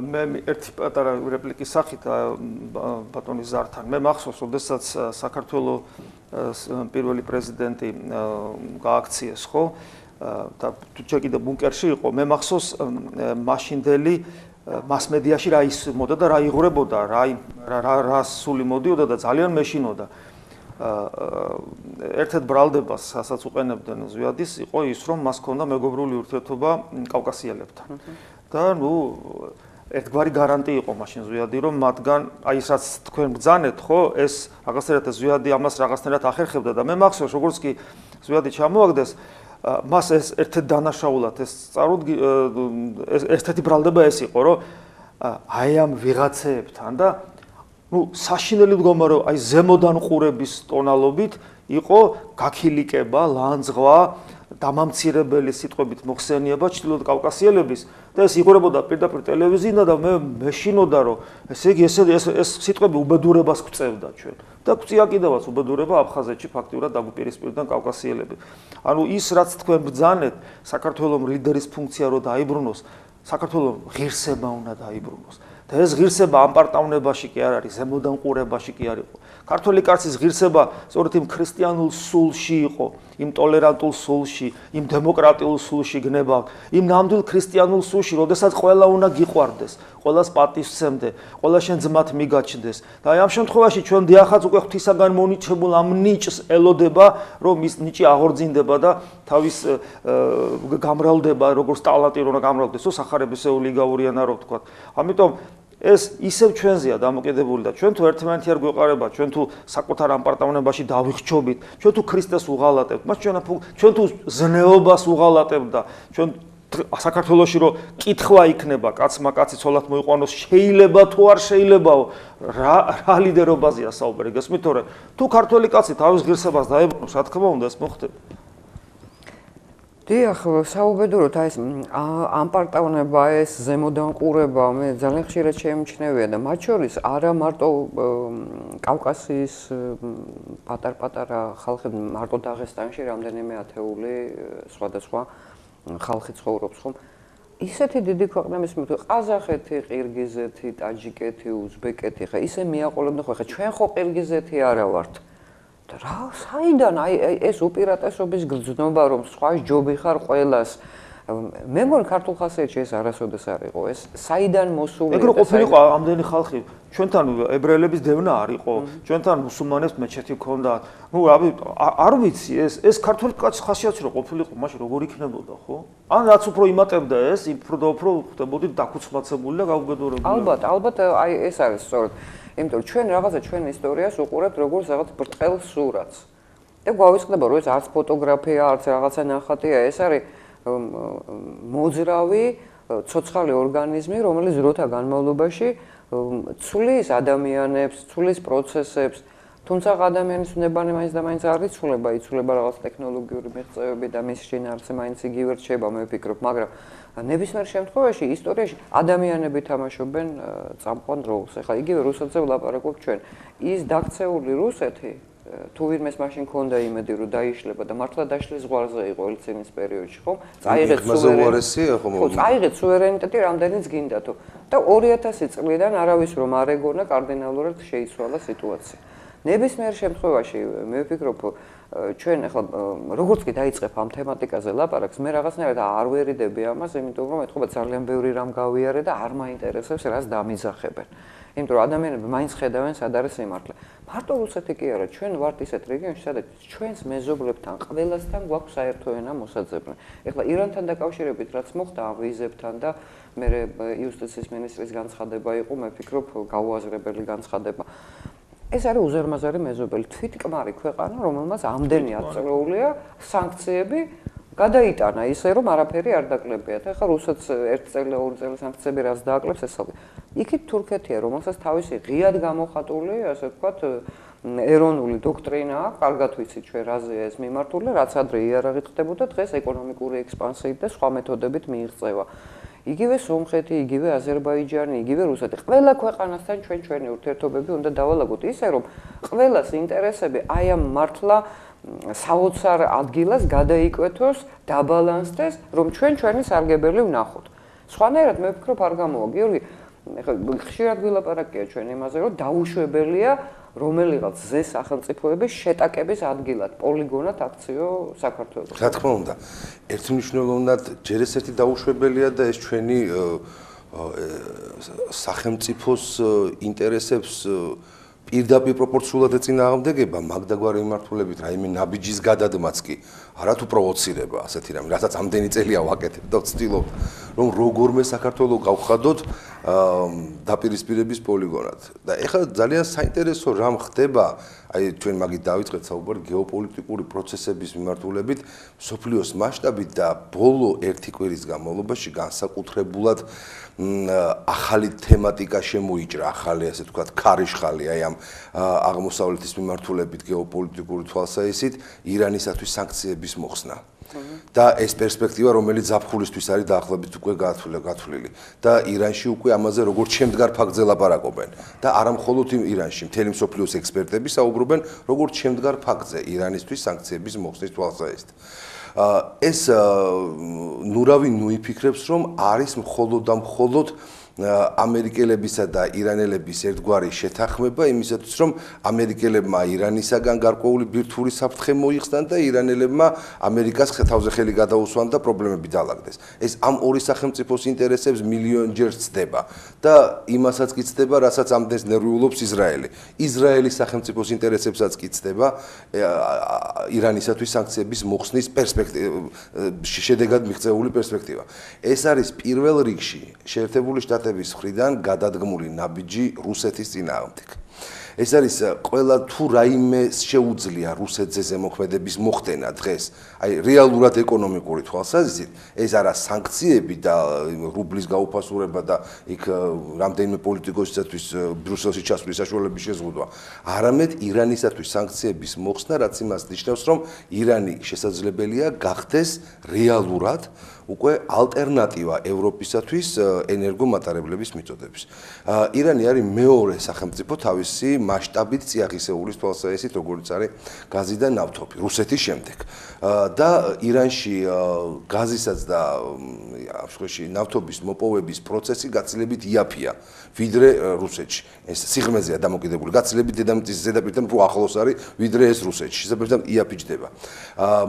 მე ერთი პატარა რეპლიკის სახით ბატონის ზართან. მე მახსოვს, როდესაც საქართველოს პირველი პრეზიდენტი გააქციეს, ხო? და თუ კიდე ბუნკერში იყო, მე მახსოვს მაშინდელი მასმედიაში რა ისმოდა და რა იღურებოდა, რა სული მოდიოდა და ძალიან მეშინოდა. ერთ-ერთ ბრალდებას, რასაც უყენებდნენ ზვიადის, იყო ის, რომ მას ჰქონდა მეგობრული ურთიერთობა კავკასიელებთან. და ნუ ერთგვარი გარანტია იყო მაშინ ზვიადი, რომ მათგან აი ეს რაც თქვენ ბრძანეთ, ხო, ეს რაღაცნაირად ზვიადი ამას რაღაცნაირად ახერხებდა და მე მახსოვს, როგორც კი ზვიადი ჩამოაგდეს, მას ეს ერთ-ერთ დანაშაულად ეს ერთ-ერთი ბრალდება ეს იყო, რომ აი ამ ვიღაცეებთან და ნუ საშინელი მდგომარეობა, აი ზემოდან ყურების ტონალობით იყო გაქილიკება, ლანძღვა, დამამცირებელი სიტყვებით მოხსენიება ჩრდილოეთ კავკასიელების და ეს იღურებოდა პირდაპირ ტელევიზიიდან და მე მეშინოდა, რომ ესე იგი ეს სიტყვები უბედურებას გვწევდა ჩვენ. და გვწია კიდევაც უბედურება აფხაზეთში ფაქტიურად დაგვიპირისპირდნენ კავკასიელები. ანუ ის რაც თქვენ ბრძანეთ, საქართველოს ლიდერის ფუნქცია რო დაიბრუნოს, საქართველოს ღირსება უნდა დაიბრუნოს. და ეს ღირსება ამ პარტავნებაში კი არ არის, ზემოდან ყურებაში კი არ იყო. ქართული კაცის ღირსება სწორედ იმ ქრისტიანულ სულში იყო, იმ ტოლერანტულ სულში, იმ დემოკრატიულ სულში გნება, იმ ნამდვილ ქრისტიანულ სულში, როდესაც ყველა უნდა გიყვარდეს, ყველას პატივსცემდე, ყველა შენ ძმად მიგაჩნდეს. და აი ამ შემთხვევაში ჩვენ დიახაც უკვე ღვთისაგან მონიჭებულ ამ ნიჭს ელოდება, რომ ის ნიჭი აღორძინდება და თავის გამრავლდება, როგორც ტალანტი რომ გამრავლდეს, სახარებისეული იგავურიანა რო ვთქვა. ამიტომ ეს ისევ ჩვენზეა დამოკიდებული და ჩვენ თუ ერთმანეთი არ გვეყარება, ჩვენ თუ საკუთარ ამ პარტავნებაში დავიხჩობით, ჩვენ თუ ქრისტეს უღალატებთ, მას ჩვენ თუ ზნეობას უღალატებთ და ჩვენ საქართველოში რომ კითხვა იქნება კაცმა კაცი ცოლად მოიყვანოს შეიძლება თუ არ შეიძლებაო რა ლიდერობაზეა საუბარი გესმით თორე თუ ქართველი კაცი თავის ღირსებას დაებრუნოს რა თქმა უნდა ეს მოხდება დიახ, საუბედუროთ ეს ამპარტავნება ეს ზემოდან ყურება მე ძალიან ხშირად შეიმჩნევია და მათ შორის არა მარტო კავკასიის პატარ-პატარა ხალხი მარტო დაღესტანში რამდენიმე ათეული სხვადასხვა ხალხი ცხოვრობს ხომ ისეთი დიდი ქვეყნების მიერ ყაზახეთი, ყირგიზეთი, ტაჯიკეთი, უზბეკეთი ხა ისე მიაყოლებდნენ ხო ხა ჩვენ ხო ყირგიზეთი არა ვართ და რა საიდან აი ეს უპირატესობის გრძნობა რომ სხვა ჯობი ხარ ყველას მე მგონი ქართულ ხასიათში ეს არასოდეს არ იყო ეს საიდან მოსული ეგ რო ყოფილიყო ამდენი ხალხი ჩვენთან ებრაელების დევნა არ იყო ჩვენთან მუსულმანებს მეჩეთი ჰქონდათ ნუ არ ვიცი ეს ქართული კაცის ხასიათი რო ყოფილიყო მაშინ როგორ იქნებოდა ხო ან რაც უფრო იმატებდა ეს უფრო ხდებოდი დაქუცმაცებული და გაუგედორებული ალბათ აი ეს არის სწორედ იმიტომ რომ ჩვენ რაღაცა ჩვენ ისტორიას უყურებთ როგორც რაღაც ბრტყელ სურათს და გვავიწყდება რომ ეს არც ფოტოგრაფია არც რაღაცა ნახატია ეს არის მოძრავი ცოცხალი ორგანიზმი რომელიც დროთა განმავლობაში ცვლის ადამიანებს ცვლის პროცესებს თუმცა ადამიანის უნებანი მაინც და მაინც არ იცვლება იცვლება რაღაც ტექნოლოგიური მიღწევები და მის შინაარსზე მაინც იგივე რჩება მე ვფიქრობ მაგრამ ნებისმიერ შემთხვევაში ისტორიაში ადამიანები თამაშობენ წამყვან როლს. ეხლა იგივე რუსეთზე ვლაპარაკობ ჩვენ. ის დაქცეული რუსეთი თუ ვინმეს მაშინ ქონდა იმედი რომ დაიშლება და მართლა დაშლის ზღვარზე იყო ელცინის პერიოდში, ხომ? წაიღეთ სუვერენიტეტი რამდენიც გინდათო. და 2000 წლიდან არავის რომ არ ეგონა კარდინალურად შეიცვალა სიტუაცია. ნებისმიერ შემთხვევაში მე ვფიქრობ ჩვენ ახლა როგორც კი დაიწყებ ამ თემატიკაზე ლაპარაკს მე რაღაცნაირად არ ვერიდები ამას იმიტომ რომ ეთქობა ძალიან ბევრი რამ გავიარე და არ მაინტერესებს რას დამიძახებენ იმიტომ რომ ადამიანები მაინც ხედავენ სად არის სიმართლე მარტო რუსეთი კი არა ჩვენ ვართ ისეთ რეგიონში სადაც ჩვენს მეზობლებთან ყველასთან გვაქვს საერთო ენა მოსაძებნი ეხლა ირანთან დაკავშირებით რაც მოხდა ვიზებთან და მე იუსტიციის მინისტრის განცხადება იყო მე ვფიქრობ გაუაზრებელი განცხადება ეს არის უზარმაზარი მეზობელი თვითკმარი ქვეყანა რომელმაც ამდენი აწეულია სანქციები გადაიტანა ისე რომ არაფერი არ დაკლებიათ ეხლა რუსეთს 1 წელი 2 წელი სანქციები რაც დააკლებს ეს იქით თურქეთია რომელსაც თავისი ღიად გამოხატული ასე ვთქვათ ეროვნული დოქტრინა აქვს კარგად ვიცით ჩვენ რაზეა ეს მიმართული რაც ადრე იარაღით ხდებოდა დღეს ეკონომიკური ექსპანსიით და სხვა მეთოდებით მიიღწევა იგივე სომხეთი, იგივე აზერბაიჯანი, იგივე რუსეთი. ყველა ქვეყანასთან ჩვენი ურთიერთობები უნდა დავალაგოთ ისე რომ ყველას ინტერესები აი ამ მართლა საოცარ ადგილას გადაიკვეთოს, დაბალანსდეს, რომ ჩვენი სარგებელი ვნახოთ. სხვანაირად მე ვფიქრობ არ გამოვა. გიორგი, ეხლა ხშირად ვილაპარაკია ჩვენ იმაზე, რომ დაუშვებელია რომელიღაც ზე სახელმწიფოების შეტაკების ადგილად, პოლიგონად აქციო საქართველოს. რა თქმა უნდა, ერთმნიშვნელოვნად ჯერ ეს ერთი დაუშვებელია და ეს ჩვენი სახელმწიფოს ინტერესებს პირდაპირ პროპორციულად ეწინააღმდეგება მაგდაგვარი მიმართულებით რაიმე ნაბიჯის გადადმაც კი არათუ პროვოცირება ასეთი რამე, რასაც ამდენი წელია ვაკეთებ და ვცდილობ რომ როგორმე საქართველოს გავხადოთ დაპირისპირების პოლიგონად. და ეხლა ძალიან საინტერესო რამ ხდება, აი ჩვენ მაგით დავიწყეთ საუბარი გეოპოლიტიკური პროცესების მიმართულებით სოფლიოს მასშტაბით და ბოლო 1 კვირის განმავლობაში განსაკუთრებულად ახალი თემატიკა შემოიჭრა, ახალი ასე ვთქვათ, ქარიშხალი აი ამ აღმოსავლეთის მიმართულებით გეოპოლიტიკური თვალსაზრისით ირანისათვის სანქციების მოხსნა. და ეს პერსპექტივა რომელიც ზაფხულისთვის არის დაახლოებით უკვე გათვლილი და ირანში უკვე ამაზე როგორც შემდგარ ფაქტზე ლაპარაკობენ და არა მხოლოდ ირანში მთელი მსოფლიოს ექსპერტები საუბრობენ როგორც შემდგარ ფაქტზე ირანისთვის სანქციების მოხსნის თვალსაზრისით ეს ნურავი ნუიფიქრებს რომ არის მხოლოდ და მხოლოდ ამერიკელებისა და ირანელების ერთგვარი შეთანხმება იმისათვის რომ ამერიკელებმა ირანისაგან გარკვეული ბირთვული საფრთხე მოიხსნან და ირანელებმა ამერიკას თავზე ხელი გადაუსვან და პრობლემები დაალაგდეს. ეს ამ ორი სახელმწიფოს ინტერესებს მილიონჯერ ცდება და იმასაც კი ცდება, რასაც ამდენს ნერვიულობს ისრაელი. ისრაელის სახელმწიფოს ინტერესებსაც კი ცდება ირანისათვის სანქციების მოხსნის შედეგად მიღწეული პერსპექტივა. ეს არის პირველ რიგში შეერთებული შტატების შტატების მხრიდან გადადგმული ნაბიჯი რუსეთის წინააღმდეგ. ეს არის ყველა თუ რაიმე შეუძლია რუსეთზე ზემოქმედების მოხდენა დღეს, აი რეალურად ეკონომიკური თვალსაზრისით, ეს არა სანქციები და რუბლის გაუფასურება და იქ რამდენიმე პოლიტიკოსისათვის ბრიუსელში ჩასვლის საშუალების შეზღუდვა, არამედ ირანისათვის სანქციების მოხსნა, რაც იმას ნიშნავს, რომ ირანი შესაძლებელია გახდეს რეალურად უკვე ალტერნატივა ევროპისათვის ენერგომატარებლების მიწოდების. ირანი არის მეორე სახელმწიფო თავისი მასშტაბით წიაღისეულის თვალსაზრისით, როგორც არის გაზი და ნავთობი, რუსეთის შემდეგ. და ირანში გაზისაც და ამშვენში ნავთობის მოპოვების პროცესი გაცილებით იაფია, ვიდრე რუსეთში. ეს სიღრმეზეა დამოკიდებული. გაცილებით დედამიწის ზედაპირთან უფრო ახლოს არის, ვიდრე ეს რუსეთში. შესაბამისად იაფი ჯდება.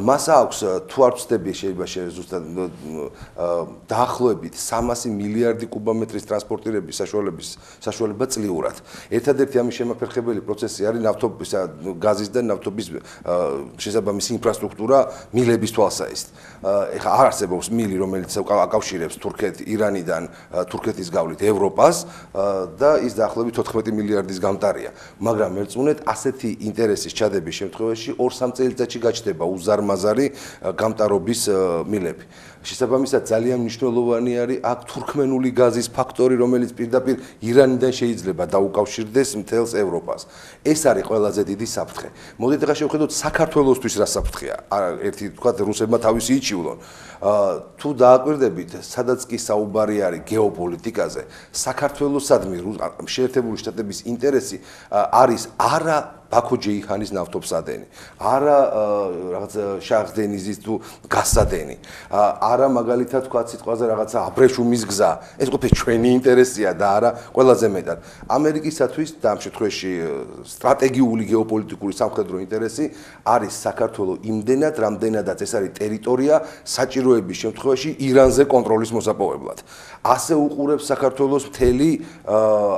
მას აქვს თუ არ ვცდები შეიძლება ზუსტად დაახლოებით 300 მილიარდი კუბომეტრის ტრანსპორტირების საშუალება წლიურად. ერთადერთი ამის შემაფერხებელი პროცესი არის ნავთობისა, გაზის და ნავთობის შესაბამისი ინფრასტრუქტურა მილების თვალსაზრისით. ეხლა არ არსებობს მილი, რომელიც აკავშირებს ირანიდან თურქეთის გავლით ევროპას და ის დაახლოებით 14 მილიარდის გამტარია. მაგრამ მერწმუნეთ, ასეთი ინტერესის ჩადების შემთხვევაში 2-3 წელიწადში გაჩნდება უზარმაზარი გამტარობის მილები. შესაბამისად ძალიან მნიშვნელოვანი არის აქ თურქმენული გაზის ფაქტორი, რომელიც პირდაპირ ირანიდან შეიძლება დაუკავშირდეს მთელს ევროპას. ეს არის ყველაზე დიდი საფრთხე. მოდით ახლა შევხედოთ საქართველოსთვის რა საფრთხეა. ერთი თქვა რუსებმა თავისი იჩივლონ. თუ დააკვირდებით, სადაც კი საუბარი არის გეოპოლიტიკაზე, საქართველოსადმი შეერთებული შტატების ინტერესი არის არა ბაქო-ჯეიჰანის ნავთობსადენი, არა რაღაც შახ-დენიზის თუ გაზსადენი, არა მაგალითად თქვა სიტყვაზე რაღაცა აბრეშუმის გზა. ეს ყოფილი ჩვენი ინტერესია და არა ყველაზე მეტად. ამერიკისათვის და ამ შემთხვევაში სტრატეგიული გეოპოლიტიკური სამხედრო ინტერესი არის საქართველოს იმდენად, რამდენადაც ეს არის ტერიტორია საჭიროების შემთხვევაში ირანზე კონტროლის მოსაპოვებლად. ასე უყურებს საქართველოს მთელი,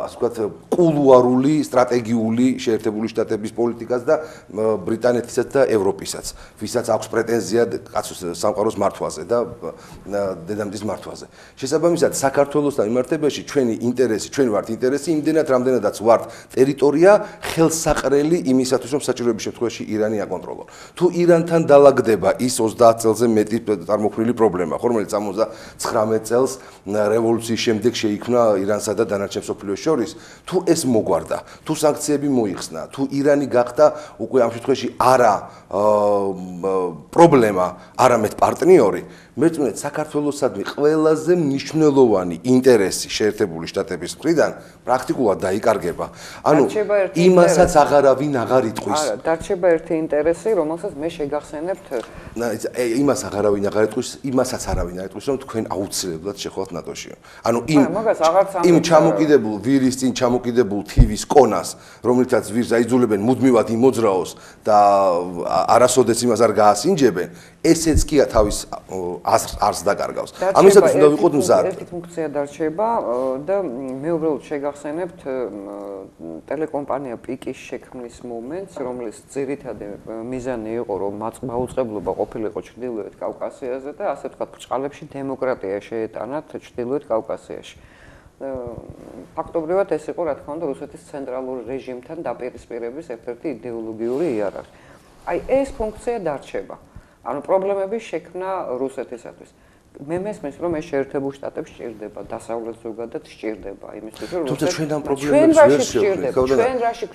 ასე ვთქვათ, კულუარული სტრატეგიული შეერთებული შტატების პოლიტიკას და ბრიტანეთისაც და ევროპისაც, ვისაც აქვს პრეტენზია კაცოს სამყაროს მართვაზე და დედამიწის მართვაზე. შესაბამისად, საქართველოსთან მიმართებაში ჩვენი ინტერესი, ჩვენ ვართ ინტერესი იმდენად, რამდენადაც ვართ ტერიტორია ხელსაყრელი იმისათვის, რომ საჭიროების შემთხვევაში ირანი აკონტროლო. თუ ირანთან დაალაგდება ის 30 წელზე მეტი წარმოქმნილი პრობლემა, რომელიც 79 წელს რევოლუციის შემდეგ შეიქმნა ირანსა და დანარჩენ მსოფლიოს შორის, თუ ეს მოგვარდა, თუ სანქციები მოიხსნა, თუ ირანი გახდა უკვე ამ შემთხვევაში არა პრობლემა, არამედ პარტნიორი, მერწმუნეთ საქართველოსადმი ყველაზე მნიშვნელოვანი ინტერესი შეერთებული შტატების მხრიდან პრაქტიკულად დაიკარგება. ანუ იმასაც აღარავინ აღარ იტყვის. არა, დარჩება ერთი ინტერესი, რომელსაც მე შეგახსენებთ. იმას აღარავინ აღარ იტყვის, იმასაც არავინ არ იტყვის, რომ თქვენ აუცილებლად შეხვალთ ნატოში. ანუ იმ ჩამოკიდებულ ვირის წინ ჩამოკიდებულ თივის კონას, რომლითაც ვირს აიძულებენ მუდმივად იმოძრაოს და არასოდეს იმას არ გაასინჯებენ, ესეც კი თავის არს დაკარგავს. ამისათვის უნდა ვიყოთ მზად. ერთი ფუნქცია დარჩება და მე უბრალოდ შეგახსენებთ ტელეკომპანია პიკის შექმნის მომენტს, რომლის ძირითადი მიზანი იყო, რომ მაუწყებლობა ყოფილიყო ჩრდილოეთ კავკასიაზე და ასე ვთქვათ, ბრჭყალებში დემოკრატია შეეტანათ ჩრდილოეთ კავკასიაში. ფაქტობრივად ეს იყო, რა თქმა უნდა, რუსეთის ცენტრალურ რეჟიმთან დაპირისპირების ერთ-ერთი იდეოლოგიური იარაღი. აი ეს ფუნქცია დარჩება. ანუ პრობლემების შექმნა რუსეთისათვის. მე მესმის, რომ ეს შეერთებულ შტატებს სჭირდება, დასავლეთ ზოგადად სჭირდება, იმისთვის რომ თუმცა ჩვენ ამ პრობლემებს ვერ შევქმნით,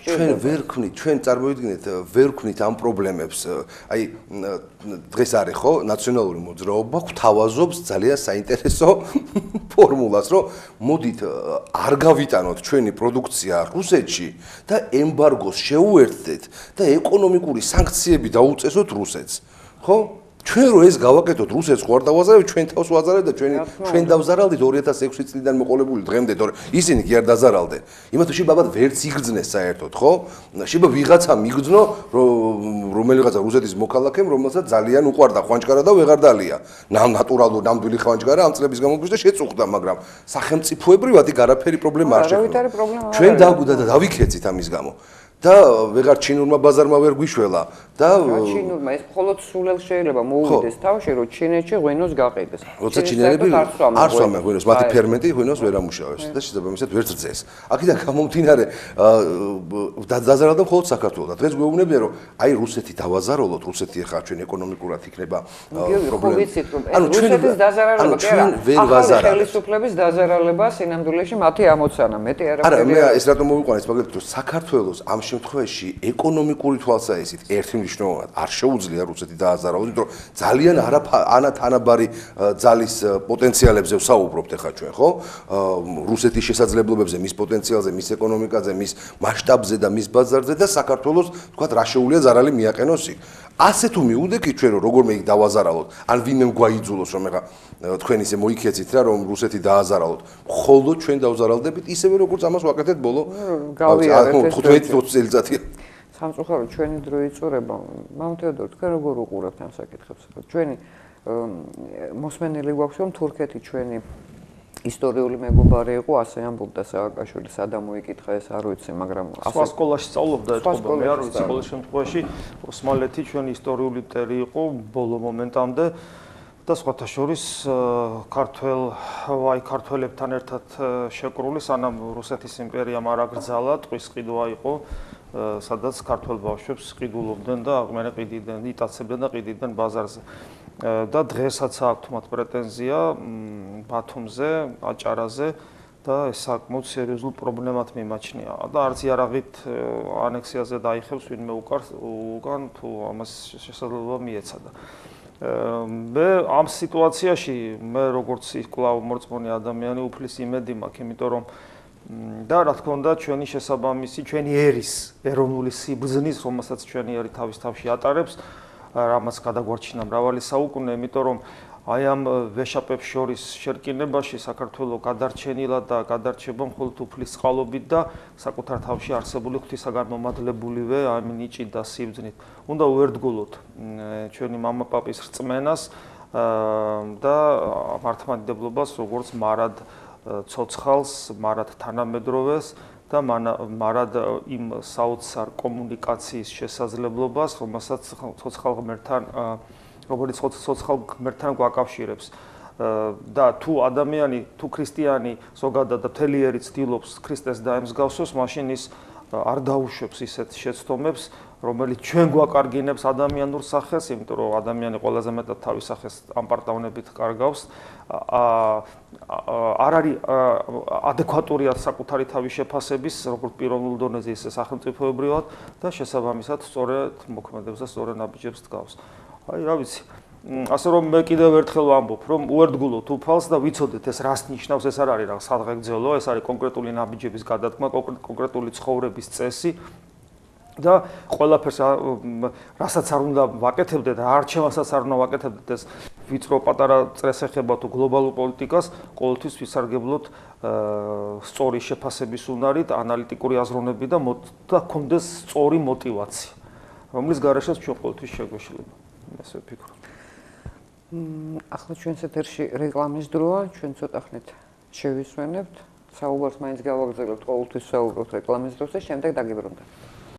ჩვენ ვერ ვქმნით, ჩვენ წარმოიდგინეთ, ვერ ვქმნით ამ პრობლემებს. აი დღეს არის ხო, ნაციონალური მოძრაობა გვთავაზობს ძალიან საინტერესო ფორმულას, რომ მოდით არ გავიტანოთ ჩვენი პროდუქცია რუსეთში და ემბარგოს შევუერთდეთ და ეკონომიკური სანქციები დაუწესოთ რუსეთს. ხო? ჩვენ რო ეს გავაკეთოთ რუსეთს ხوار დავაზარებთ, ჩვენ თავს ვაზარებთ და ჩვენ დავზარალდით 2006 წლიდან მოყოლებული დღემდე, თორე ისინი კი არ დაზარალდნენ. იმათში ბაბად ვერც იგრძნეს საერთოდ, ხო? შეიძლება ვიღაცა მიგრძნო, რომელიღაცა რუსეთის მოქალაქემ, რომელსაც ძალიან უყვარდა ხვანჭკარა და ვეღარ დალია. ნატურალურ ნამდვილი ხვანჭკარა ამ წლების განმავლობაში და შეწუხდა, მაგრამ სახელმწიფოებრივად იქ არაფერი პრობლემა არ შექმნა. ჩვენ დავგვიდა და დავიქეცით ამის გამო. და ვეღარ ჩინურმა ბაზარმა ვერ გვიშველა და ჩინურმა ეს მხოლოდ სულელ შეიძლება მოუვიდეს თავში რომ ჩინეთში ღვინოს გაყიდეს. როცა ჩინელები არ სვამენ ღვინოს, მათი ფერმენტი ღვინოს ვერ ამუშავებს და შესაბამისად ვერ ძლეს. აქედან გამომდინარე დაზარალდა მხოლოდ საქართველოს და დღეს გვეუბნებიან რომ აი რუსეთი დავაზარალოთ, რუსეთი ახლა ჩვენ ეკონომიკურად იქნება პრობლემა. ანუ რუსეთის დაზარალება კი არა, ვერ ვაზარავთ. ხელისუფლების დაზარალება სინამდვილეში მათი ამოცანა, მეტი არაფერი. არა, მე ეს რატომ მოვიყვანეს მაგალითად რომ საქართველოს ამ შემთხვევაში ეკონომიკური თვალსაზრისით ერთი მნიშვნელოვნად არ შეუძლია რუსეთი დააზარალოს, იმიტომ რომ ძალიან თანაბარი ძალის პოტენციალებზე ვსაუბრობთ ახლა ჩვენ, ხო? რუსეთის შესაძლებლობებზე, მის პოტენციალზე, მის ეკონომიკაზე, მის მასშტაბზე და მის ბაზარზე და საქართველოს თქვათ რა შეუძლია ზარალი მიაყენოს იქ. ასე თუ მიუდექით ჩვენ რომ როგორმე იქ დავაზარალოთ, ან ვინმე გვაიძულოს რომ ეხა თქვენ ისე მოიქეცით რა რომ რუსეთი დააზარალოთ, მხოლოდ ჩვენ დავზარალდებით ისევე როგორც ამას ვაკეთეთ ბოლო 15-20 წელიწადია. სამწუხაროდ ჩვენი დრო იწურება. მამ თეოდორ, თქვენ როგორ უყურებთ ამ საკითხებს? ჩვენი მოსმენელი გვაქვს რომ თურქეთი ჩვენი ისტორიული მეგობარი იყო, ასე ამბობდა სააკაშვილი, სადამ მოიკითხა ეს არ ვიცი, მაგრამ სხვა სკოლაში სწავლობდა ეთყობა, მე არ ვიცი, ყოველ შემთხვევაში ოსმალეთი ჩვენი ისტორიული მტერი იყო ბოლო მომენტამდე და სხვათა შორის ქართველებთან ერთად შეკრული, სანამ რუსეთის იმპერიამ არ აკრძალა, ტყვის ყიდვა იყო, სადაც ქართველ ბავშვებს ყიდულობდნენ და აღმერე ყიდიდნენ, იტაცებდნენ და ყიდიდნენ ბაზარზე. და დღესაც აქვთ მათ პრეტენზია ბათუმზე, აჭარაზე და ეს საკმაოდ სერიოზულ პრობლემად მიმაჩნია და არც იარაღით ანექსიაზე დაიხევს ვინმე უკან თუ ამას შესაძლებლობა მიეცადა. მე ამ სიტუაციაში მე როგორც კვლავ მორწმუნე ადამიანი უფლის იმედი მაქვს, იმიტომ რომ და რა თქმა უნდა ჩვენი შესაბამისი, ჩვენი ერის ეროვნული სიბრძნის, რომელსაც ჩვენი ერი თავის თავში ატარებს, რამაც გადაგვარჩინა მრავალი საუკუნე, იმიტომ რომ აი ამ ვეშაპებს შორის შერკინებაში საქართველოს გადარჩენილად და გადარჩება მხოლოდ უფლის წყალობით და საკუთარ თავში არსებული ღვთისაგან მომადლებულივე ამ ნიჭით და სიბრძნით. უნდა უერთგულოთ ჩვენი მამაპაპის რწმენას და მართლმადიდებლობას, როგორც მარად ცოცხალს, მარად თანამედროვეს და მარად იმ საოცარ კომუნიკაციის შესაძლებლობას, რომელსაც ცოცხალ ღმერთთან, რომელიც ცოცხალ ღმერთთან გვაკავშირებს. და თუ ადამიანი, თუ ქრისტიანი ზოგადად და მთელი ერი ცდილობს ქრისტეს დაემსგავსოს, მაშინ ის არ დაუშვებს ისეთ შეცდომებს, რომელიც ჩვენ გვაკარგინებს ადამიანურ სახეს, იმიტომ რომ ადამიანი ყველაზე მეტად თავის სახეს ამ პარტავნებით კარგავს, არ არის ადეკვატურია საკუთარი თავის შეფასების, როგორც პიროვნულ დონეზე, ისე სახელმწიფოებრივად და შესაბამისად სწორედ მოქმედებს და სწორედ ნაბიჯებს დგავს. აი, რა ვიცი. ასე რომ მე კიდევ ერთხელ ვამბობ, რომ უერთგულოთ უფალს და ვიცოდეთ ეს რას ნიშნავს, ეს არ არის რა სადღეგრძელო, ეს არის კონკრეტული ნაბიჯების გადადგმა, კონკრეტული ცხოვრების წესი. და ყველაფერს რასაც არ უნდა ვაკეთებდეთ, არჩევანსაც არ უნდა ვაკეთებდეთ ეს ვიწრო პატარა წრესეხება თუ გლობალურ პოლიტიკას, ყოველთვის ვისარგებლოთ სწორი შეფასების უნარით, ანალიტიკური აზროვნები და გქონდეს სწორი мотиваცია, რომლის გარეშეც ჩვენ ყოველთვის შეგვეშლება. ესე ვფიქრობ. ახლა ჩვენს ეთერში რეკლამის დროა, ჩვენ ცოტა ხნით შევისვენებთ, საუბარს მაინც გავაგრძელებთ, ყოველთვის საუბრობთ რეკლამის დროს და შემდეგ დაგიბრუნდეთ.